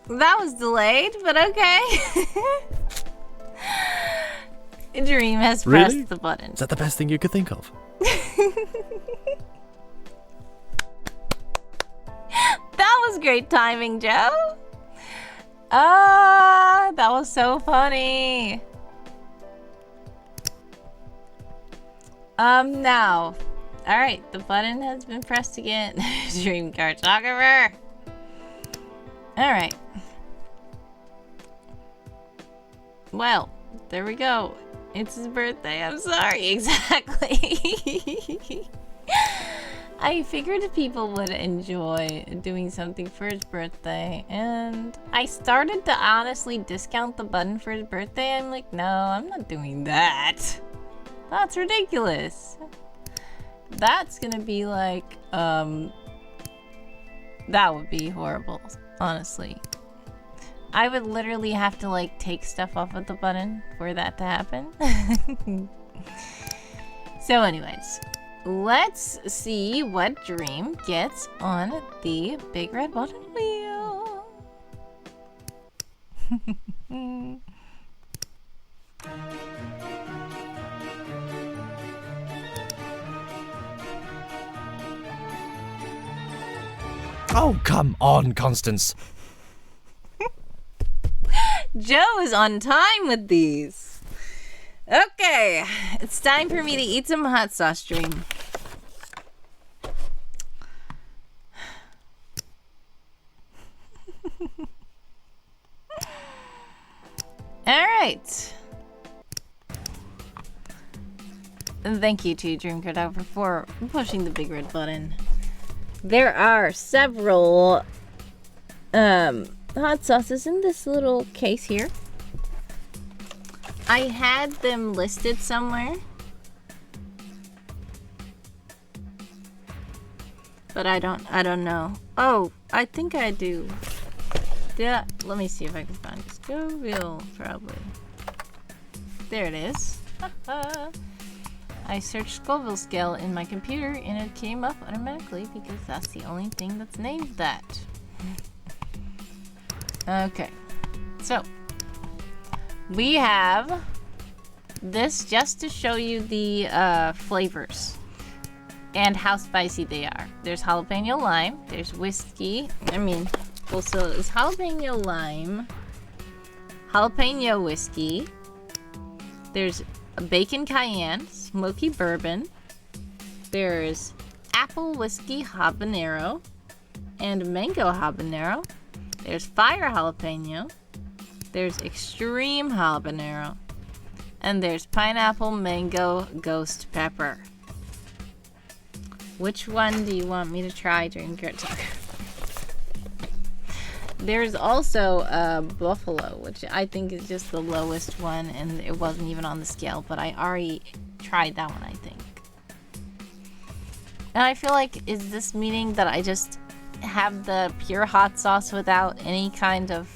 That was delayed, but okay. Dream has pressed Really? the button. Is that the best thing you could think of? That was great timing, Joe. That was so funny. Now. Alright, the button has been pressed again. Dream cartographer. Alright. Well, there we go. It's his birthday. I'm sorry. Exactly. I figured people would enjoy doing something for his birthday, and I started to honestly discount the button for his birthday. I'm like, no, I'm not doing that. That's ridiculous. That's gonna be like, that would be horrible, honestly. I would literally have to like take stuff off of the button for that to happen. So anyways, let's see what Dream gets on the big red button wheel. Oh, come on, Constance. Joe is on time with these. Okay, it's time for me to eat some hot sauce, Dream. Alright. And thank you to Dream Cartographer for pushing the big red button. There are several hot sauces in this little case here. I had them listed somewhere, but I don't know. Oh, I think I do. Yeah, let me see if I can find it. Scoville, probably. There it is. I searched Scoville scale in my computer and it came up automatically because that's the only thing that's named that. Okay, so we have this just to show you the flavors and how spicy they are. There's jalapeno lime, there's whiskey, also it's jalapeno lime, jalapeno whiskey, there's bacon cayenne, smoky bourbon, there's apple whiskey habanero and mango habanero, there's fire jalapeno, there's extreme habanero, and there's pineapple mango ghost pepper. Which one do you want me to try during Grit Talk? There's also buffalo, which I think is just the lowest one, and it wasn't even on the scale, but I already tried that one, I think. And I feel like, is this meaning that I just have the pure hot sauce without any kind of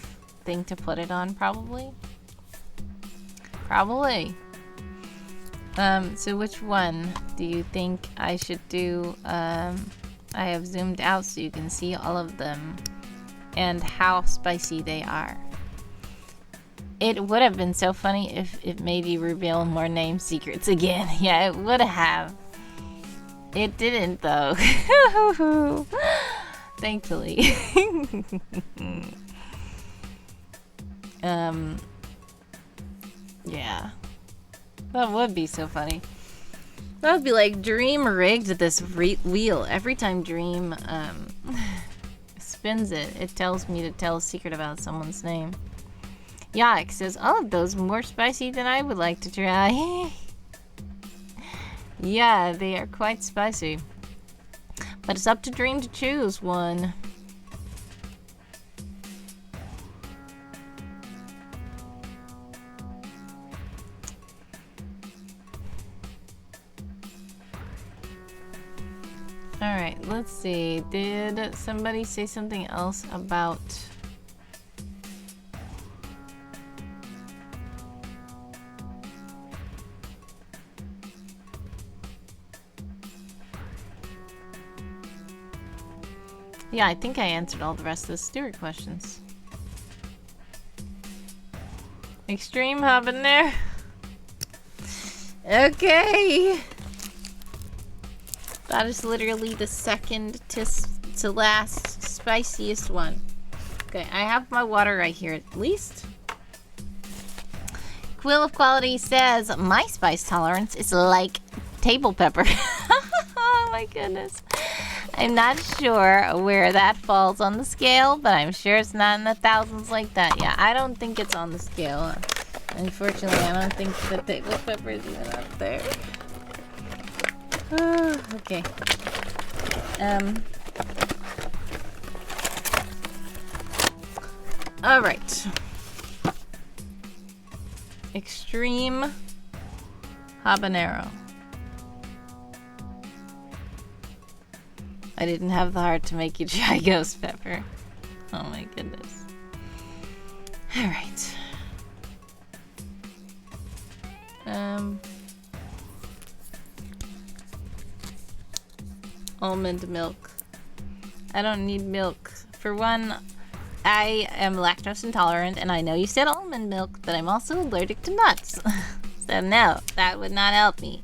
thing to put it on? Probably. So which one do you think I should do? I have zoomed out so you can see all of them and how spicy they are. It would have been so funny if it made you reveal more name secrets again. Yeah, it would have. It didn't though. Thankfully. Yeah. That would be so funny. That would be like Dream rigged this wheel. Every time Dream spins it, it tells me to tell a secret about someone's name. Yike says, all of those more spicy than I would like to try. Yeah, they are quite spicy. But it's up to Dream to choose one. Alright, let's see. Did somebody say something else about... Yeah, I think I answered all the rest of the Stewart questions. Extreme habanero. Okay. That is literally the second to last spiciest one. Okay, I have my water right here at least. Quill of Quality says, my spice tolerance is like table pepper. Oh my goodness. I'm not sure where that falls on the scale, but I'm sure it's not in the thousands like that. Yeah, I don't think it's on the scale. Unfortunately, I don't think the table pepper is even up there. Okay. Alright. Extreme habanero. I didn't have the heart to make you try ghost pepper. Oh my goodness. Alright. Almond milk. I don't need milk. For one, I am lactose intolerant, and I know you said almond milk, but I'm also allergic to nuts. So no, that would not help me.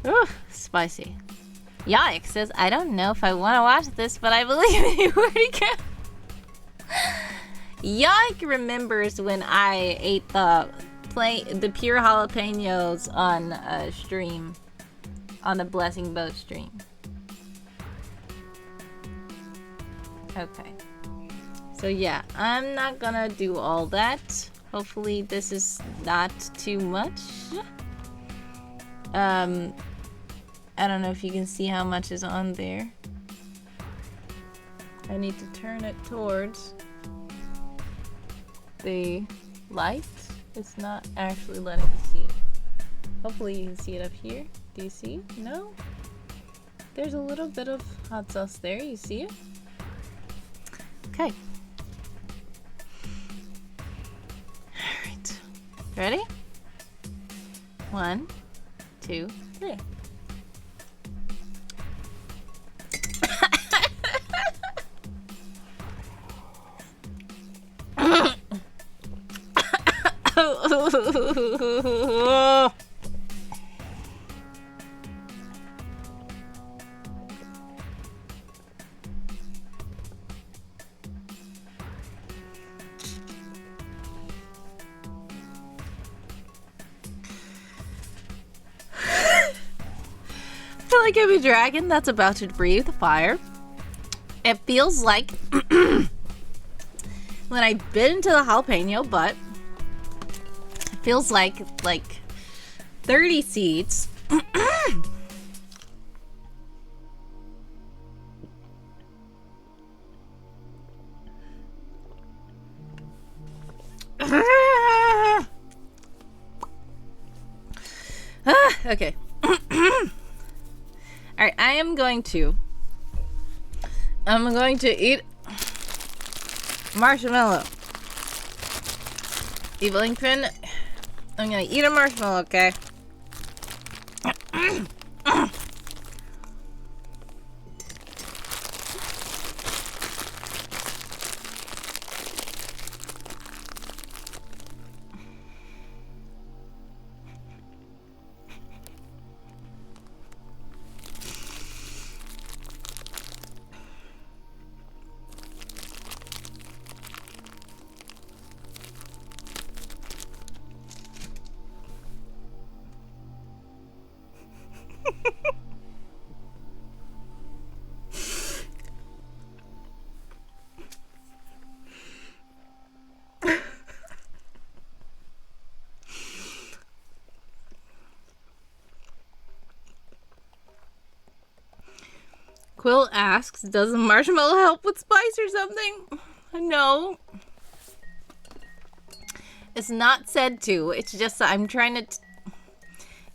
Ooh, spicy. Yike says, I don't know if I want to watch this, but I believe you. Where'd he go? Yike remembers when I ate the pure jalapenos on a stream. On the Blessing Boat stream. Okay. So yeah, I'm not gonna do all that. Hopefully this is not too much. I don't know if you can see how much is on there. I need to turn it towards the light. It's not actually letting me see it. Hopefully you can see it up here. Do you see? No? There's a little bit of hot sauce there. You see it? Okay. Alright. Ready? 1, 2, 3. I feel like I'm a dragon that's about to breathe fire. It feels like when I bit into the jalapeno butt, it feels like 30 seeds. Okay. Alright, I'm going to eat marshmallow. Eveling Pin, I'm gonna eat a marshmallow, okay? Quill asks, does a marshmallow help with spice or something? No. It's not said to. It's just I'm trying to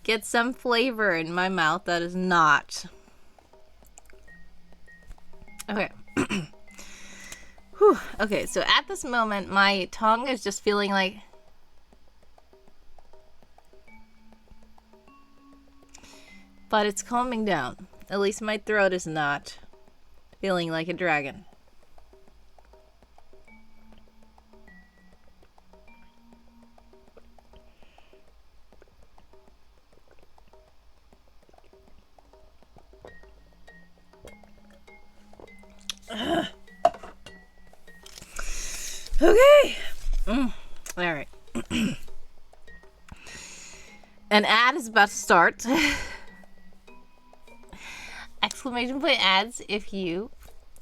get some flavor in my mouth that is not. Okay. Whew. Okay, so at this moment, my tongue is just feeling like... But it's calming down. At least my throat is not feeling like a dragon. Okay. All right. An ad is about to start. Exclamation point ads if you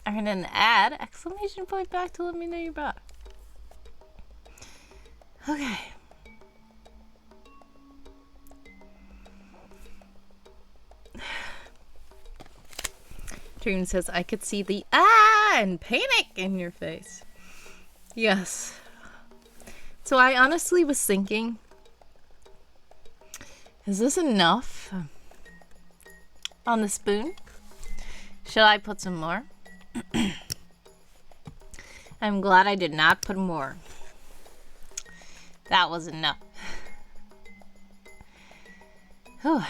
are in an ad. Exclamation point back to let me know you're back. Okay. Dream says, I could see the and panic in your face. Yes. So I honestly was thinking, is this enough on the spoon? Should I put some more? I'm glad I did not put more. That was enough. Whew.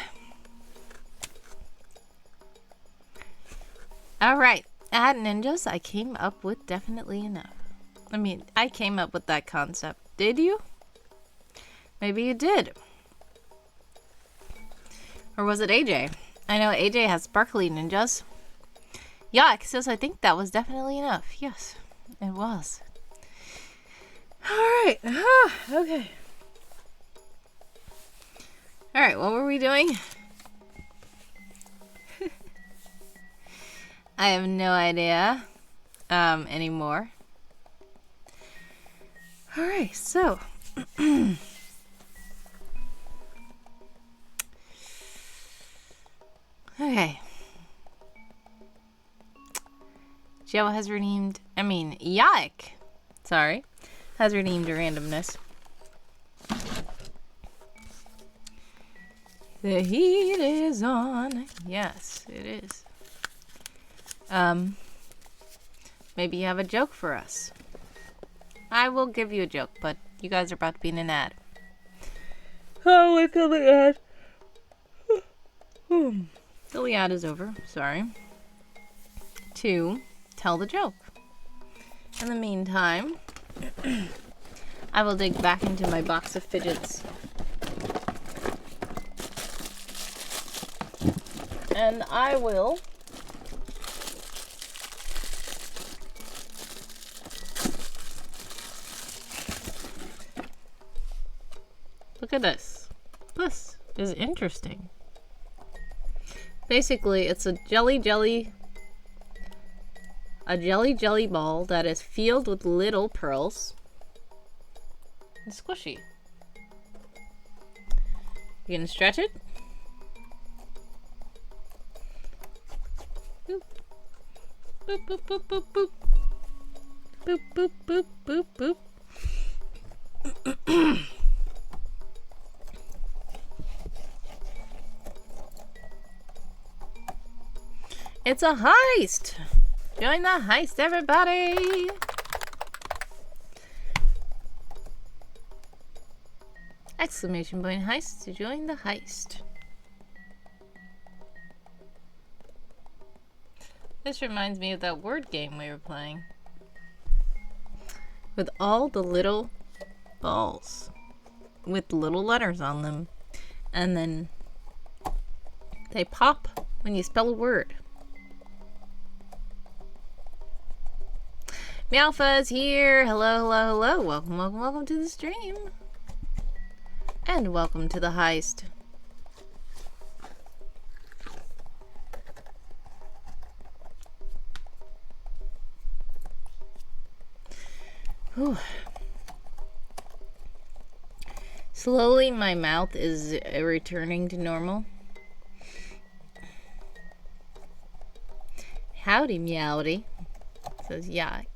Alright, at Ninjas, I came up with definitely enough. I mean, I came up with that concept. Did you? Maybe you did. Or was it AJ? I know AJ has sparkly ninjas. Yuck says, I think that was definitely enough. Yes, it was. Alright. Okay. Alright, what were we doing? I have no idea anymore. Alright, so okay. Joe has redeemed, Yike, sorry, has redeemed randomness. The heat is on. Yes, it is. Maybe you have a joke for us. I will give you a joke, but you guys are about to be in an ad. Oh, wait till the ad. Till the ad is over. Sorry. To tell the joke. In the meantime, I will dig back into my box of fidgets. And I will look at this. This is interesting. Basically, it's a jelly ball that is filled with little pearls and squishy. You gonna stretch it? Boop. Boop, boop, boop, boop, boop. Boop, boop, boop, boop, boop. It's a heist! Join the heist, everybody! Exclamation point heist to join the heist. This reminds me of that word game we were playing. With all the little balls. With little letters on them. And then they pop when you spell a word. Meowfa's here. Hello, hello, hello. Welcome, welcome, welcome to the stream. And welcome to the heist. Whew. Slowly, my mouth is returning to normal. Howdy, meowdy, says Yak.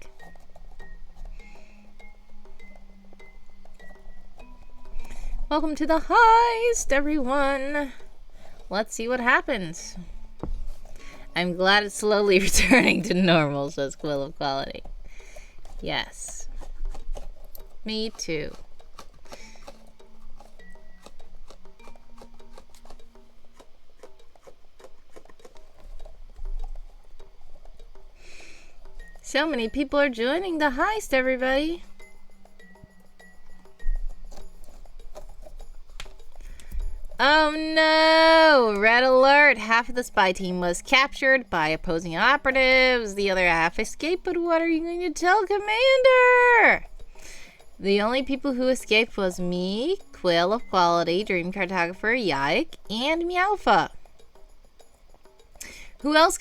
Welcome to the heist, everyone. Let's see what happens. I'm glad it's slowly returning to normal, says Quill of Quality. Yes. Me too. So many people are joining the heist, everybody. Oh no! Red alert! Half of the spy team was captured by opposing operatives. The other half escaped, but what are you going to tell Commander? The only people who escaped was me, Quill of Quality, Dream Cartographer, Yike, and Meowfa. Who else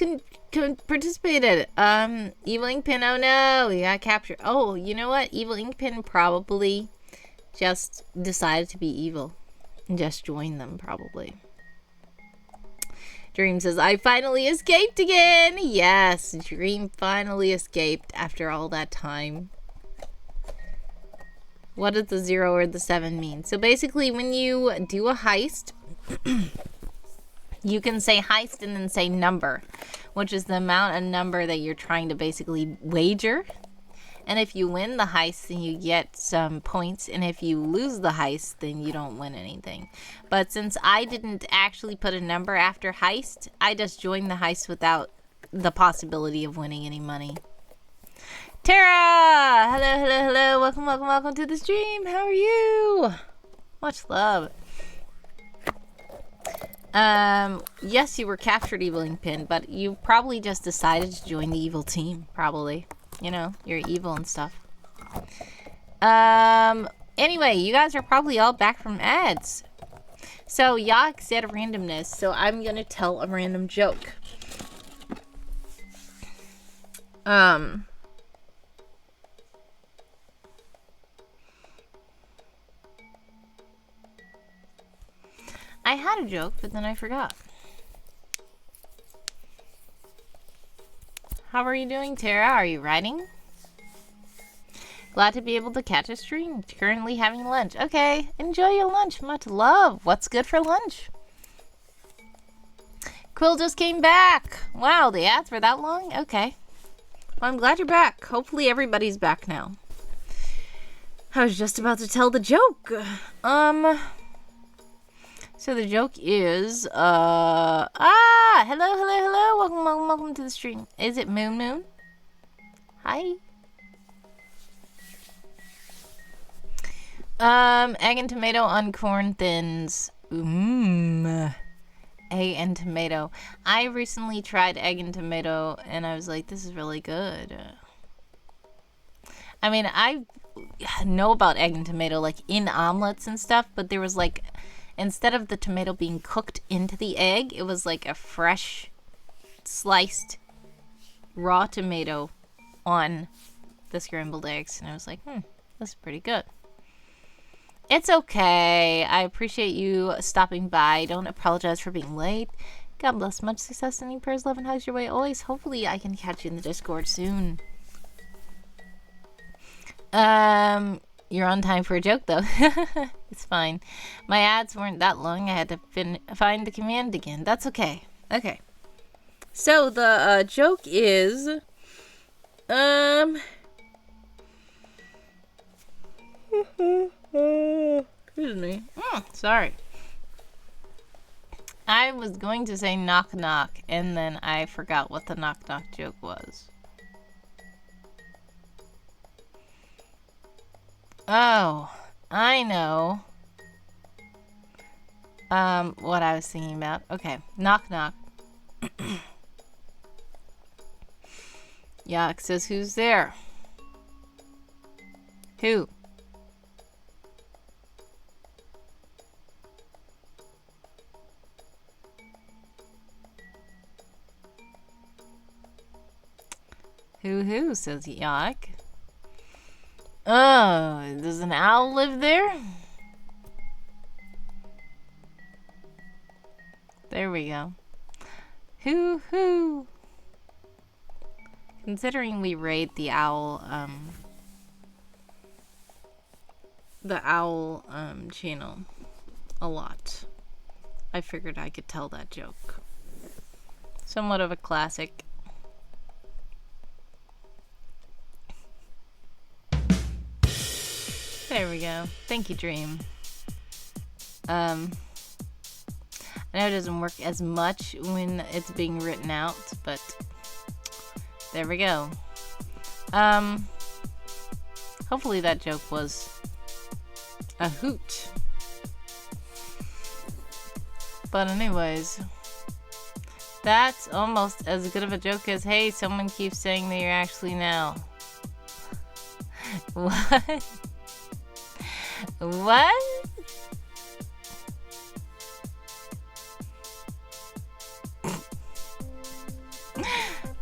participated? Evil Inkpin, oh no, he got captured. Oh, you know what? Evil Inkpin probably just decided to be evil. Just join them, probably. Dream says, I finally escaped again! Yes, Dream finally escaped after all that time. What does the 0 or the 7 mean? So basically, when you do a heist, you can say heist and then say number, which is the amount of number that you're trying to basically wager. And if you win the heist, then you get some points. And if you lose the heist, then you don't win anything. But since I didn't actually put a number after heist, I just joined the heist without the possibility of winning any money. Tara! Hello, hello, hello. Welcome, welcome, welcome to the stream. How are you? Much love. Yes, you were captured, Evil Inkpin, but you probably just decided to join the evil team. Probably. You know, you're evil and stuff. Anyway, you guys are probably all back from ads. So, Yak said randomness, so I'm gonna tell a random joke. I had a joke, but then I forgot. How are you doing, Tara? Are you writing? Glad to be able to catch a stream. Currently having lunch. Okay, enjoy your lunch. Much love. What's good for lunch? Quill just came back. Wow, the ads were that long? Okay. Well, I'm glad you're back. Hopefully everybody's back now. I was just about to tell the joke. So the joke is, hello, hello, hello, welcome, welcome, welcome to the stream. Is it Moon Moon? Hi. Egg and tomato on corn thins. Egg and tomato. I recently tried egg and tomato, and I was like, this is really good. I mean, I know about egg and tomato, like, in omelets and stuff, but there was, like, instead of the tomato being cooked into the egg, it was like a fresh, sliced, raw tomato on the scrambled eggs. And I was like, this is pretty good. It's okay. I appreciate you stopping by. Don't apologize for being late. God bless. Much success, sending prayers, love, and hugs your way always. Hopefully I can catch you in the Discord soon. You're on time for a joke, though. It's fine. My ads weren't that long. I had to find the command again. That's okay. Okay. So, the joke is... Excuse me. Sorry. I was going to say knock knock, and then I forgot what the knock knock joke was. Oh, I know. What I was thinking about. Okay, knock knock. Yak says, who's there? Who? Who, says Yak. Oh, does an owl live there? There we go. Who? Considering we raid the owl, the owl channel a lot. I figured I could tell that joke. Somewhat of a classic. There we go. Thank you, Dream. I know it doesn't work as much when it's being written out, but there we go. Hopefully that joke was a hoot. But anyways, that's almost as good of a joke as, hey, someone keeps saying that you're actually now. What? What?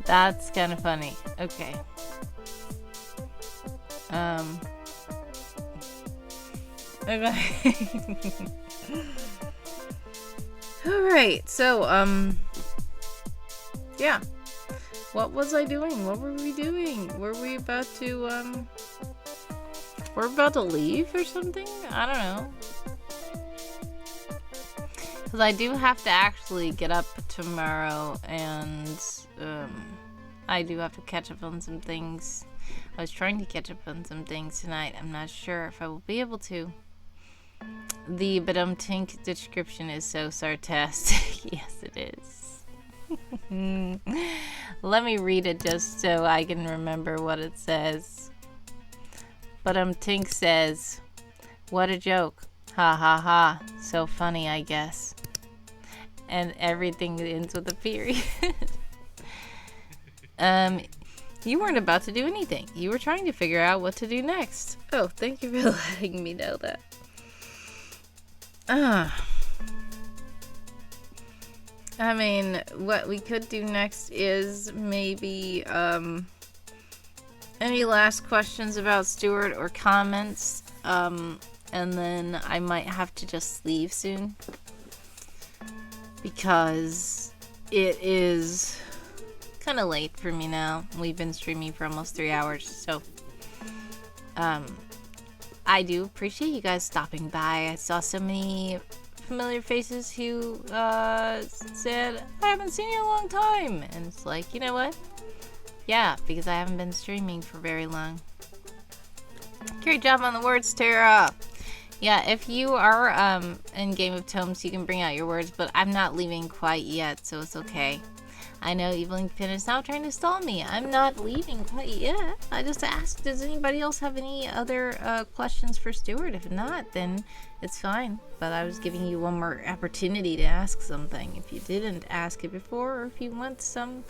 That's kind of funny. Okay. Okay. Alright, so, yeah. What was I doing? What were we doing? Were we about to, we're about to leave or something? I don't know. Because I do have to actually get up tomorrow, and I do have to catch up on some things. I was trying to catch up on some things tonight. I'm not sure if I will be able to. The Badum-Tink description is so sarcastic. Yes, it is. Let me read it just so I can remember what it says. Badum-Tink says, "What a joke. Ha ha ha. So funny, I guess." And everything ends with a period. You weren't about to do anything. You were trying to figure out what to do next. Oh, thank you for letting me know that. I mean, what we could do next is maybe, any last questions about Stewart or comments? And then I might have to just leave soon. Because it is kind of late for me now. We've been streaming for almost 3 hours, so I do appreciate you guys stopping by. I saw so many familiar faces who said, "I haven't seen you in a long time," and it's like, you know what? Yeah, because I haven't been streaming for very long. Great job on the words, Tara. Yeah, if you are in Game of Tomes, you can bring out your words, but I'm not leaving quite yet, so it's okay. I know Evelyn Finn is now trying to stall me. I'm not leaving quite yet. I just asked, does anybody else have any other questions for Stewart? If not, then it's fine. But I was giving you one more opportunity to ask something if you didn't ask it before, or if you want some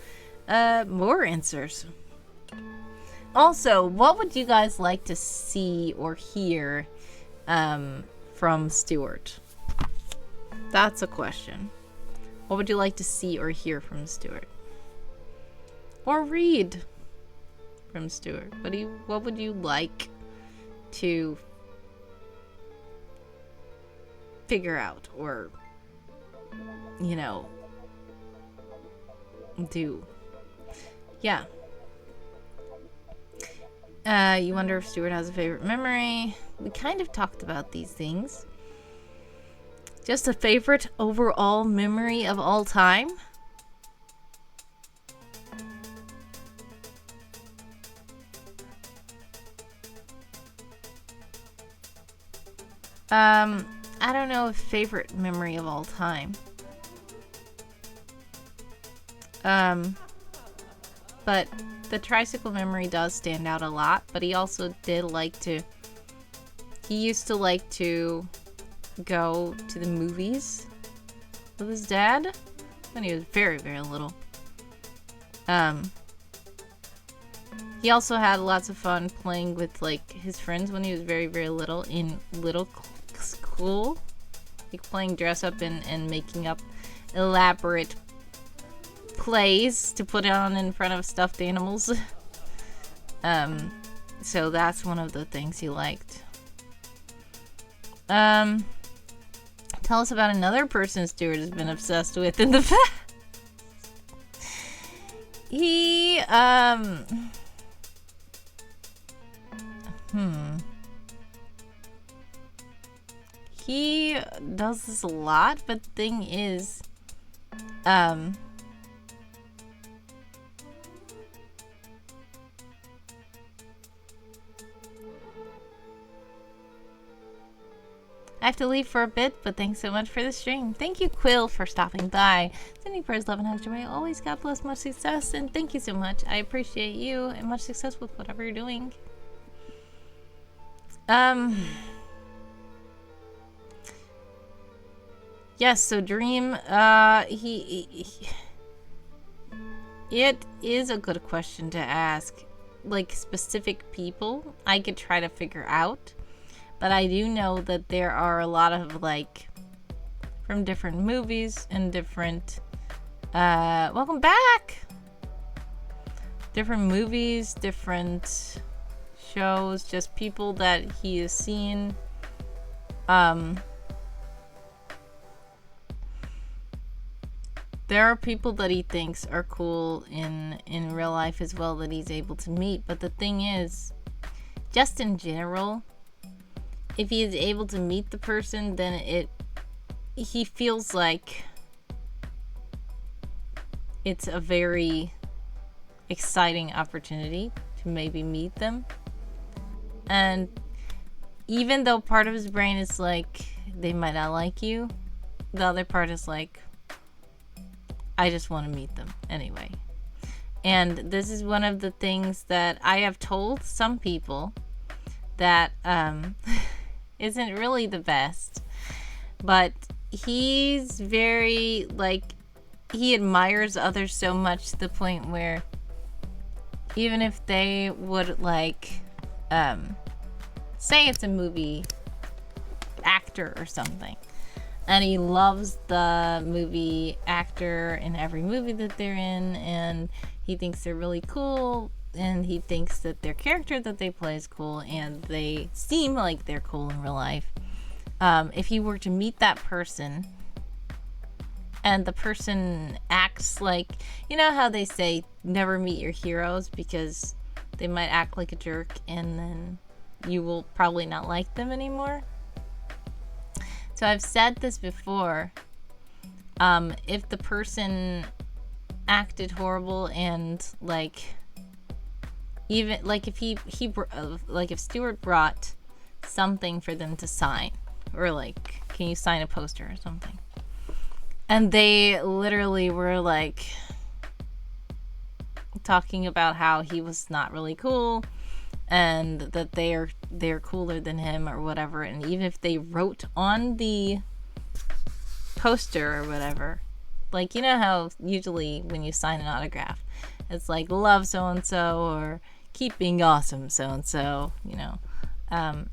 more answers. Also, what would you guys like to see or hear from Stewart? That's a question. What would you like to see or hear from Stewart? Or read from Stewart? What would you like to figure out or, you know, do? Yeah. You wonder if Stewart has a favorite memory. We kind of talked about these things. Just a favorite overall memory of all time? I don't know if favorite memory of all time. But the tricycle memory does stand out a lot, but he also did like to, he used to like to go to the movies with his dad when he was very, very little. He also had lots of fun playing with like his friends when he was very, very little in little school, like playing dress up and making up elaborate plays to put on in front of stuffed animals. So that's one of the things he liked. Tell us about another person Stewart has been obsessed with in the past. He, he does this a lot, but the thing is, I have to leave for a bit, but thanks so much for the stream. Thank you, Quill, for stopping by. Sending prayers, love, and hugs your way. Always, God bless, much success, and thank you so much. I appreciate you, and much success with whatever you're doing. Yes, so Dream, it is a good question to ask. Like, specific people, I could try to figure out. But I do know that there are a lot of, like, from different movies and different, welcome back! Different movies, different shows, just people that he has seen. There are people that he thinks are cool in real life as well that he's able to meet. But the thing is, just in general, if he is able to meet the person, then he feels like it's a very exciting opportunity to maybe meet them. And even though part of his brain is like, they might not like you, the other part is like, I just want to meet them anyway. And this is one of the things that I have told some people that isn't really the best, but he's very, like, he admires others so much to the point where even if they would, like, say it's a movie actor or something, and he loves the movie actor in every movie that they're in, and he thinks they're really cool, and he thinks that their character that they play is cool, and they seem like they're cool in real life. If he were to meet that person, and the person acts like, you know how they say never meet your heroes because they might act like a jerk, and then you will probably not like them anymore. So I've said this before. If the person acted horrible and, like, even like if if Stewart brought something for them to sign, or like, can you sign a poster or something, and they literally were like talking about how he was not really cool and that they're cooler than him or whatever, and even if they wrote on the poster or whatever, like, you know how usually when you sign an autograph it's like, love so and so, or keep being awesome so and so, you know,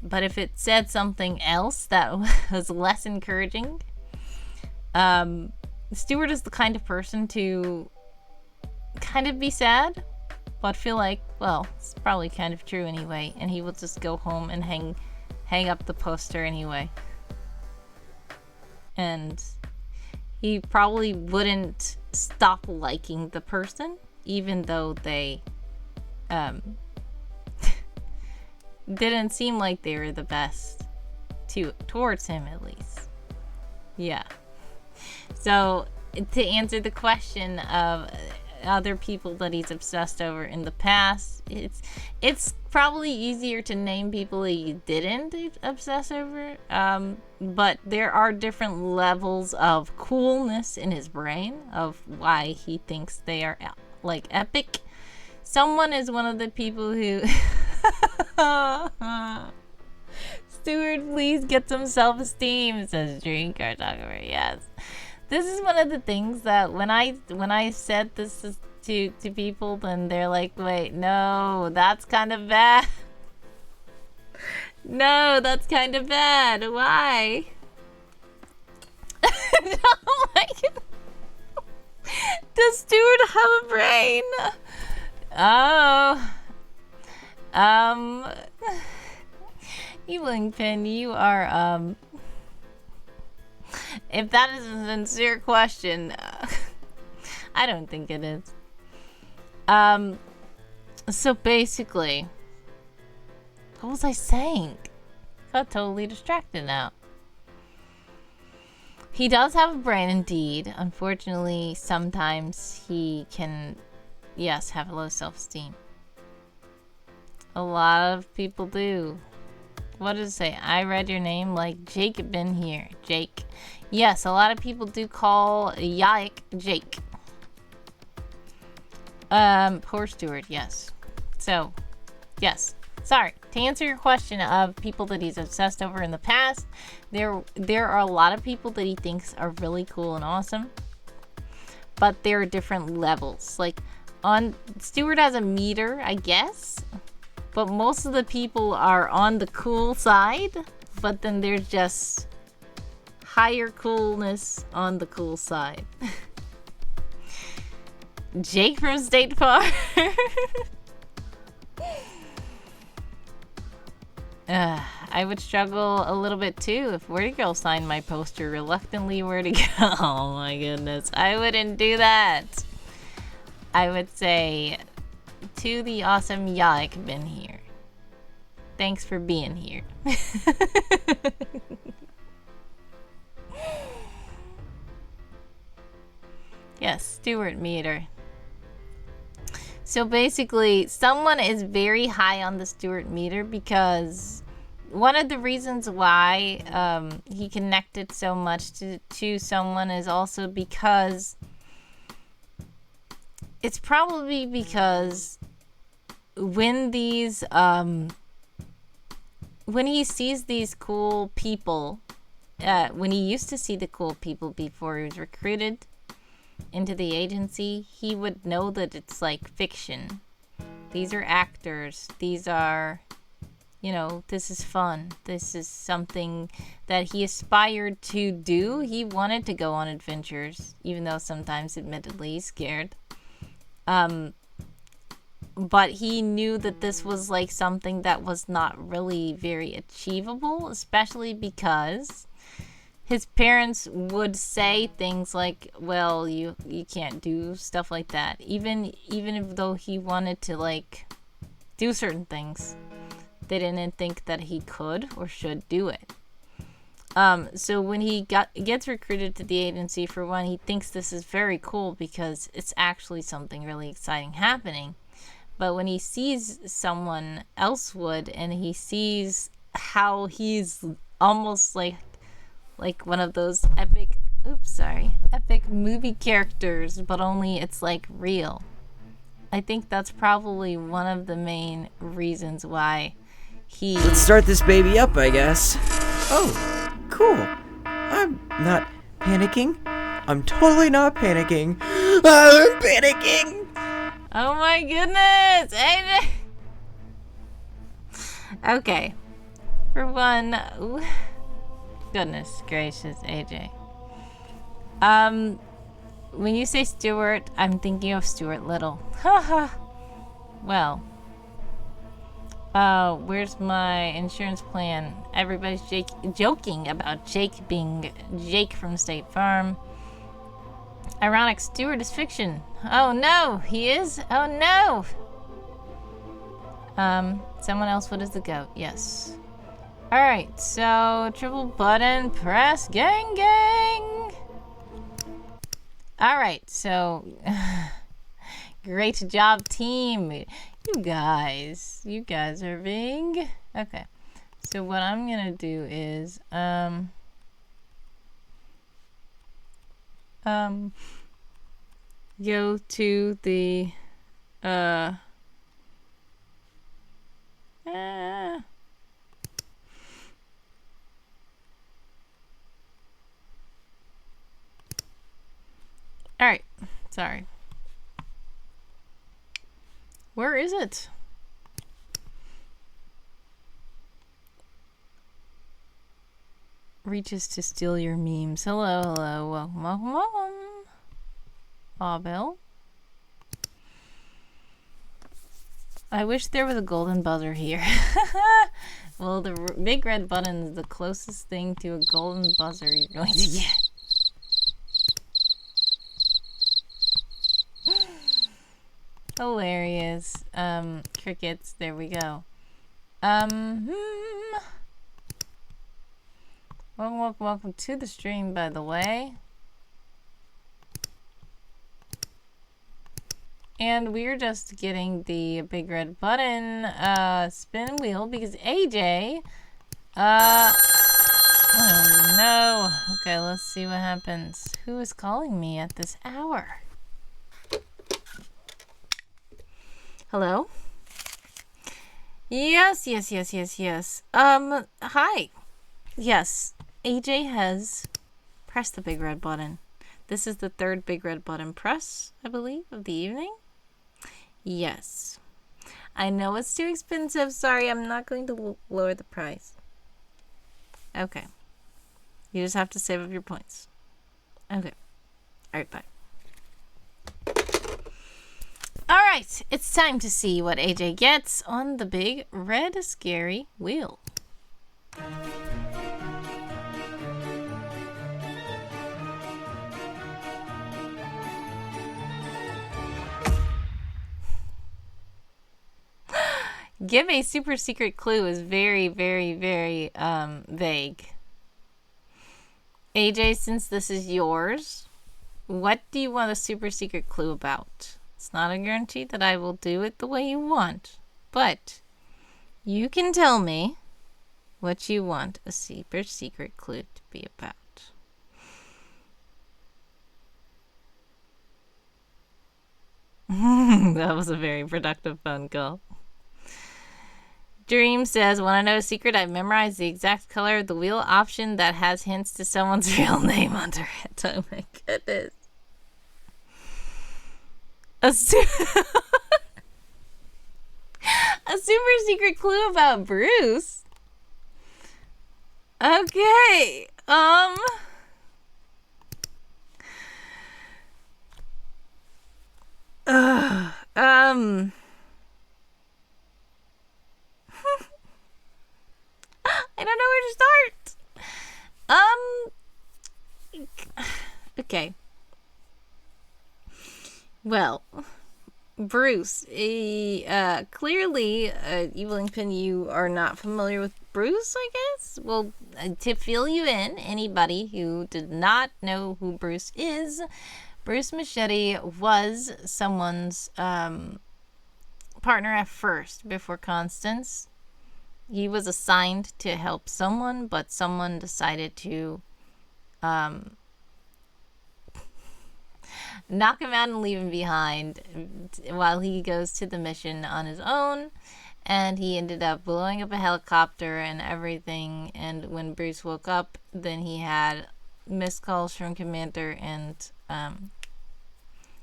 but if it said something else that was less encouraging, Stewart is the kind of person to kind of be sad but feel like, well, it's probably kind of true anyway, and he will just go home and hang up the poster anyway. And he probably wouldn't stop liking the person even though they didn't seem like they were the best towards him, at least. Yeah. So to answer the question of other people that he's obsessed over in the past, it's probably easier to name people that he didn't obsess over, but there are different levels of coolness in his brain of why he thinks they are, like, epic. Someone is one of the people who Stewart, please get some self-esteem, says Dream Cartographer. Yes. This is one of the things that when I said this to people, then they're like, wait, no, that's kind of bad. No, that's kind of bad. Why? Oh my God. Does Stewart have a brain? Oh. Ewingpin, you are, if that is a sincere question, I don't think it is. So basically, what was I saying? Got totally distracted now. He does have a brain indeed. Unfortunately, sometimes he can, yes, have low self-esteem. A lot of people do. What does it say? I read your name like Jake been here. Jake. Yes, a lot of people do call Yike Jake. Poor Stewart, yes. So, yes. Sorry. To answer your question of people that he's obsessed over in the past, there are a lot of people that he thinks are really cool and awesome. But there are different levels. Like, Stewart has a meter, I guess. But most of the people are on the cool side. But then there's just higher coolness on the cool side. Jake from State Farm. I would struggle a little bit too if Wordy Girl signed my poster reluctantly. Wordy Girl. Oh my goodness. I wouldn't do that. I would say, to the awesome Yike been here. Thanks for being here. Yes, Stewart meter. So basically, someone is very high on the Stewart meter because one of the reasons why he connected so much to someone is also because it's probably because when these when he sees these cool people, when he used to see the cool people before he was recruited into the agency, he would know that it's like fiction. These are actors. These are, you know, this is fun. This is something that he aspired to do. He wanted to go on adventures, even though sometimes, admittedly, he's scared. But he knew that this was like something that was not really very achievable, especially because his parents would say things like, well, you can't do stuff like that. Even though he wanted to like do certain things, they didn't think that he could or should do it. So when he gets recruited to the agency, for one, he thinks this is very cool because it's actually something really exciting happening. But when he sees someone else would, and he sees how he's almost like one of those epic movie characters, but only it's like real. I think that's probably one of the main reasons why he... Let's start this baby up, I guess. Oh, cool. I'm not panicking. I'm totally not panicking. I'm panicking! Oh my goodness! AJ! Okay. For one... Ooh. Goodness gracious, AJ. When you say Stewart, I'm thinking of Stuart Little. Haha. Well. Where's my insurance plan? Everybody's joking about Jake being Jake from State Farm. Ironic, Stewart is fiction. Oh no, he is? Oh no! Someone else, what is the goat? Yes. Alright, so triple button press, gang gang! Alright, so great job, team. You guys are being... Okay, so what I'm gonna do is, go to the, Alright, sorry. Where is it? Reaches to steal your memes. Hello, hello, welcome, welcome, welcome. Aw, Bill. I wish there was a golden buzzer here. Well, the big red button is the closest thing to a golden buzzer you're going to get. Hilarious. Crickets. There we go. Welcome to the stream, by the way. And we're just getting the big red button spin wheel because AJ, oh no. Okay, let's see what happens. Who is calling me at this hour? Hello? Yes. Hi. Yes, AJ has pressed the big red button. This is the third big red button press, I believe, of the evening. Yes. I know it's too expensive. Sorry, I'm not going to lower the price. Okay. You just have to save up your points. Okay. Alright, bye. Alright, it's time to see what AJ gets on the big red scary wheel. Give a super secret clue is very, very, very vague. AJ, since this is yours, what do you want a super secret clue about? It's not a guarantee that I will do it the way you want, but you can tell me what you want a super secret clue to be about. That was a very productive phone call. Dream says, want to know a secret? I've memorized the exact color of the wheel option that has hints to someone's real name under it. Oh my goodness. A super secret clue about Bruce? Okay. I don't know where to start. Okay. Well, Bruce, clearly, Evelyn, you are not familiar with Bruce, I guess? Well, to fill you in, anybody who did not know who Bruce is, Bruce Machete was someone's partner at first before Constance. He was assigned to help someone, but someone decided to knock him out and leave him behind while he goes to the mission on his own. And he ended up blowing up a helicopter and everything. And when Bruce woke up, then he had missed calls from Commander, and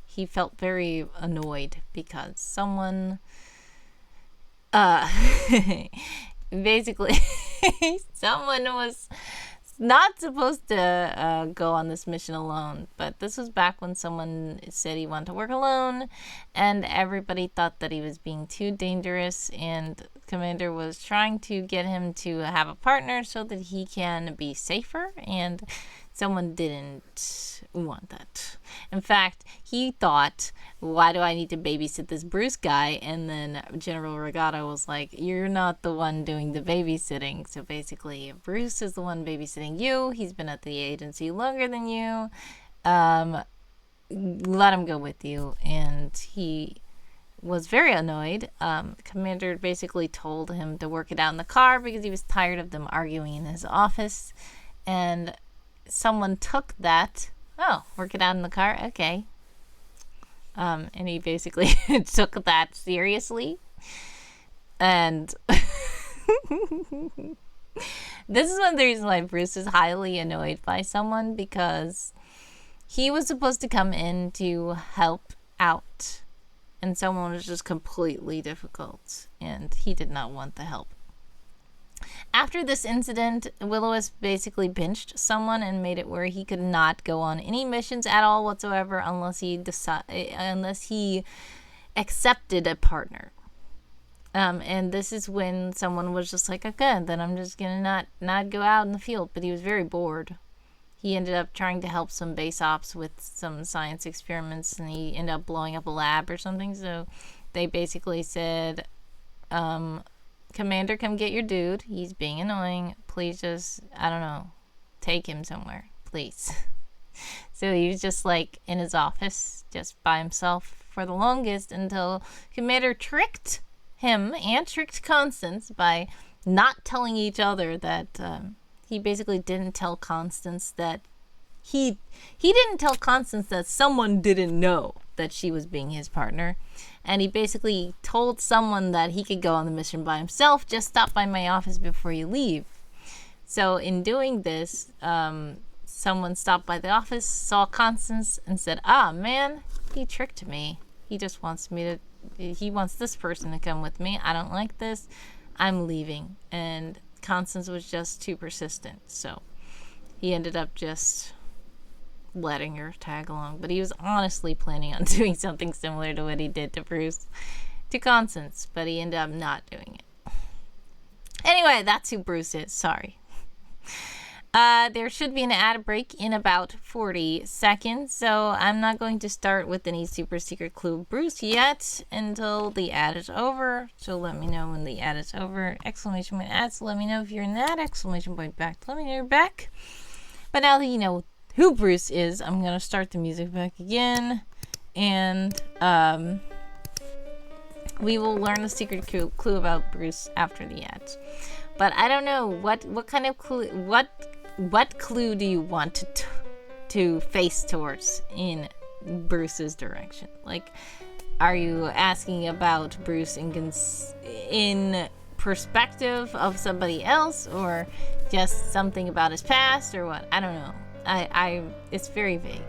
he felt very annoyed because someone basically someone was not supposed to go on this mission alone, but this was back when someone said he wanted to work alone, and everybody thought that he was being too dangerous, and Commander was trying to get him to have a partner so that he can be safer, and someone didn't want that. In fact, he thought, why do I need to babysit this Bruce guy? And then General Regatta was like, you're not the one doing the babysitting. So basically, Bruce is the one babysitting you. He's been at the agency longer than you. Let him go with you. And he was very annoyed. Commander basically told him to work it out in the car because he was tired of them arguing in his office. And someone took that. Oh, work it out in the car? Okay. And he basically took that seriously. And this is one of the reasons why Bruce is highly annoyed by someone, because he was supposed to come in to help out, and someone was just completely difficult, and he did not want the help. After this incident, Will-O-Wisp basically benched someone and made it where he could not go on any missions at all whatsoever unless he accepted a partner. And this is when someone was just like, okay, then I'm just gonna not go out in the field. But he was very bored. He ended up trying to help some base ops with some science experiments, and he ended up blowing up a lab or something. So they basically said, Commander, come get your dude. He's being annoying. Please just, I don't know, take him somewhere, please. So he was just like in his office, just by himself for the longest until Commander tricked him and tricked Constance by not telling each other that he basically didn't tell Constance that he didn't tell Constance that someone didn't know that she was being his partner. And he basically told someone that he could go on the mission by himself. Just stop by my office before you leave. So in doing this, someone stopped by the office, saw Constance, and said, man, he tricked me. He just wants he wants this person to come with me. I don't like this. I'm leaving. And Constance was just too persistent. So he ended up just letting her tag along. But he was honestly planning on doing something similar to what he did to Constance. But he ended up not doing it. Anyway, that's who Bruce is. Sorry. There should be an ad break in about 40 seconds, so I'm not going to start with any super secret clue of Bruce yet until the ad is over. So let me know when the ad is over. Exclamation point ad, so let me know if you're in that. Exclamation point back, let me know you're back. But now that you know who Bruce is, I'm going to start the music back again, and we will learn the secret clue about Bruce after the ads. But I don't know what kind of clue, what clue do you want to face towards in Bruce's direction? Like, are you asking about Bruce in perspective of somebody else, or just something about his past, or what? I don't know. It's very vague.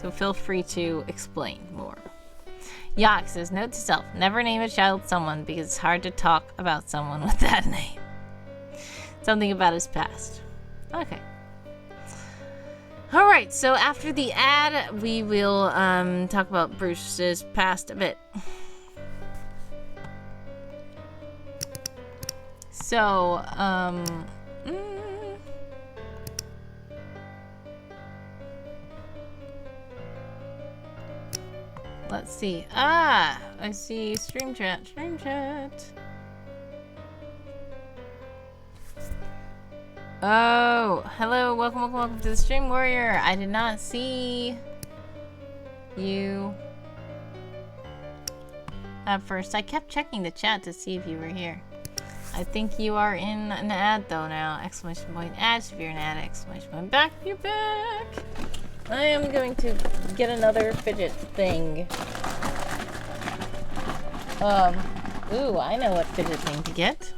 So feel free to explain more. Yak says, note to self, never name a child someone because it's hard to talk about someone with that name. Something about his past. Okay. Alright, so after the ad, we will talk about Bruce's past a bit. So, let's see. I see stream chat. Oh, hello. Welcome to the stream, warrior. I did not see you at first. I kept checking the chat to see if you were here. I think you are in an ad though now. Exclamation point ad. If you're an ad, exclamation point back. You're back. I am going to get another fidget thing. Ooh, I know what fidget thing to get.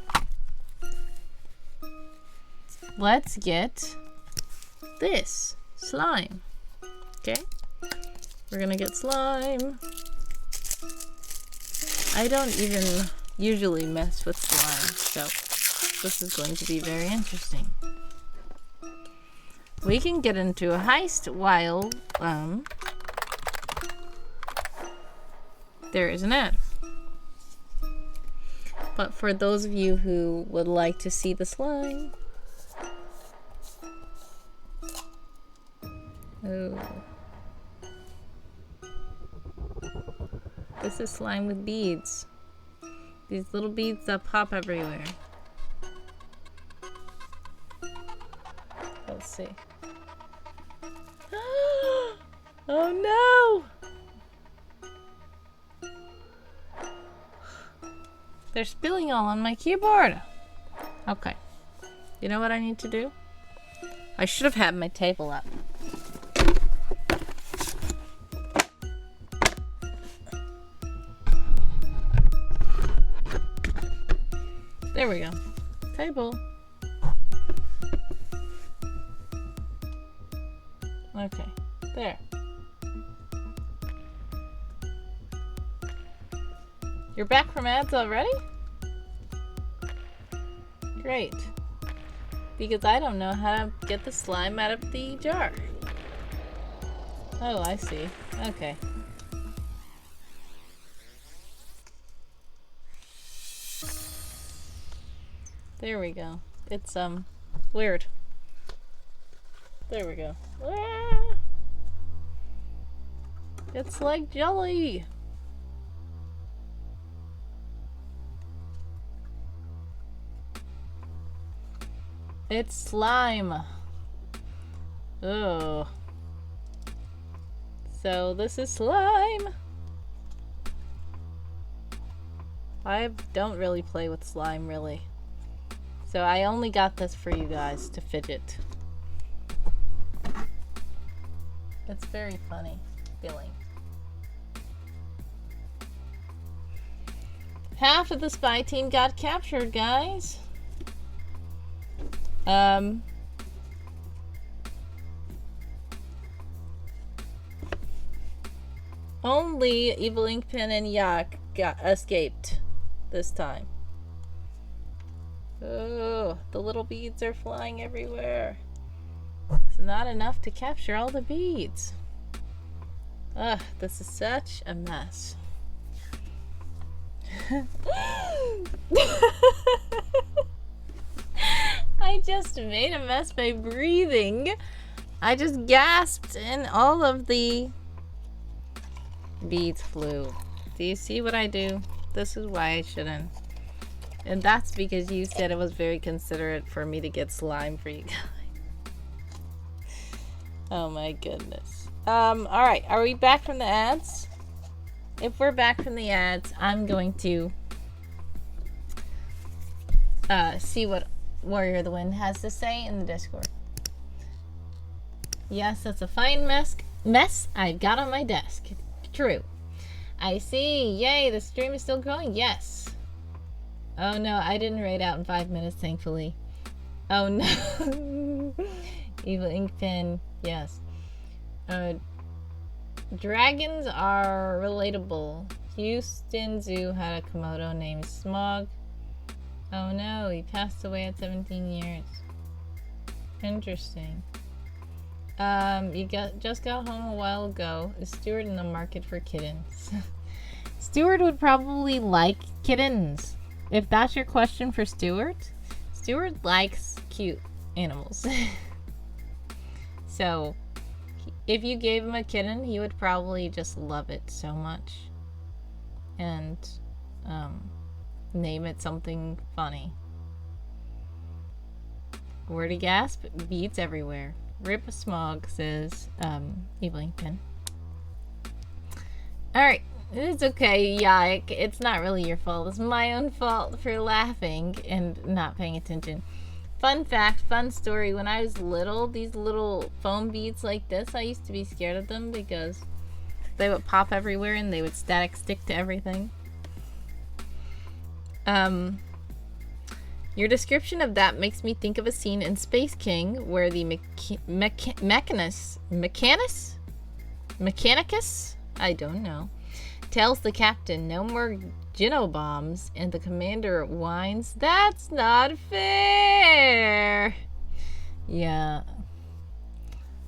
Let's get this slime. Okay, we're gonna get slime. I don't even usually mess with slime, so this is going to be very interesting. We can get into a heist while there is an ad. But for those of you who would like to see the slime, oh, this is slime with beads. These little beads that pop everywhere. Let's see. Oh no! They're spilling all on my keyboard. Okay. You know what I need to do? I should have had my table up. There we go. Table. Okay. There. You're back from ads already? Great. Because I don't know how to get the slime out of the jar. Oh, I see. Okay. There we go. It's, weird. There we go. Ah! It's like jelly! It's slime. Oh. So this is slime. I don't really play with slime, really. So I only got this for you guys to fidget. It's very funny feeling. Half of the spy team got captured, guys. Only Evil Inkpin and Yak got escaped this time. Oh, the little beads are flying everywhere. It's not enough to capture all the beads. Ugh, this is such a mess. I just made a mess by breathing. I just gasped and all of the beads flew. Do you see what I do? This is why I shouldn't. And that's because you said it was very considerate for me to get slime for you guys. Oh my goodness. Alright, are we back from the ads? If we're back from the ads, I'm going to see what Warrior of the Wind has to say in the Discord. Yes, that's a fine mess I've got on my desk. True. I see. Yay, the stream is still growing. Yes. Oh no, I didn't raid out in 5 minutes, thankfully. Oh no. Evil Inkpin. Yes. Dragons are relatable. Houston Zoo had a Komodo named Smog. Oh no, he passed away at 17 years. Interesting. Just got home a while ago. Is Stewart in the market for kittens? Stewart would probably like kittens. If that's your question for Stewart, Stewart likes cute animals. So, if you gave him a kitten, he would probably just love it so much. And, name it something funny. Word of gasp, beads everywhere. Rip Smog, says, Evil Inkpin. Alright, it's okay, Yike. It's not really your fault. It's my own fault for laughing and not paying attention. Fun fact, fun story. When I was little, these little foam beads like this, I used to be scared of them because they would pop everywhere and they would static stick to everything. Your description of that makes me think of a scene in Space King where the Mechanicus? I don't know. Tells the captain no more Gino bombs, and the commander whines, "That's not fair." Yeah.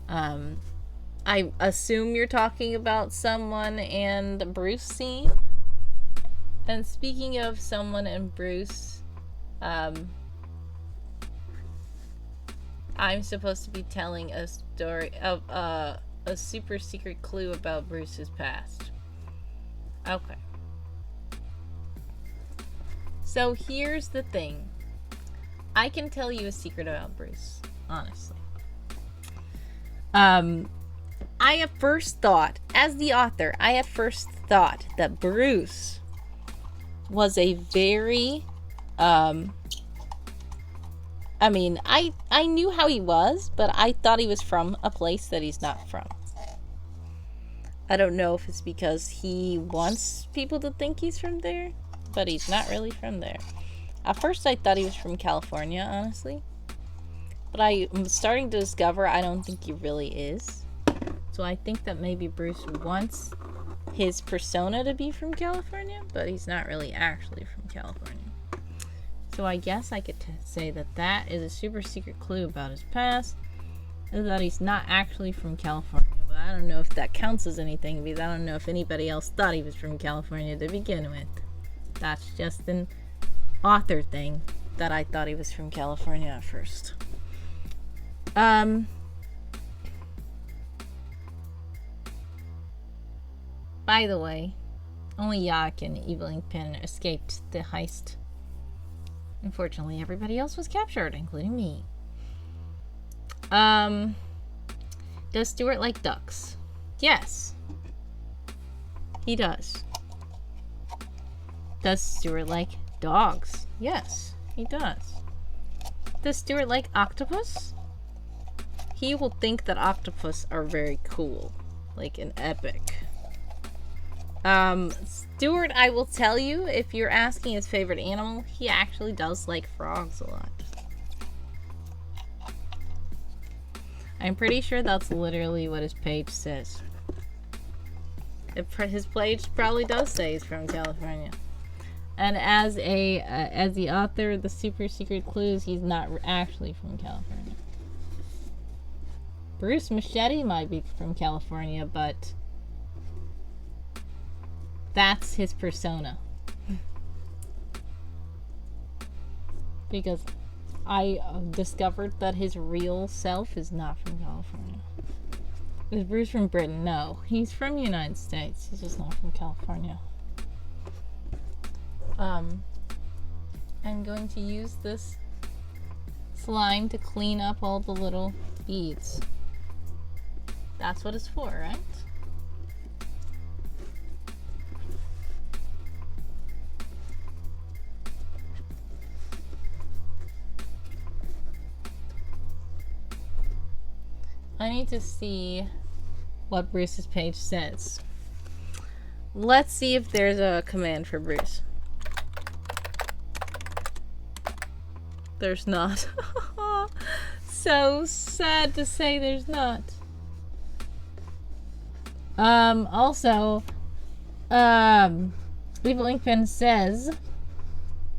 I assume you're talking about someone and Bruce scene. And speaking of someone and Bruce, I'm supposed to be telling a story of a super secret clue about Bruce's past. Okay. So here's the thing. I can tell you a secret about Bruce, honestly. I at first thought, as the author, that Bruce was a very, I mean, I knew how he was, but I thought he was from a place that he's not from. I don't know if it's because he wants people to think he's from there, but he's not really from there. At first I thought he was from California, honestly. But I'm starting to discover I don't think he really is. So I think that maybe Bruce wants his persona to be from California, but he's not really actually from California. So I guess I could say that that is a super secret clue about his past, is that he's not actually from California. But I don't know if that counts as anything, because I don't know if anybody else thought he was from California to begin with. That's just an author thing, that I thought he was from California at first. By the way, only Yak and Evil Inkpin escaped the heist. Unfortunately, everybody else was captured, including me. Does Stewart like ducks? Yes. He does. Does Stewart like dogs? Yes, he does. Does Stewart like octopus? He will think that octopus are very cool. Like an epic. Stewart, I will tell you, if you're asking his favorite animal, he actually does like frogs a lot. I'm pretty sure that's literally what his page says. His page probably does say he's from California. And as the author of the Super Secret Clues, he's not actually from California. Bruce Machete might be from California, but that's his persona. Because I discovered that his real self is not from California. Is Bruce from Britain? No. He's from the United States. He's just not from California. I'm going to use this slime to clean up all the little beads. That's what it's for, right? I need to see what Bruce's page says. Let's see if there's a command for Bruce. There's not. So sad to say there's not. Also, Evil Inkpen says,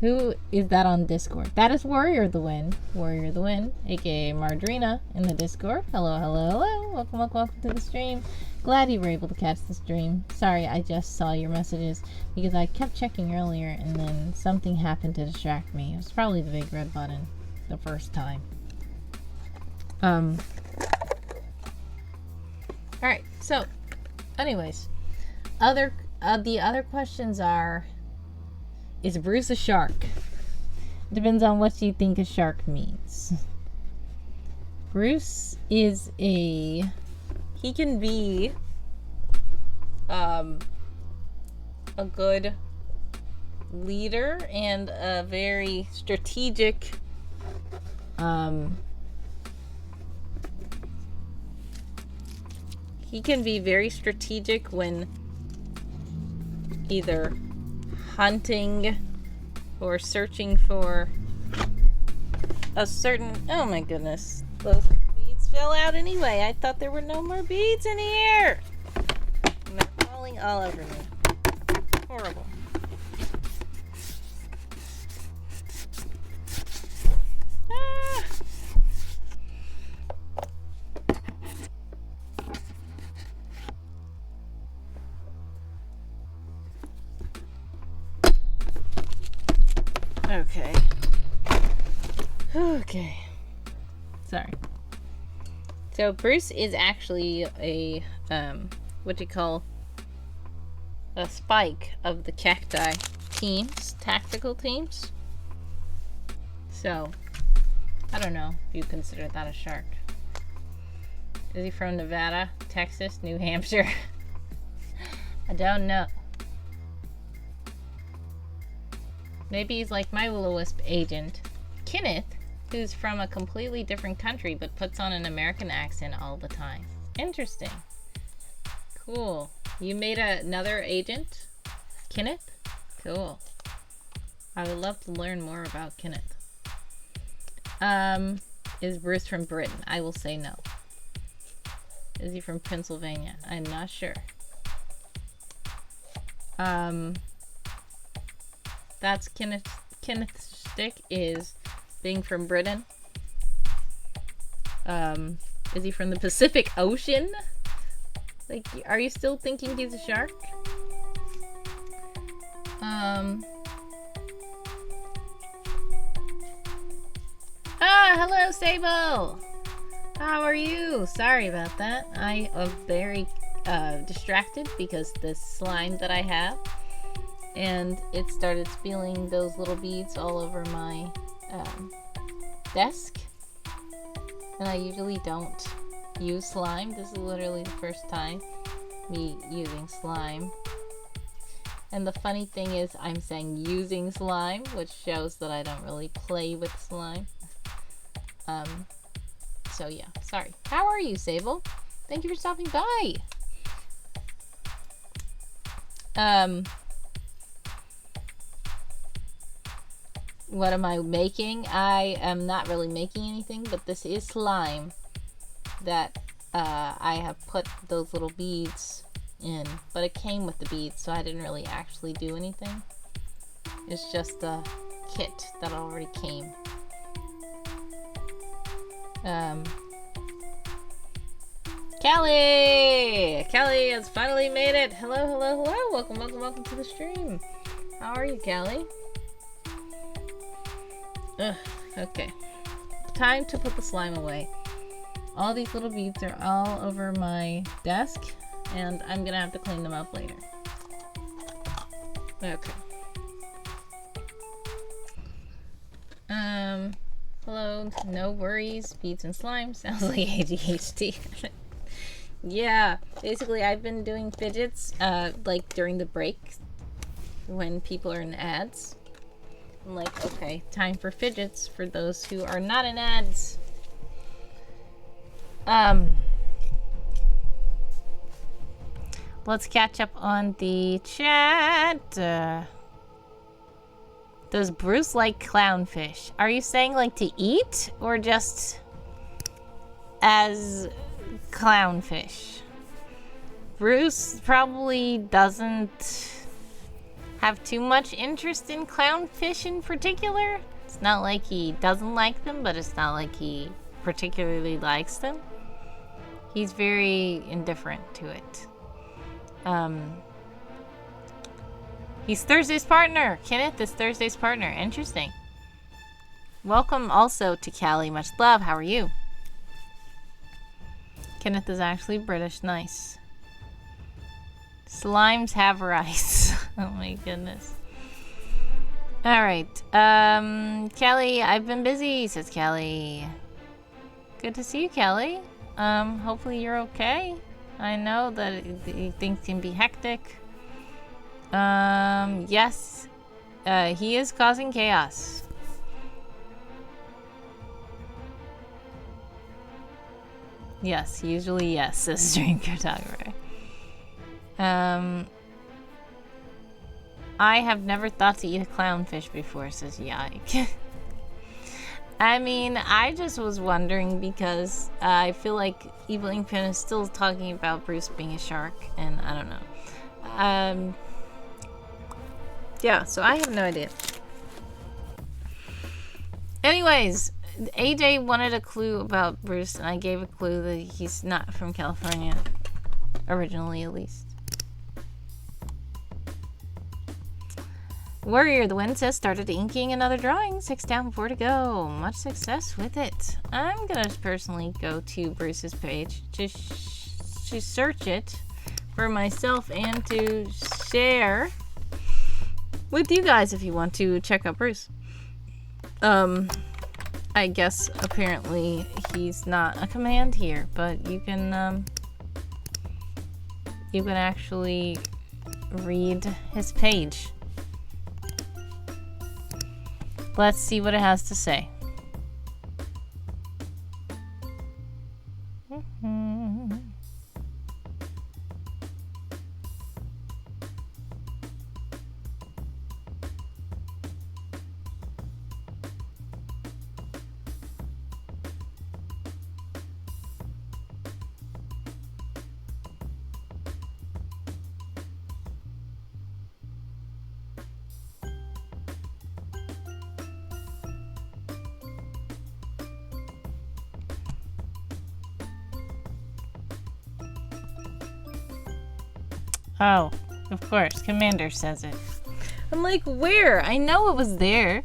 who is that on Discord? That is Warrior the Wind, aka Mardrina in the Discord. Hello, hello, hello. Welcome to the stream. Glad you were able to catch the stream. Sorry, I just saw your messages because I kept checking earlier and then something happened to distract me. It was probably the big red button the first time. Alright, so anyways, the other questions are, is Bruce a shark? Depends on what you think a shark means. Bruce is he can be a good leader and a very strategic he can be very strategic when either hunting or searching for a certain... Oh my goodness. Those beads fell out anyway. I thought there were no more beads in here. And they're falling all over me. Horrible. Ah. Okay. Sorry. So Bruce is actually a what you call a spike of the cacti teams, tactical teams. So I don't know if you consider that a shark. Is he from Nevada, Texas, New Hampshire? I don't know. Maybe he's like my Will-O-Wisp agent, Kenneth, who's from a completely different country but puts on an American accent all the time. Interesting. Cool. You made another agent, Kenneth? Cool. I would love to learn more about Kenneth. Is Bruce from Britain? I will say no. Is he from Pennsylvania? I'm not sure. That's Kenneth's shtick is being from Britain. Is he from the Pacific Ocean? Like, are you still thinking he's a shark? Hello, Sable! How are you? Sorry about that. I am very distracted because this slime that I have, and it started spilling those little beads all over my desk. And I usually don't use slime. This is literally the first time me using slime. And the funny thing is I'm saying using slime, which shows that I don't really play with slime. So yeah, sorry. How are you, Sable? Thank you for stopping by. What am I making? I am not really making anything, but this is slime that I have put those little beads in, but it came with the beads, so I didn't really actually do anything. It's just the kit that already came. Callie has finally made it. Hello. Welcome to the stream. How are you, Callie? Ugh, okay. Time to put the slime away. All these little beads are all over my desk, and I'm gonna have to clean them up later. Okay. Hello, no worries. Beads and slime sounds like ADHD. Yeah, basically I've been doing fidgets, like during the break when people are in ads. I'm like, okay, time for fidgets for those who are not in ads. Let's catch up on the chat. Does Bruce like clownfish? Are you saying like to eat or just as clownfish? Bruce probably doesn't have too much interest in clownfish in particular. It's not like he doesn't like them, but it's not like he particularly likes them. He's very indifferent to it. He's Thursday's partner. Kenneth is Thursday's partner. Interesting. Welcome also to Callie. Much love. How are you? Kenneth is actually British. Nice. Slimes have rice. Oh my goodness. Alright. Callie, I've been busy, says Callie. Good to see you, Callie. Hopefully you're okay. I know that things can be hectic. Yes. He is causing chaos. Yes, usually yes, says stream cartographer. I have never thought to eat a clownfish before, says Yike. I mean, I just was wondering because I feel like Evil Inkpen is still talking about Bruce being a shark, and I don't know. Yeah, so I have no idea. Anyways, AJ wanted a clue about Bruce, and I gave a clue that he's not from California. Originally, at least. Warrior, the wind says, started inking another drawing. 6 down, 4 to go. Much success with it. I'm gonna personally go to Bruce's page to search it for myself and to share with you guys if you want to check out Bruce. I guess apparently he's not a command here, but you can actually read his page. Let's see what it has to say. Oh, of course, Commander says it. I'm like, where? I know it was there.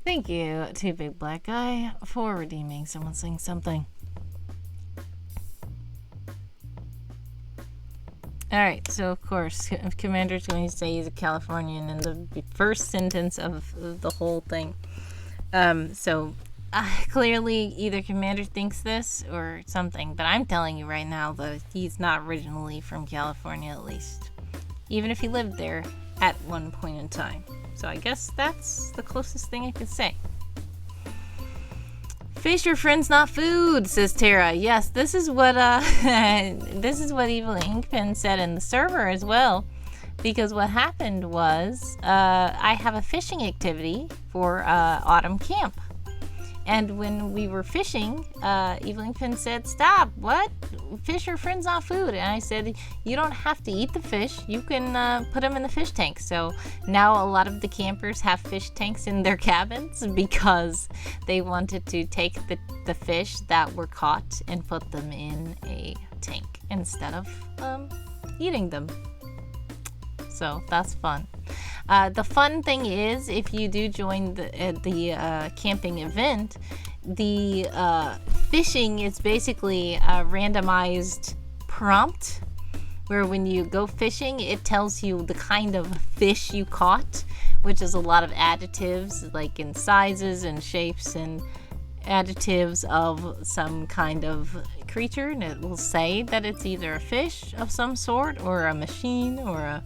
Thank you to Big Black Guy for redeeming someone saying something. Alright, so of course, Commander's going to say he's a Californian in the first sentence of the whole thing. Clearly, either Commander thinks this or something, but I'm telling you right now that he's not originally from California, at least. Even if he lived there at one point in time. So I guess that's the closest thing I could say. Fish are friends, not food, says Tara. Yes, this is what this is what Evil Inkpen said in the server as well. Because what happened was I have a fishing activity for autumn camp. And when we were fishing, Evil Inkpen said, "Stop, what? Fish are friends, not food." And I said, "You don't have to eat the fish. You can put them in the fish tank." So now a lot of the campers have fish tanks in their cabins because they wanted to take the fish that were caught and put them in a tank instead of eating them. So that's fun. The fun thing is, if you do join the camping event, the fishing is basically a randomized prompt where when you go fishing, it tells you the kind of fish you caught, which is a lot of additives, like in sizes and shapes and additives of some kind of creature, and it will say that it's either a fish of some sort or a machine or a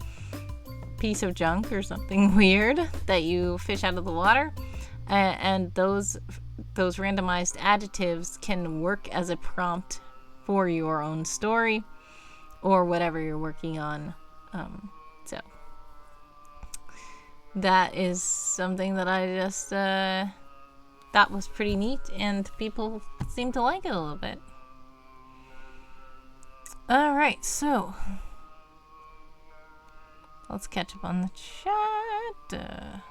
piece of junk or something weird that you fish out of the water, and those randomized additives can work as a prompt for your own story or whatever you're working on. So that is something that I just thought was pretty neat, and people seem to like it a little bit. Alright, so let's catch up on the chat.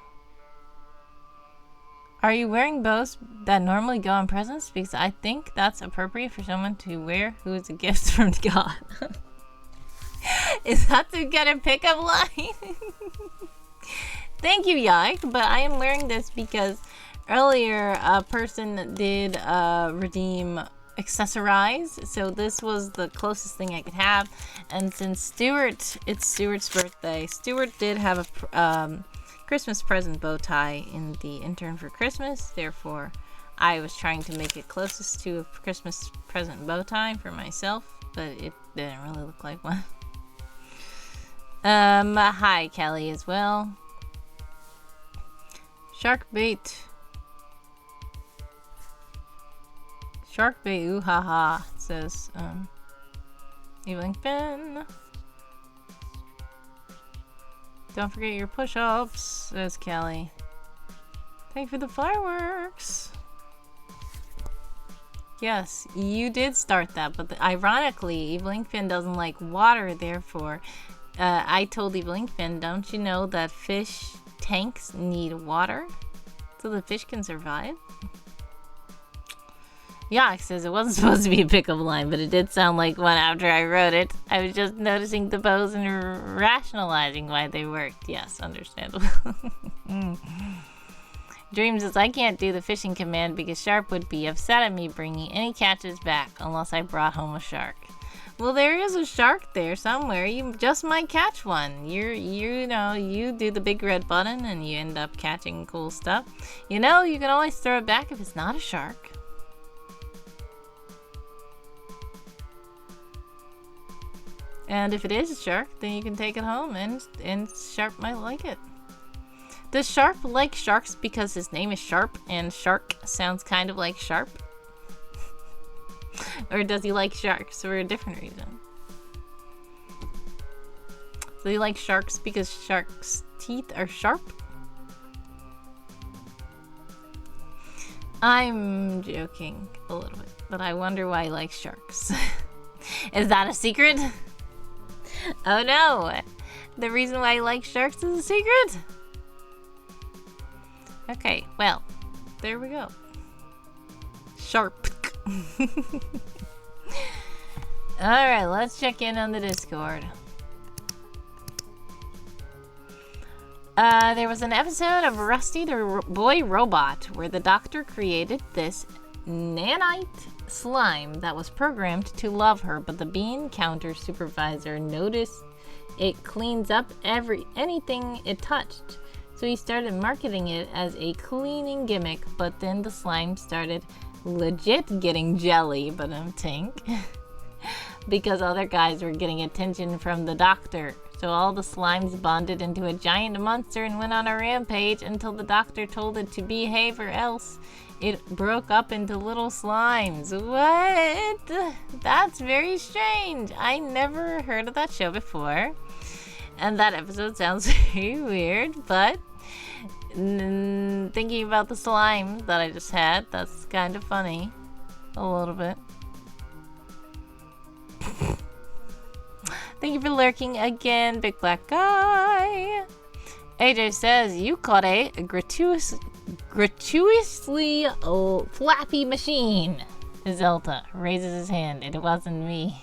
Are you wearing bows that normally go on presents? Because I think that's appropriate for someone to wear who is a gift from God. Is that to get a pickup line? Thank you, Yike. But I am wearing this because earlier a person did redeem accessorize, so this was the closest thing I could have. And since it's Stewart's birthday, Stewart did have a Christmas present bow tie in the intern for Christmas, therefore I was trying to make it closest to a Christmas present bow tie for myself, but it didn't really look like one. Hi Kelly as well. Shark bait, ooh ha ha, says Evil Inkpen. Don't forget your push-ups, says Kelly. Thank you for the fireworks. Yes, you did start that, but ironically, Evil Inkpen doesn't like water, therefore, I told Evil Inkpen, don't you know that fish tanks need water so the fish can survive? Yak says it wasn't supposed to be a pickup line, but it did sound like one after I wrote it. I was just noticing the bows and rationalizing why they worked. Yes, understandable. Dream says, I can't do the fishing command because Sharp would be upset at me bringing any catches back unless I brought home a shark. Well, there is a shark there somewhere. You just might catch one. You know, you do the big red button and you end up catching cool stuff. You know, you can always throw it back if it's not a shark. And if it is a shark, then you can take it home and Sharp might like it. Does Sharp like sharks because his name is Sharp and shark sounds kind of like sharp? Or does he like sharks for a different reason? Do you like sharks because sharks' teeth are sharp? I'm joking a little bit, but I wonder why he likes sharks. Is that a secret? Oh no! The reason why he likes sharks is a secret? Okay, well, there we go. Sharp. Alright, let's check in on the Discord. There was an episode of Rusty the Boy Robot where the doctor created this nanite slime that was programmed to love her, but the bean counter supervisor noticed it cleans up anything it touched. So he started marketing it as a cleaning gimmick, but then the slime started legit getting jelly, but I'm tink, because other guys were getting attention from the doctor. So all the slimes bonded into a giant monster and went on a rampage until the doctor told it to behave or else it broke up into little slimes. What? That's very strange. I never heard of that show before. And that episode sounds very weird, but thinking about the slime that I just had, that's kind of funny. A little bit. Thank you for lurking again, Big Black Guy. AJ says, you caught a gratuitously flappy machine. Zelda raises his hand. It wasn't me.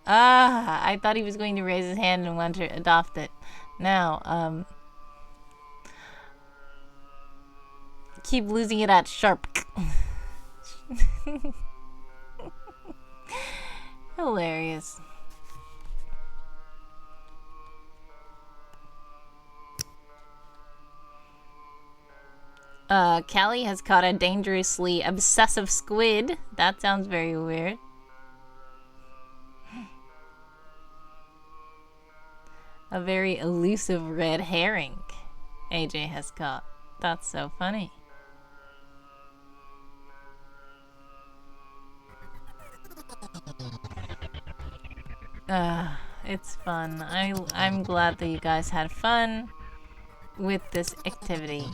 I thought he was going to raise his hand and want to adopt it. Now, keep losing it at sharp. Hilarious. Callie has caught a dangerously obsessive squid. That sounds very weird. A very elusive red herring AJ has caught. That's so funny. It's fun. I'm glad that you guys had fun with this activity.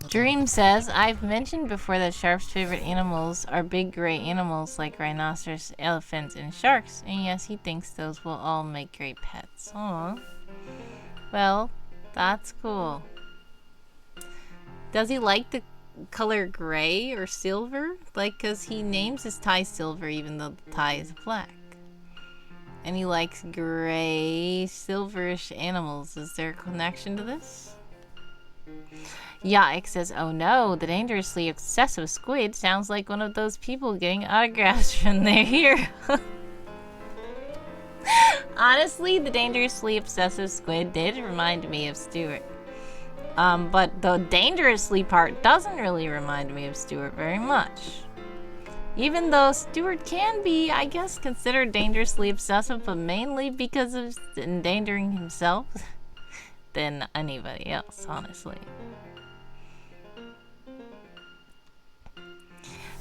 Dream says, I've mentioned before that Sharp's favorite animals are big gray animals like rhinoceros, elephants, and sharks. And yes, he thinks those will all make great pets. Aww. Well, that's cool. Does he like the color gray or silver? Like, because he names his tie silver even though the tie is black. And he likes gray, silverish animals. Is there a connection to this? Yaik says, oh no, the dangerously obsessive squid sounds like one of those people getting autographs from their hero. Honestly, the dangerously obsessive squid did remind me of Stewart. But the dangerously part doesn't really remind me of Stewart very much. Even though Stewart can be, I guess, considered dangerously obsessive, but mainly because of endangering himself than anybody else, honestly.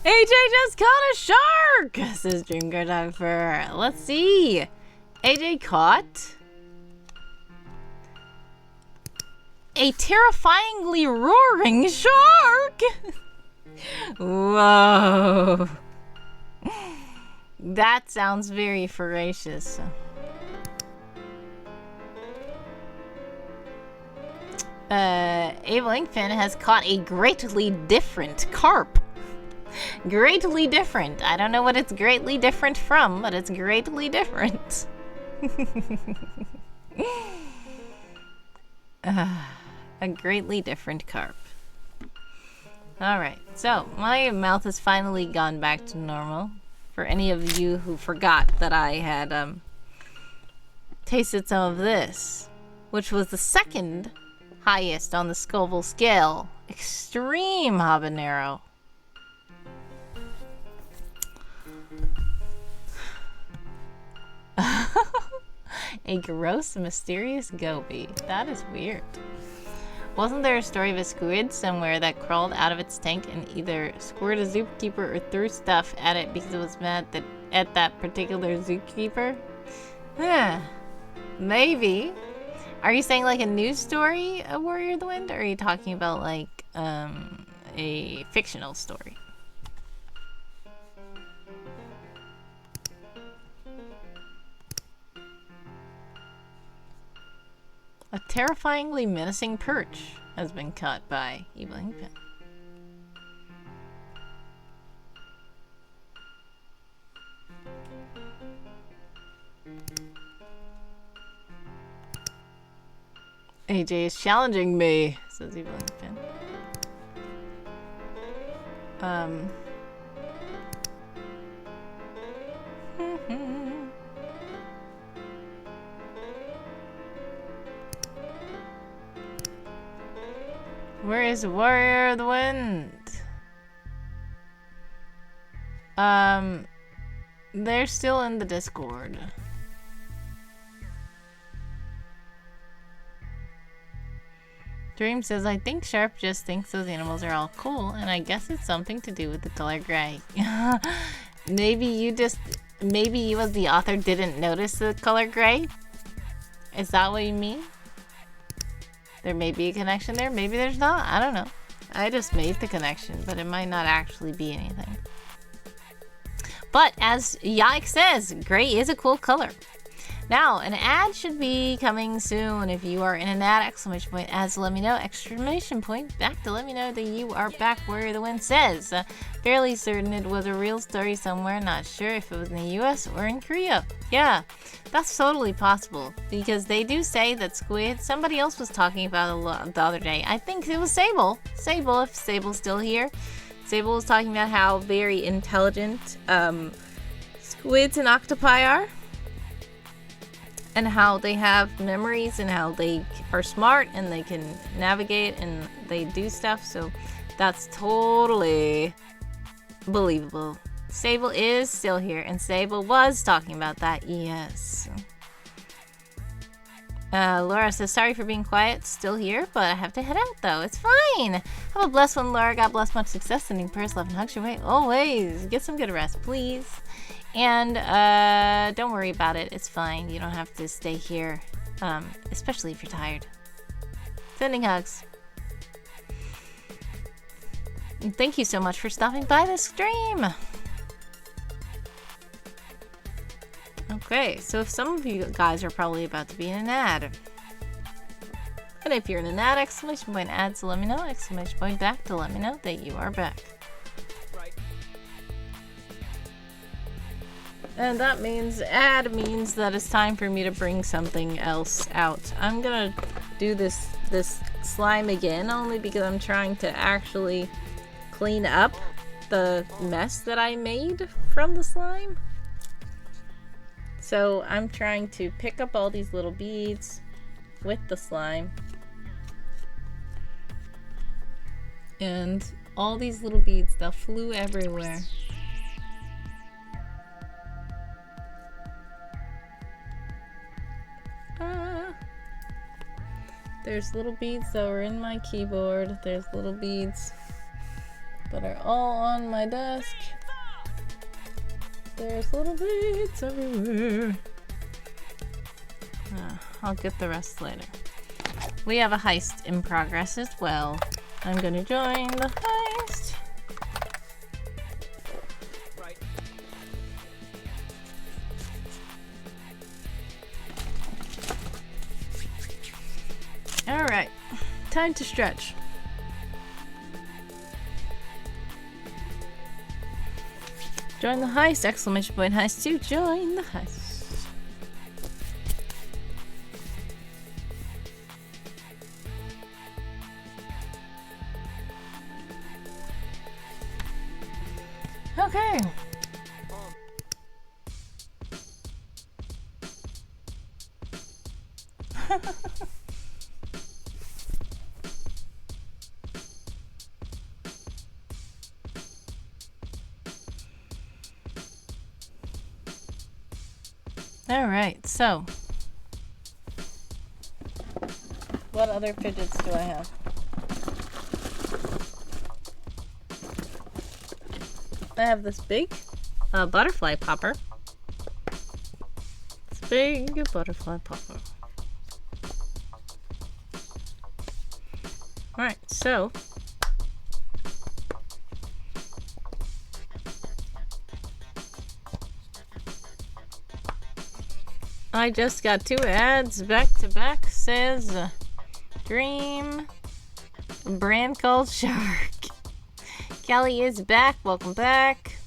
AJ just caught a shark, says Dream Cartographer. Let's see. AJ caught a terrifyingly roaring shark. Whoa. That sounds very voracious. Ava Linkfin has caught a greatly different carp. Greatly different. I don't know what it's greatly different from, but it's greatly different. A greatly different carp. Alright, so my mouth has finally gone back to normal. For any of you who forgot that I had tasted some of this, which was the second highest on the Scoville scale. Extreme habanero. A gross, mysterious goby. That is weird. Wasn't there a story of a squid somewhere that crawled out of its tank and either squirted a zookeeper or threw stuff at it because it was mad at that particular zookeeper? Huh. Maybe. Are you saying like a news story, A Warrior of the Wind? Or are you talking about like a fictional story? A terrifyingly menacing perch has been caught by Evelyn Pin. AJ is challenging me, says Evil Finn. Where is Warrior of the Wind? They're still in the Discord. Dream says, I think Sharp just thinks those animals are all cool, and I guess it's something to do with the color gray. Maybe you as the author didn't notice the color gray? Is that what you mean? There may be a connection there, maybe there's not, I don't know. I just made the connection, but it might not actually be anything. But as Yike says, gray is a cool color. Now, an ad should be coming soon. If you are in an ad, exclamation point, ads to let me know, exclamation point, back to let me know that you are back where the wind says. Fairly certain it was a real story somewhere, not sure if it was in the US or in Korea. Yeah, that's totally possible, because they do say that squid, somebody else was talking about it the other day. I think it was Sable. Sable, if Sable's still here. Sable was talking about how very intelligent squids and octopi are. And how they have memories and how they are smart and they can navigate and they do stuff. So that's totally believable. Sable is still here and Sable was talking about that. Yes. Laura says, sorry for being quiet. Still here, but I have to head out though. It's fine. Have a blessed one, Laura. God bless, much success. Sending prayers, love, and hugs your way. Always. Get some good rest, please. And don't worry about it. It's fine. You don't have to stay here, especially if you're tired. Sending hugs. And thank you so much for stopping by the stream. Okay, so if some of you guys are probably about to be in an ad. And if you're in an ad, exclamation point, ads to let me know, exclamation point, back to let me know that you are back. And that means, ad means that it's time for me to bring something else out. I'm gonna do this slime again, only because I'm trying to actually clean up the mess that I made from the slime. So I'm trying to pick up all these little beads with the slime. And all these little beads, they flew everywhere. There's little beads that were in my keyboard. There's little beads that are all on my desk. There's little beads everywhere. I'll get the rest later. We have a heist in progress as well. I'm gonna join the heist. Alright, time to stretch. Join the heist! Exclamation point heist 2. Join the heist. Okay. Alright, so what other fidgets do I have? I have this big butterfly popper. This big butterfly popper. Alright, so I just got 2 ads back to back. Says Dream brand called Shark. Kelly is back. Welcome back.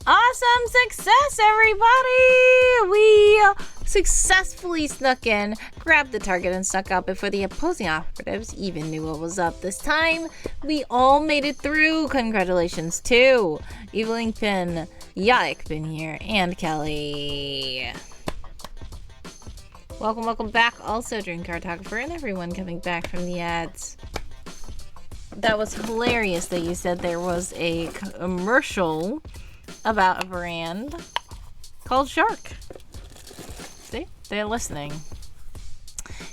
Awesome success, everybody! We successfully snuck in, grabbed the target, and snuck out before the opposing operatives even knew what was up. This time, we all made it through. Congratulations to Evil Inkpin, Yaik been here, and Kelly. Welcome back also, Dream Cartographer, and everyone coming back from the ads. That was hilarious that you said there was a commercial about a brand called Shark. See? They're listening.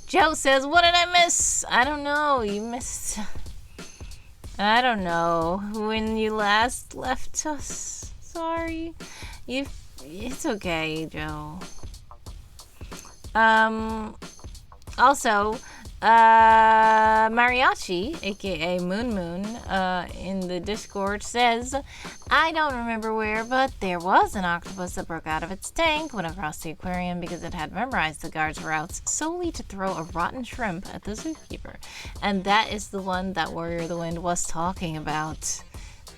Joe says, what did I miss? I don't know. You missed... I don't know. When you last left us. Sorry. It's okay, Joe. Also, Mariachi, aka Moon Moon, in the Discord says, I don't remember where, but there was an octopus that broke out of its tank, went across the aquarium because it had memorized the guard's routes solely to throw a rotten shrimp at the zookeeper. And that is the one that Warrior of the Wind was talking about.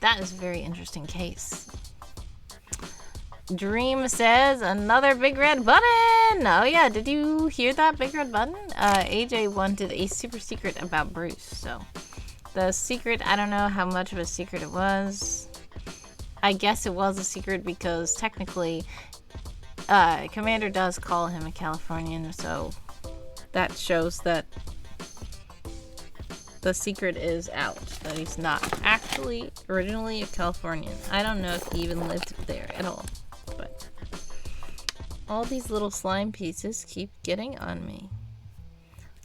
That is a very interesting case. Dream says, another big red button! Oh yeah, did you hear that big red button? AJ wanted a super secret about Bruce, so. The secret, I don't know how much of a secret it was. I guess it was a secret because technically, Commander does call him a Californian, so that shows that the secret is out, that he's not actually originally a Californian. I don't know if he even lived there at all. But all these little slime pieces keep getting on me.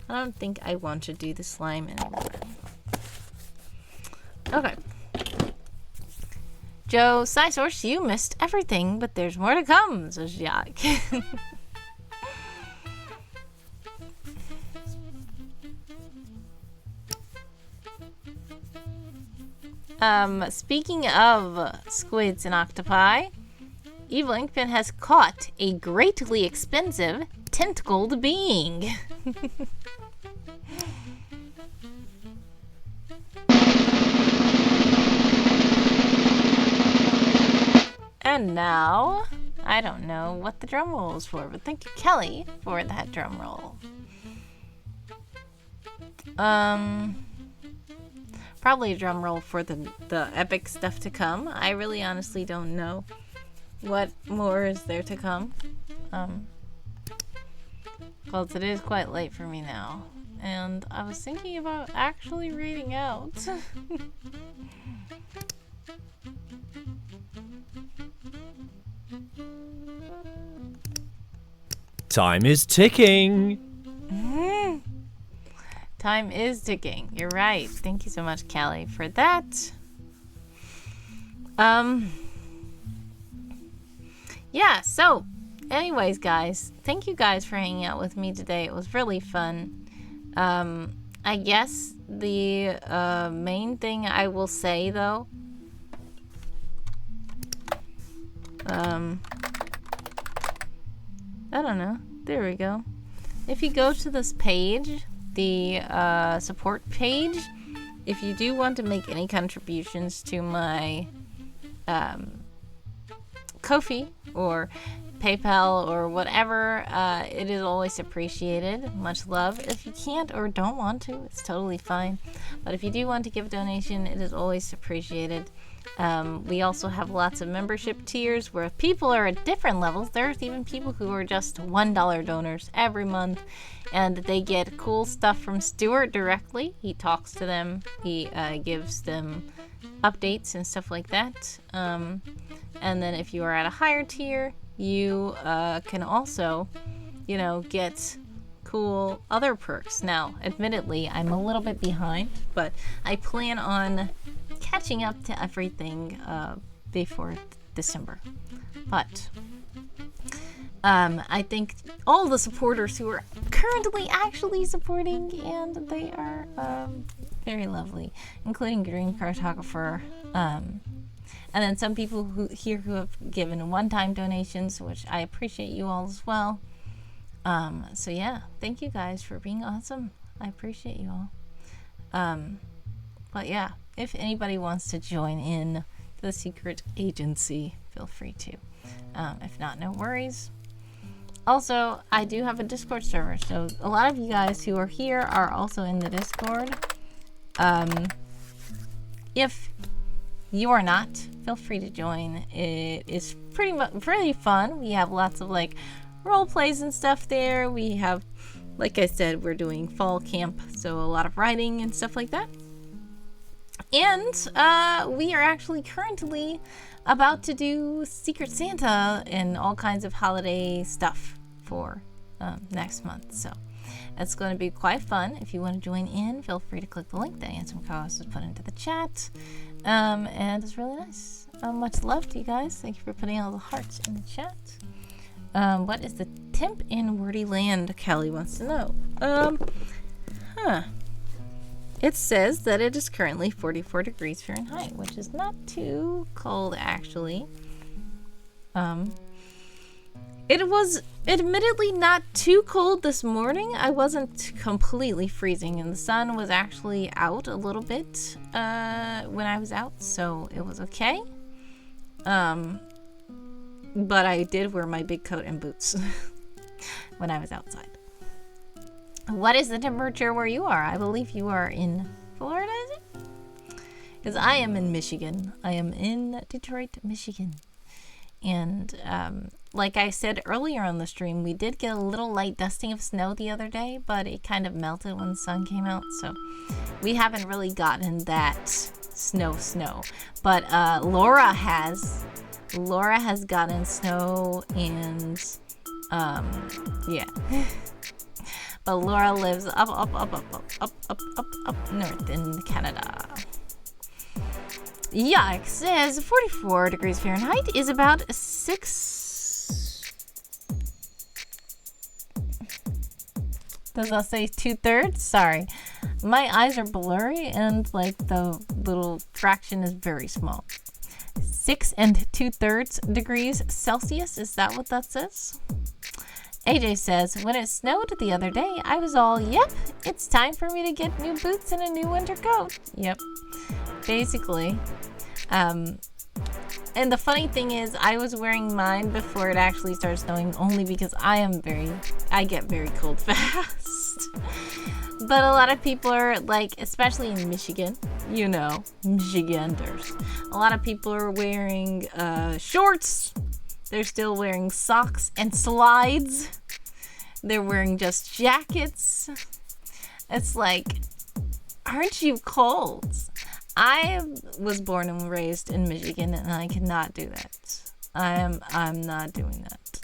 I don't think I want to do the slime anymore. Okay. Joe Source, you missed everything, but there's more to come, says Jack. Speaking of squids and octopi, Evil Inkpin has caught a greatly expensive tentacled being. And now, I don't know what the drum roll is for, but thank you, Kelly, for that drum roll. Probably a drum roll for the epic stuff to come. I really honestly don't know what more is there to come. Because it is quite late for me now. And I was thinking about actually reading out. Time is ticking. Time is ticking. You're right. Thank you so much, Callie, for that. Yeah, so anyways, guys, thank you guys for hanging out with me today. It was really fun. I guess the main thing I will say, though, I don't know. There we go. If you go to this page, the support page, if you do want to make any contributions to my Ko-fi or PayPal or whatever, it is always appreciated. Much love. If you can't or don't want to, it's totally fine. But if you do want to give a donation, it is always appreciated. We also have lots of membership tiers where people are at different levels. There's even people who are just $1 donors every month, and they get cool stuff from Stewart directly. He talks to them, he gives them updates and stuff like that. And then if you are at a higher tier, you can also, get cool other perks. Now, admittedly, I'm a little bit behind, but I plan on catching up to everything before December. But I think all the supporters who are currently actually supporting, and they are very lovely, including Dream Cartographer, and then some people who have given one-time donations, which I appreciate you all as well. So yeah, thank you guys for being awesome. I appreciate you all. But yeah, if anybody wants to join in the secret agency, feel free to. If not, no worries. Also, I do have a Discord server, so a lot of you guys who are here are also in the Discord. If you are not, feel free to join. It is pretty fun. We have lots of like role plays and stuff there. We have, like I said, we're doing fall camp, so a lot of writing and stuff like that. And we are actually currently about to do Secret Santa and all kinds of holiday stuff for next month. So it's going to be quite fun. If you want to join in, feel free to click the link that Ansem Co-host has put into the chat. And it's really nice. Much love to you guys. Thank you for putting all the hearts in the chat. What is the temp in Wordy Land? Kelly wants to know. It says that it is currently 44 degrees Fahrenheit, which is not too cold, actually. It was admittedly not too cold this morning. I wasn't completely freezing, and the sun was actually out a little bit when I was out, so it was okay. But I did wear my big coat and boots when I was outside. What is the temperature where you are? I believe you are in Florida, is it? Because I am in Michigan. I am in Detroit, Michigan. And like I said earlier on the stream, we did get a little light dusting of snow the other day, but it kind of melted when the sun came out. So we haven't really gotten that snow. But Laura has gotten snow, and yeah. But Laura lives up north in Canada. Yuck says 44 degrees Fahrenheit is about 6. Does that say 2/3? Sorry. My eyes are blurry and like the little fraction is very small. 6 2/3 degrees Celsius. Is that what that says? AJ says, when it snowed the other day, I was all, yep, it's time for me to get new boots and a new winter coat. Yep. Basically. And the funny thing is, I was wearing mine before it actually started snowing, only because I get very cold fast. But a lot of people are like, especially in Michigan, you know, Michiganders. A lot of people are wearing shorts. They're still wearing socks and slides. They're wearing just jackets. It's like, aren't you cold? I was born and raised in Michigan, and I cannot do that. I'm not doing that.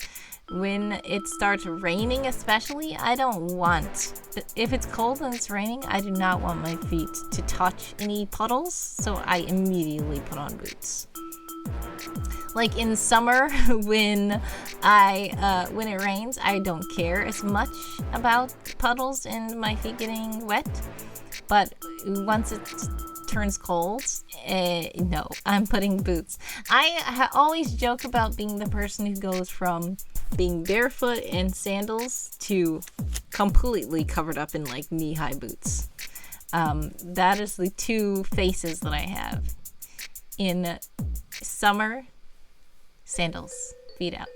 When it starts raining especially, I don't want... If it's cold and it's raining, I do not want my feet to touch any puddles, so I immediately put on boots. Like in summer, when it rains, I don't care as much about puddles and my feet getting wet. But once it turns cold, no, I'm putting boots. I always joke about being the person who goes from being barefoot in sandals to completely covered up in like knee-high boots. That is the two faces that I have. In summer, sandals, feet out.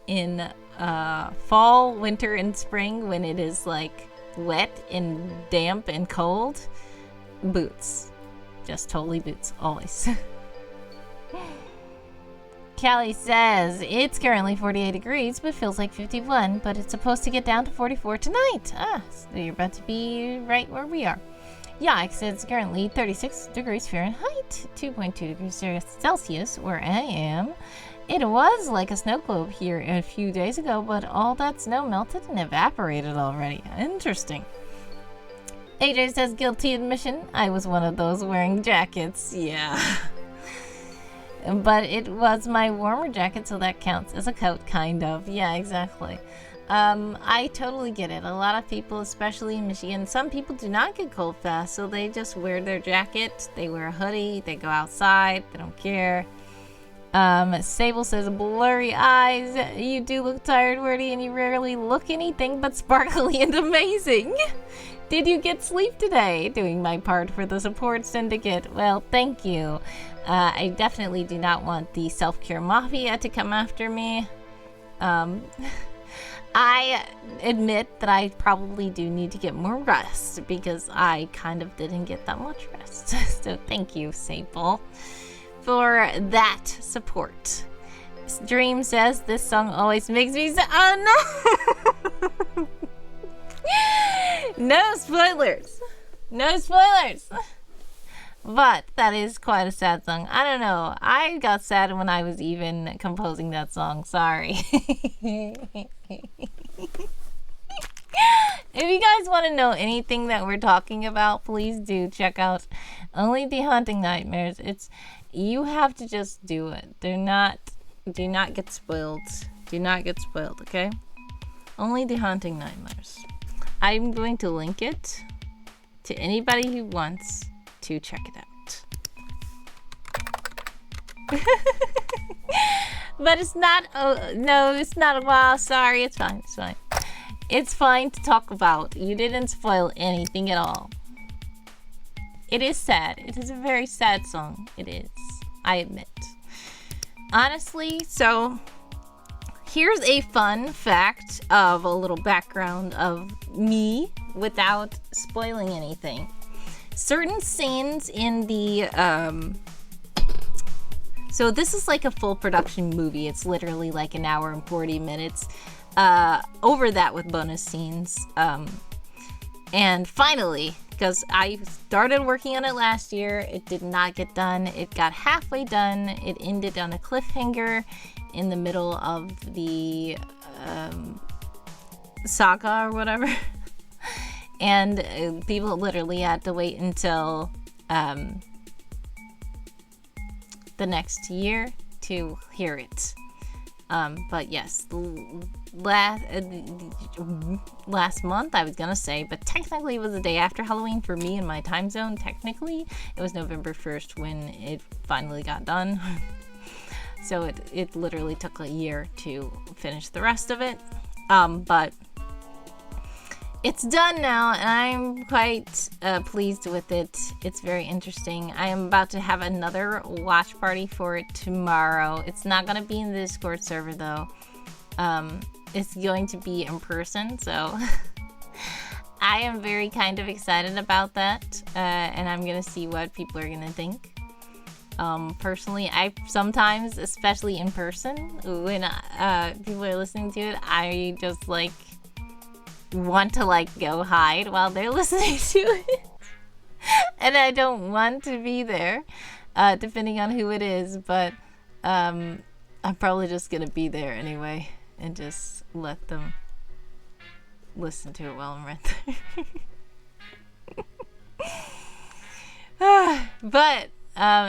In fall, winter, and spring, when it is like wet and damp and cold, boots. Just totally boots, always. Callie says, it's currently 48 degrees, but feels like 51, but it's supposed to get down to 44 tonight. So you're about to be right where we are. Yikes says it's currently 36 degrees Fahrenheit, 2.2 degrees Celsius, where I am. It was like a snow globe here a few days ago, but all that snow melted and evaporated already. Interesting. AJ says, guilty admission, I was one of those wearing jackets. Yeah. But it was my warmer jacket, so that counts as a coat, kind of. Yeah, exactly. I totally get it. A lot of people, especially in Michigan, some people do not get cold fast, so they just wear their jacket, they wear a hoodie, they go outside, they don't care. Sable says, blurry eyes, you do look tired, Wordy, and you rarely look anything but sparkly and amazing. Did you get sleep today? Doing my part for the support syndicate. Well, thank you. I definitely do not want the self-care mafia to come after me. I admit that I probably do need to get more rest because I kind of didn't get that much rest. So thank you, Sable, for that support. Dream says this song always makes me so. Oh no! No spoilers. No spoilers. But that is quite a sad song. I don't know. I got sad when I was even composing that song. Sorry. If you guys want to know anything that we're talking about, please do check out Only the Haunting Nightmares. You have to just do it. Do not get spoiled. Do not get spoiled, okay? Only the Haunting Nightmares. I'm going to link it to anybody who wants to check it out. But it's not, no, it's not, well, sorry, it's fine. It's fine to talk about. You didn't spoil anything at all. It is sad. It is a very sad song. It is. I admit. Honestly, so here's a fun fact of a little background of me without spoiling anything. Certain scenes in the, so this is like a full production movie. It's literally like an hour and 40 minutes. Over that with bonus scenes. And finally, because I started working on it last year, it did not get done. It got halfway done. It ended on a cliffhanger in the middle of the saga or whatever. And people literally had to wait until the next year to hear it. But yes, last month I was gonna say, but technically it was the day after Halloween for me in my time zone. Technically, it was November 1st when it finally got done. So it literally took a year to finish the rest of it. But it's done now, and I'm quite pleased with it. It's very interesting. I am about to have another watch party for it tomorrow. It's not going to be in the Discord server, though. It's going to be in person, so I am very kind of excited about that, and I'm going to see what people are going to think. Personally, I sometimes, especially in person, when people are listening to it, I just like want to like go hide while they're listening to it. And I don't want to be there, depending on who it is, but I'm probably just gonna be there anyway and just let them listen to it while I'm right there. But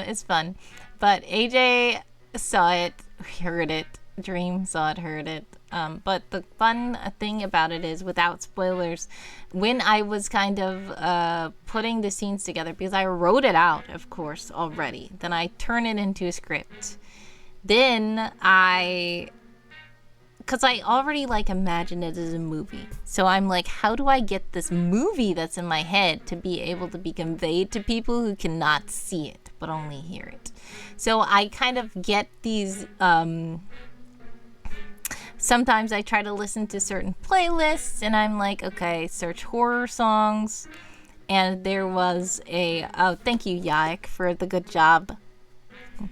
it's fun. But AJ saw it, heard it. Dream saw it, heard it. But the fun thing about it is, without spoilers, when I was kind of putting the scenes together, because I wrote it out, of course, already, then I turn it into a script. Then because I already like imagined it as a movie. So I'm like, how do I get this movie that's in my head to be able to be conveyed to people who cannot see it, but only hear it? So I kind of get these, sometimes I try to listen to certain playlists, and I'm like, okay, search horror songs. And there was oh, thank you, Yaik, for the good job.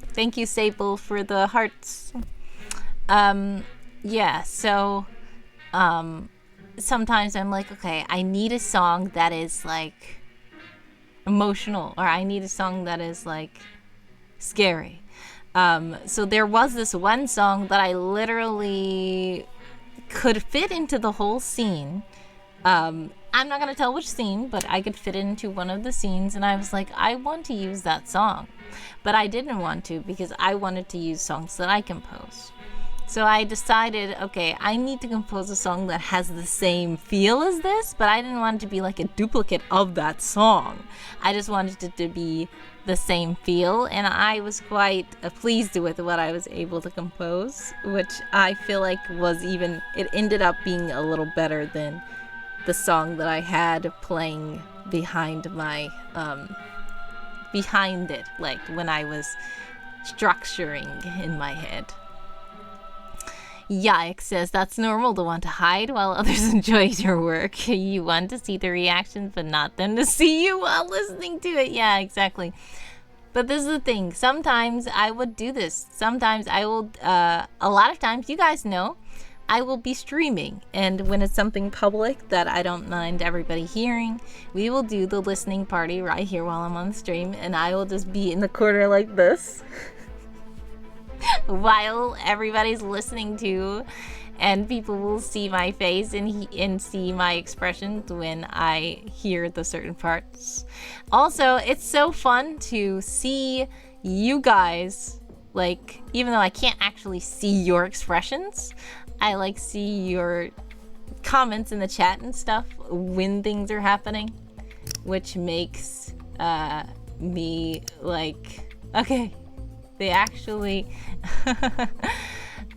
Thank you, Sable, for the hearts. Yeah, so sometimes I'm like, okay, I need a song that is like emotional, or I need a song that is like scary. So there was this one song that I literally could fit into the whole scene. I'm not going to tell which scene, but I could fit into one of the scenes, and I was like, I want to use that song. But I didn't want to, because I wanted to use songs that I compose. So I decided, okay, I need to compose a song that has the same feel as this, but I didn't want it to be like a duplicate of that song. I just wanted it to be the same feel, and I was quite pleased with what I was able to compose, which I feel like it ended up being a little better than the song that I had playing behind it, like when I was structuring in my head. Yike says that's normal to want to hide while others enjoy your work. You want to see the reactions, but not them to see you while listening to it. Yeah, exactly. But this is the thing. Sometimes I would do this. Sometimes I will, a lot of times, you guys know, I will be streaming. And when it's something public that I don't mind everybody hearing, we will do the listening party right here while I'm on the stream. And I will just be in the corner like this while everybody's listening to, and people will see my face and see my expressions when I hear the certain parts. Also, it's so fun to see you guys, like, even though I can't actually see your expressions, I like see your comments in the chat and stuff when things are happening, which makes me like, okay, they actually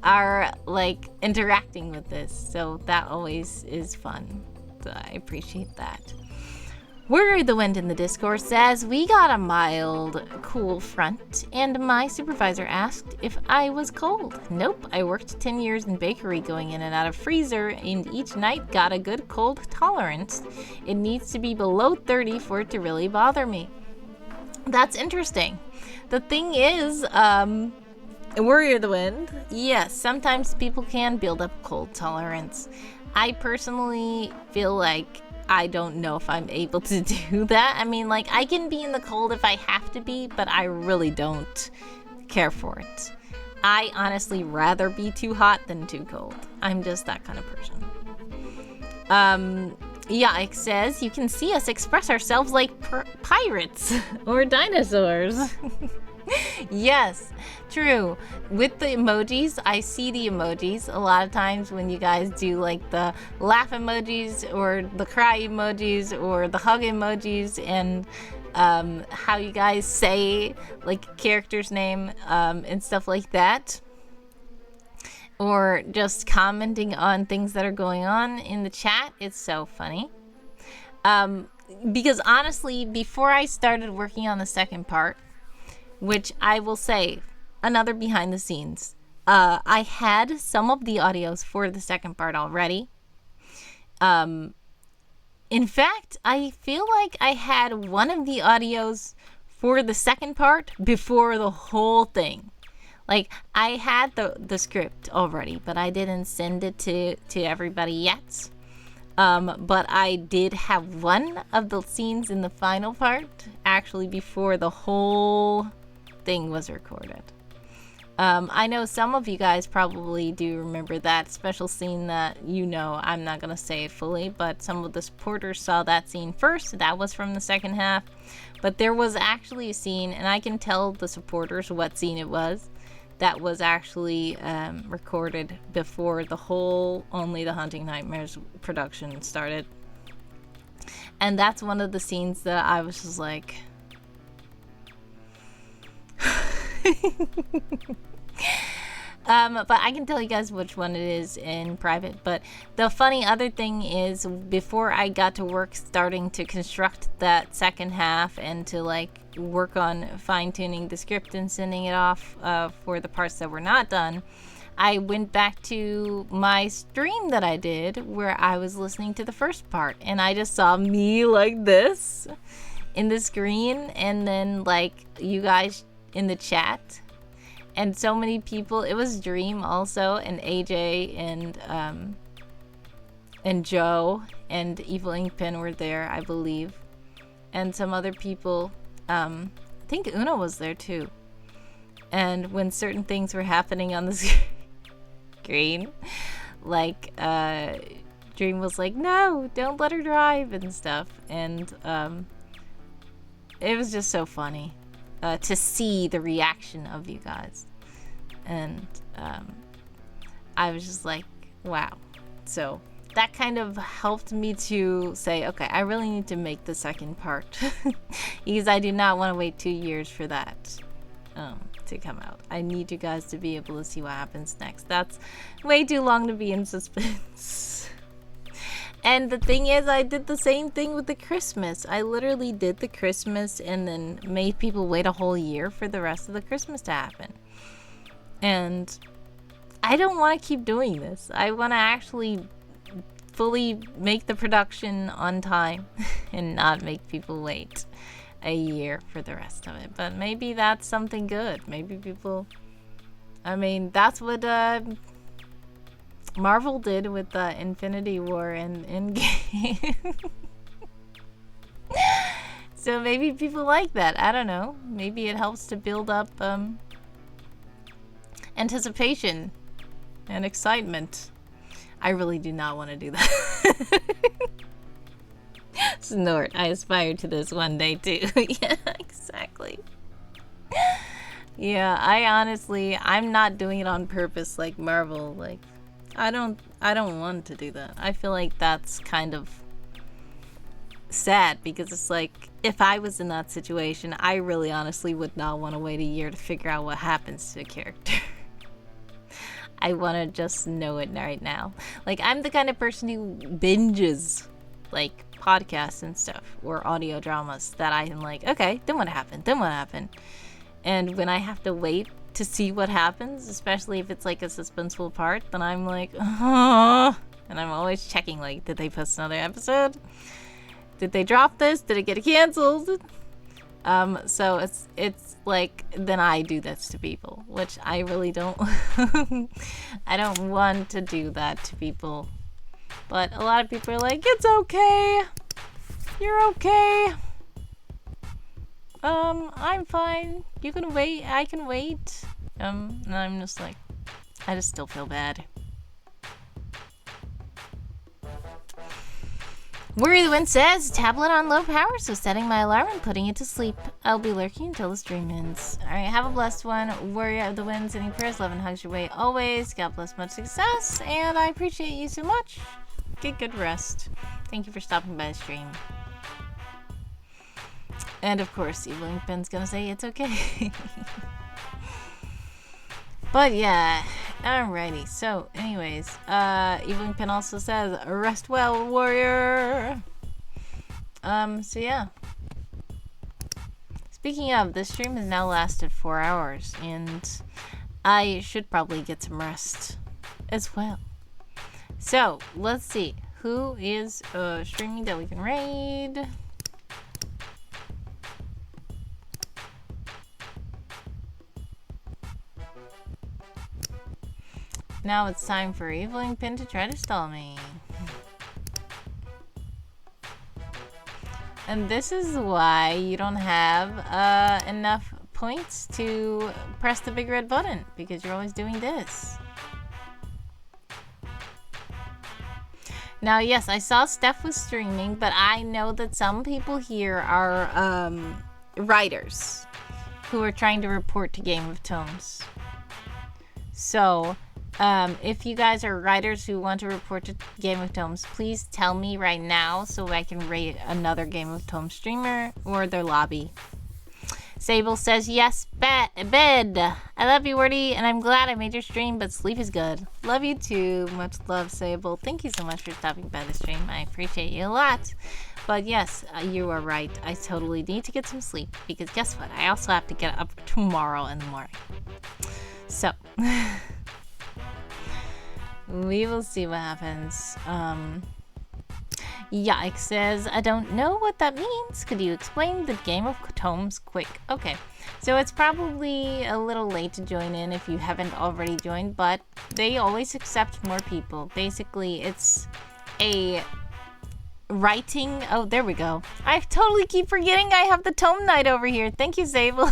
are like interacting with this, so that always is fun. So I appreciate that. Where the Wind in the Discord says, we got a mild, cool front, and my supervisor asked if I was cold. Nope, I worked 10 years in bakery going in and out of freezer, and each night got a good cold tolerance. It needs to be below 30 for it to really bother me. That's interesting. The thing is, Warrior of the Wind, yes, sometimes people can build up cold tolerance. I personally feel like I don't know if I'm able to do that. I mean, like, I can be in the cold if I have to be, but I really don't care for it. I honestly rather be too hot than too cold. I'm just that kind of person. Yeah, it says you can see us express ourselves like pirates or dinosaurs. Yes, true. With the emojis, I see the emojis a lot of times when you guys do like the laugh emojis or the cry emojis or the hug emojis, and how you guys say like a character's name and stuff like that, or just commenting on things that are going on in the chat. It's so funny. Because honestly, before I started working on the second part, which I will say, another behind the scenes, I had some of the audios for the second part already. In fact, I feel like I had one of the audios for the second part before the whole thing. Like, I had the script already, but I didn't send it to everybody yet. But I did have one of the scenes in the final part actually before the whole thing was recorded. I know some of you guys probably do remember that special scene that, you know, I'm not gonna say it fully, but some of the supporters saw that scene first. That was from the second half. But there was actually a scene, and I can tell the supporters what scene it was, that was actually recorded before the whole Only the Haunting Nightmares production started. And that's one of the scenes that I was just like... but I can tell you guys which one it is in private. But the funny other thing is, before I got to work starting to construct that second half and to like work on fine-tuning the script and sending it off for the parts that were not done, I went back to my stream that I did where I was listening to the first part, and I just saw me like this in the screen, and then like you guys in the chat, and so many people. It was Dream also, and AJ and Joe and Evil Inkpen were there, I believe, and some other people. I think Una was there too. And when certain things were happening on the screen, like Dream was like, "No, don't let her drive" and stuff, and it was just so funny to see the reaction of you guys, and I was just like, wow. So that kind of helped me to say, okay, I really need to make the second part because I do not want to wait 2 years for that to come out. I need you guys to be able to see what happens next. That's way too long to be in suspense. And the thing is, I did the same thing with the Christmas. I literally did the Christmas and then made people wait a whole year for the rest of the Christmas to happen. And I don't want to keep doing this. I want to actually fully make the production on time and not make people wait a year for the rest of it. But maybe that's something good. Maybe people... I mean, that's what Marvel did with Infinity War and Endgame. So maybe people like that. I don't know. Maybe it helps to build up anticipation and excitement. I really do not want to do that. Snort. I aspire to this one day too. Yeah, exactly. Yeah, I'm not doing it on purpose like Marvel. Like, I don't want to do that. I feel like that's kind of sad because it's like, if I was in that situation, I really honestly would not want to wait a year to figure out what happens to a character. I want to just know it right now. Like, I'm the kind of person who binges, like, podcasts and stuff, or audio dramas that I am like, okay, then what happened? Then what happened? And when I have to wait to see what happens, especially if it's, like, a suspenseful part, then I'm like, oh. And I'm always checking, like, did they post another episode? Did they drop this? Did it get canceled? So it's like, then I do this to people, which I really don't. I don't want to do that to people, but a lot of people are like, it's okay, you're okay, I'm fine, you can wait, I can wait, and I'm just like, I just still feel bad. Worry the Wind says, tablet on low power, so setting my alarm and putting it to sleep. I'll be lurking until the stream ends. Alright, have a blessed one. Worry of the Wind, sending prayers, love and hugs your way always. God bless, much success, and I appreciate you so much. Get good rest. Thank you for stopping by the stream. And of course, Evil Ink Pen's gonna say it's okay. But yeah, alrighty. So, anyways, Evil Ink Pen also says, rest well, warrior. So yeah. Speaking of, this stream has now lasted 4 hours, and I should probably get some rest as well. So, let's see. Who is streaming that we can raid? Now it's time for Evil Ink Pen to try to stall me. And this is why you don't have enough points to press the big red button, because you're always doing this. Now, yes, I saw Steph was streaming, but I know that some people here are writers who are trying to report to Game of Tomes. So, if you guys are writers who want to report to Game of Tomes, please tell me right now so I can rate another Game of Tomes streamer or their lobby. Sable says, yes, bed. I love you, Wordy, and I'm glad I made your stream, but sleep is good. Love you too. Much love, Sable. Thank you so much for stopping by the stream. I appreciate you a lot. But yes, you are right. I totally need to get some sleep, because guess what? I also have to get up tomorrow in the morning. So... we will see what happens. Yike says, I don't know what that means. Could you explain the Game of Tomes quick? Okay, so it's probably a little late to join in if you haven't already joined, but they always accept more people. Basically, it's a writing... Oh, there we go. I totally keep forgetting I have the Tome Night over here. Thank you, Zabel.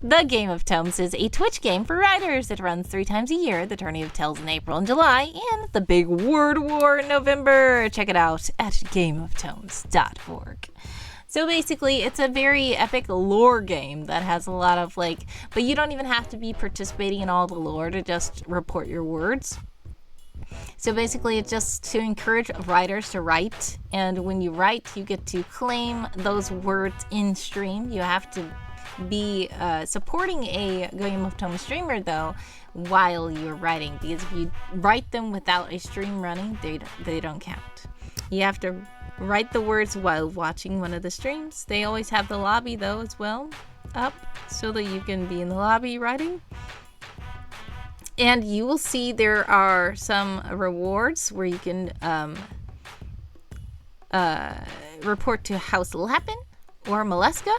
The Game of Tomes is a Twitch game for writers. It runs 3 times a year, the Tourney of Tales in April and July, and the Big Word War in November. Check it out at gameoftomes.org. So basically, it's a very epic lore game that has a lot of, like... But you don't even have to be participating in all the lore to just report your words. So basically, it's just to encourage writers to write, and when you write, you get to claim those words in stream. You have to be supporting a Game of Tomes streamer though while you're writing, because if you write them without a stream running, they don't count. You have to write the words while watching one of the streams. They always have the lobby though as well up, so that you can be in the lobby writing. And you will see there are some rewards where you can report to House Lappin or Molesca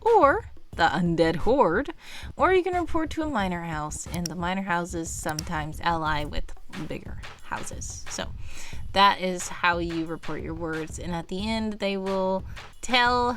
or the Undead Horde, or you can report to a minor house, and the minor houses sometimes ally with bigger houses. So that is how you report your words, and at the end they will tell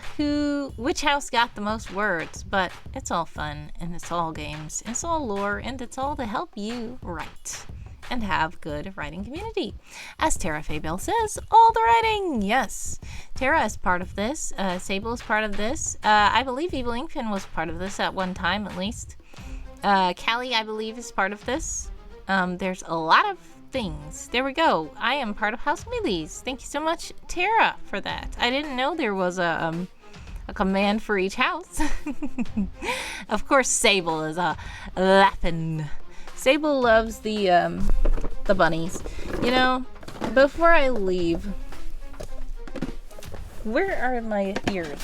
which house got the most words. But it's all fun, and it's all games, it's all lore, and it's all to help you write and have good writing community. As Tara Faybell says, all the writing. Yes, Tara is part of this. Sable is part of this. I believe Evil Inkpin was part of this at one time, at least. Callie, I believe, is part of this. There's a lot of things. There we go. I am part of House Mealies. Thank you so much, Tara, for that. I didn't know there was a command for each house. Of course, Sable is a Lappin. Sable loves the bunnies. You know, before I leave, where are my ears?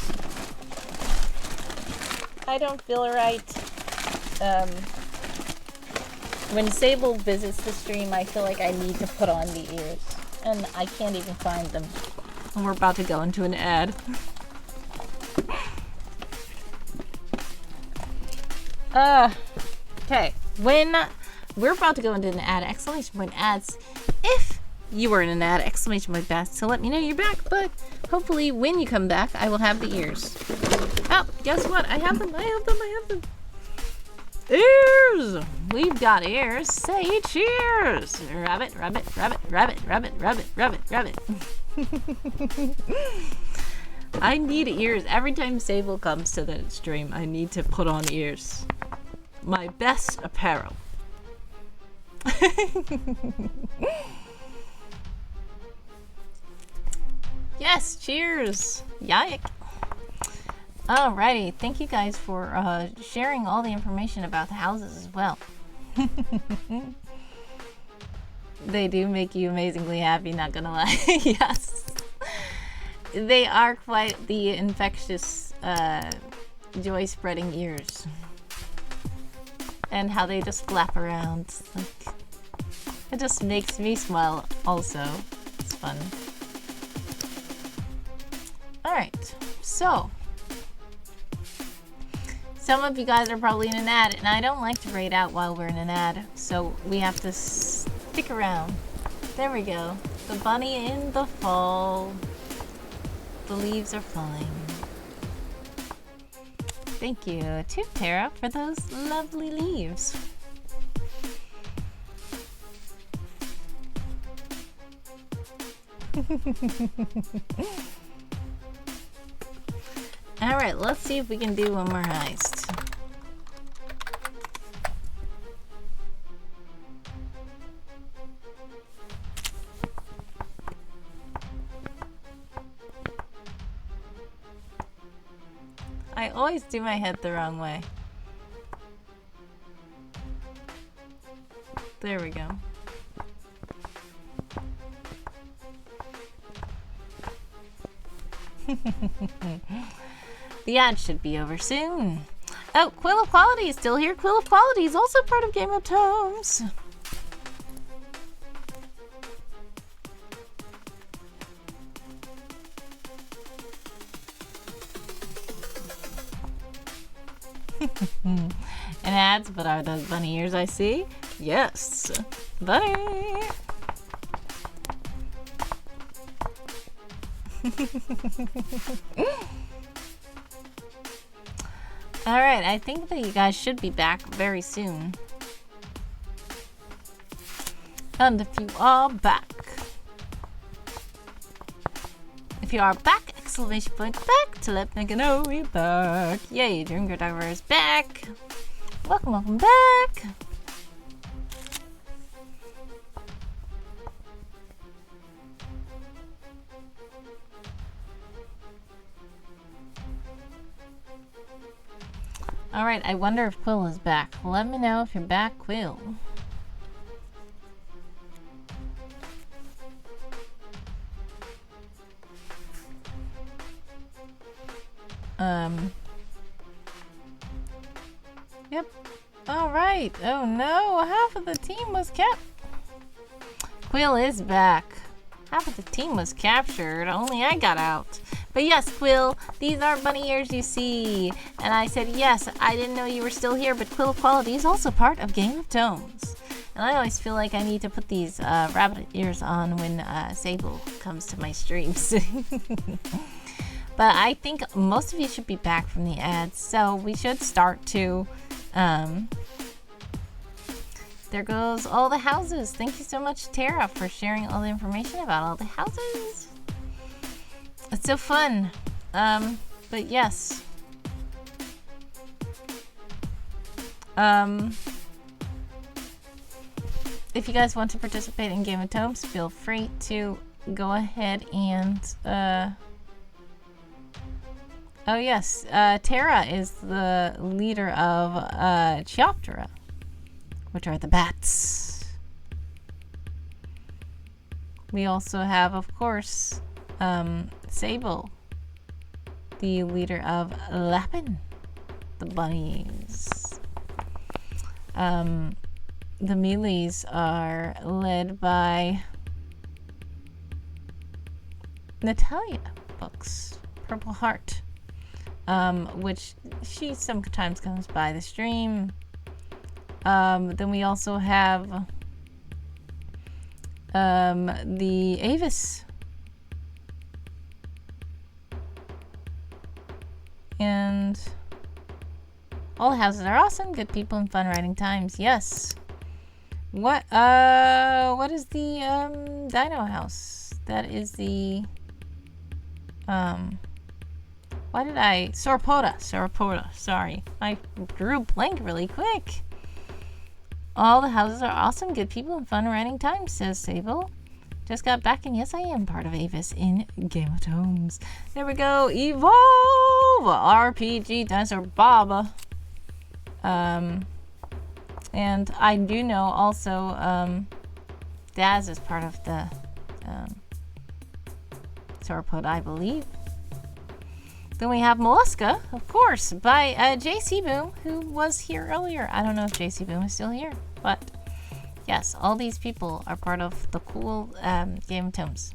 I don't feel right. When Sable visits the stream, I feel like I need to put on the ears, and I can't even find them. And we're about to go into an ad. Okay. When we're about to go into an ad, exclamation point ads. If you were in an ad, exclamation point best, so let me know you're back. But hopefully when you come back, I will have the ears. Oh, guess what? I have them. Ears! We've got ears. Say cheers! Rabbit, rabbit, rabbit, rabbit, rabbit, rabbit, rabbit, rabbit. I need ears. Every time Sable comes to the stream, I need to put on ears. My best apparel. Yes, cheers! Yike! Alrighty, thank you guys for sharing all the information about the houses as well. They do make you amazingly happy, not gonna lie. Yes. They are quite the infectious, joy-spreading ears. And how they just flap around. Like, it just makes me smile also. It's fun. Alright, so some of you guys are probably in an ad, and I don't like to raid out while we're in an ad, so we have to stick around. There we go. The bunny in the fall. The leaves are falling. Thank you to Tara for those lovely leaves. Alright, let's see if we can do one more heist. I always do my head the wrong way. There we go. The ad should be over soon. Oh, Quill of Quality is still here. Quill of Quality is also part of Game of Tomes. And ads, but are those bunny ears I see? Yes. Bunny! Alright, I think that you guys should be back very soon. And if you are back, exclamation point back to let me know you're back. Yay, Drinker Diver is back. Welcome, welcome back. Alright, I wonder if Quill is back. Let me know if you're back, Quill. Yep. Alright. right. Oh no, half of the team was kept. Quill is back. Half of the team was captured. Only I got out. But yes, Quill, these are bunny ears you see. And I said, yes, I didn't know you were still here, but Quill Equality is also part of Game of Tomes. And I always feel like I need to put these rabbit ears on when Sable comes to my streams. But I think most of you should be back from the ads, so we should start to... there goes all the houses. Thank you so much, Tara, for sharing all the information about all the houses. It's so fun. But yes. If you guys want to participate in Game of Tomes, feel free to go ahead and, oh yes, Tara is the leader of, Chioptera, which are the bats. We also have, of course, Sable, the leader of Lapin, the bunnies. The Melees are led by Natalia Books, Purple Heart, which she sometimes comes by the stream. Then we also have the Avis. And all the houses are awesome, good people and fun writing times. Yes. What is the Dino House? That is the Sauropoda, sorry. I drew a blank really quick. All the houses are awesome, good people and fun writing times, says Sable. Just got back, and yes, I am part of Avis in Game of Tomes. There we go. Evolve! RPG Dinosaur Bob. And I do know also, Daz is part of the, Sauropod, I believe. Then we have Mollusca, of course, by, JC Boom, who was here earlier. I don't know if JC Boom is still here, but... yes, all these people are part of the cool Game of Tomes.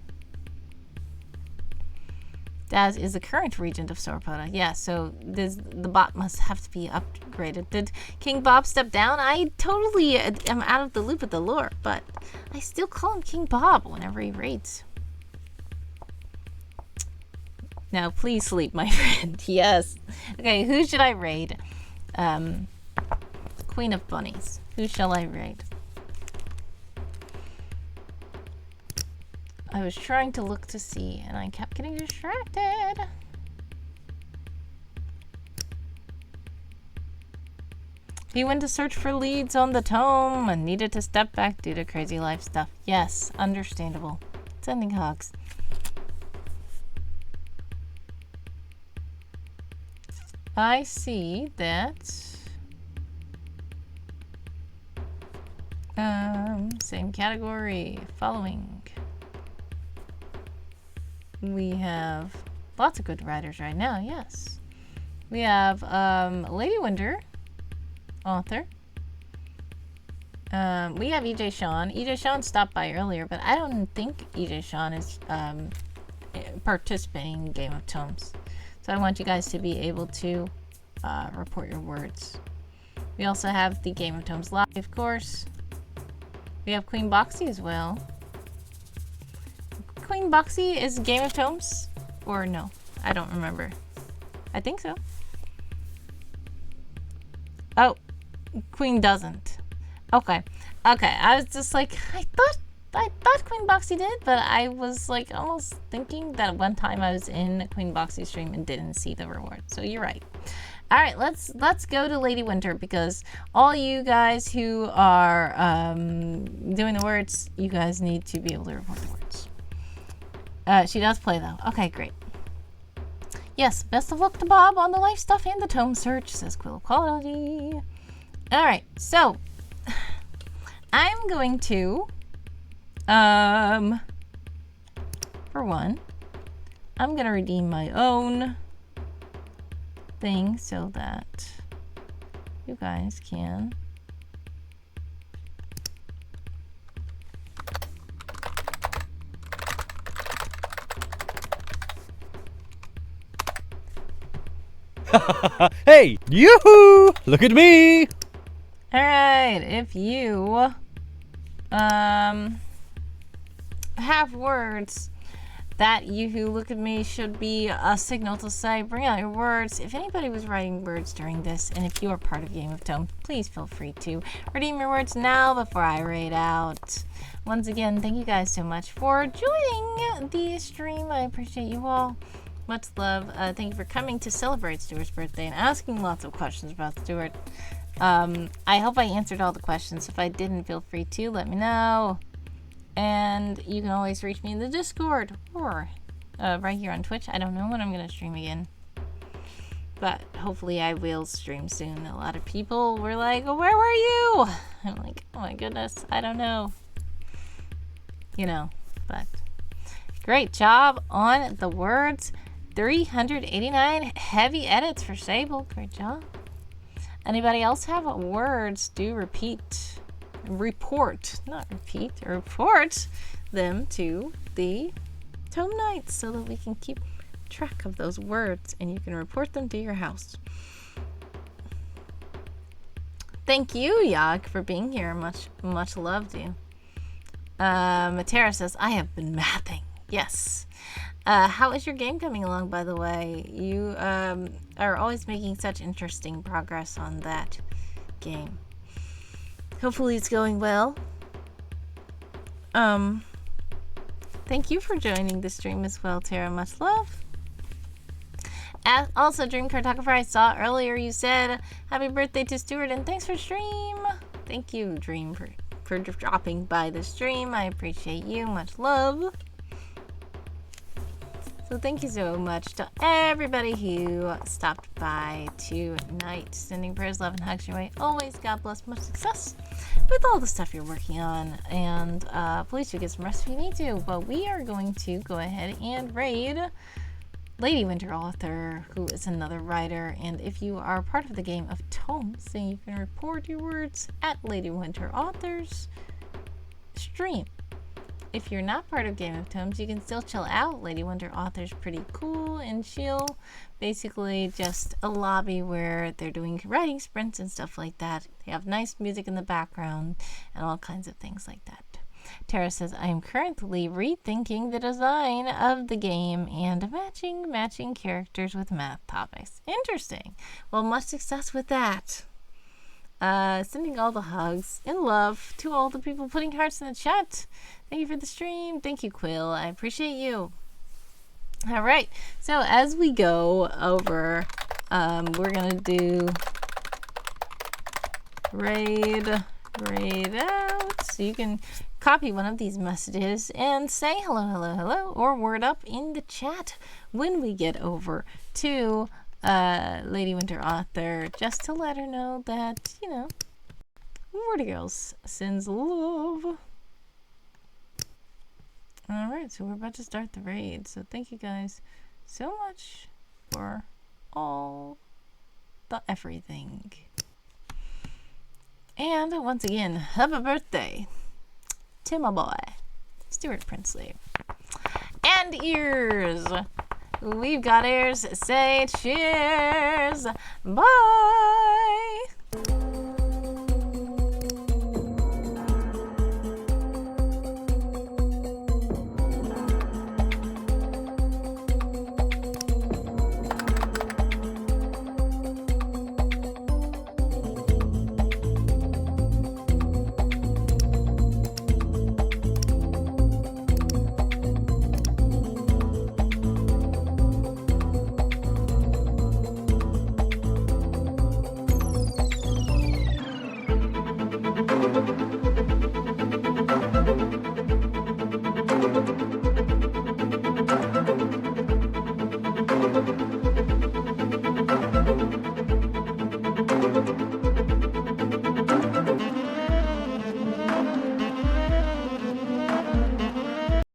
Daz is the current regent of Sauropoda. Yeah, so the bot must have to be upgraded. Did King Bob step down? I totally am out of the loop with the lore, but I still call him King Bob whenever he raids. Now, please sleep, my friend. Yes. Okay, who should I raid? Queen of Bunnies. Who shall I raid? I was trying to look to see, and I kept getting distracted. He went to search for leads on the tome and needed to step back due to crazy life stuff. Yes, understandable. Sending hugs. I see that... same category. Following. We have lots of good writers right now, yes. We have Lady Winter, author. We have EJ Sean. EJ Sean stopped by earlier, but I don't think EJ Sean is participating in Game of Tomes. So I want you guys to be able to report your words. We also have the Game of Tomes Live, of course. We have Queen Boxy as well. Queen Boxy is Game of Tomes? Or no? I don't remember. I think so. Oh, Queen doesn't. Okay. Okay, I was just like, I thought Queen Boxy did, but I was like almost thinking that one time I was in Queen Boxy's stream and didn't see the reward. So you're right. All right, let's go to Lady Winter, because all you guys who are doing the words, you guys need to be able to report the words. She does play though. Okay, great. Yes, best of luck to Bob on the life stuff and the tome search, says Quill Quality. All right, so I'm going to, for one, I'm gonna redeem my own thing so that you guys can Hey, yoo-hoo! Look at me! Alright, if you have words that you who look at me should be a signal to say, bring out your words. If anybody was writing words during this, and if you are part of Game of Tome, please feel free to redeem your words now before I read out. Once again, thank you guys so much for joining the stream. I appreciate you all. Much love. Thank you for coming to celebrate Stewart's birthday and asking lots of questions about Stewart. I hope I answered all the questions. If I didn't, feel free to let me know. And you can always reach me in the Discord or right here on Twitch. I don't know when I'm going to stream again. But hopefully I will stream soon. A lot of people were like, oh, where were you? I'm like, oh my goodness, I don't know. You know, but great job on the words. 389 heavy edits for Sable. Great job. Anybody else have words? Do report, not repeat, report them to the Tome Knights so that we can keep track of those words and you can report them to your house. Thank you, Yag, for being here. Much love to you. Matera says, I have been mathing. Yes. How is your game coming along, by the way? You are always making such interesting progress on that game. Hopefully it's going well. Thank you for joining the stream as well, Tara. Much love. Also, Dream Cartographer, I saw earlier you said happy birthday to Stewart and thanks for stream. Thank you, Dream, for dropping by the stream. I appreciate you. Much love. So thank you so much to everybody who stopped by tonight. Sending prayers, love, and hugs your way. Always, God bless, much success with all the stuff you're working on. And please do get some rest if you need to. But we are going to go ahead and raid Lady Winter Author, who is another writer. And if you are part of the Game of Tomes, then you can report your words at Lady Winter Author's stream. If you're not part of Game of Tomes, you can still chill out. Lady Winter Author's pretty cool and chill. Basically just a lobby where they're doing writing sprints and stuff like that. They have nice music in the background and all kinds of things like that. Tara says, I am currently rethinking the design of the game and matching characters with math topics. Interesting. Well, much success with that. Sending all the hugs and love to all the people putting hearts in the chat. Thank you for the stream. Thank you, Quill. I appreciate you. All right. So as we go over, we're going to do raid out. So you can copy one of these messages and say hello, or word up in the chat when we get over to Lady Winter Author, just to let her know that, you know, Wordy Girls sends love. Alright, so we're about to start the raid, so thank you guys so much for all the everything. And once again, happy birthday to my boy, Stewart Princely. And ears! We've got ears. Say cheers. Bye.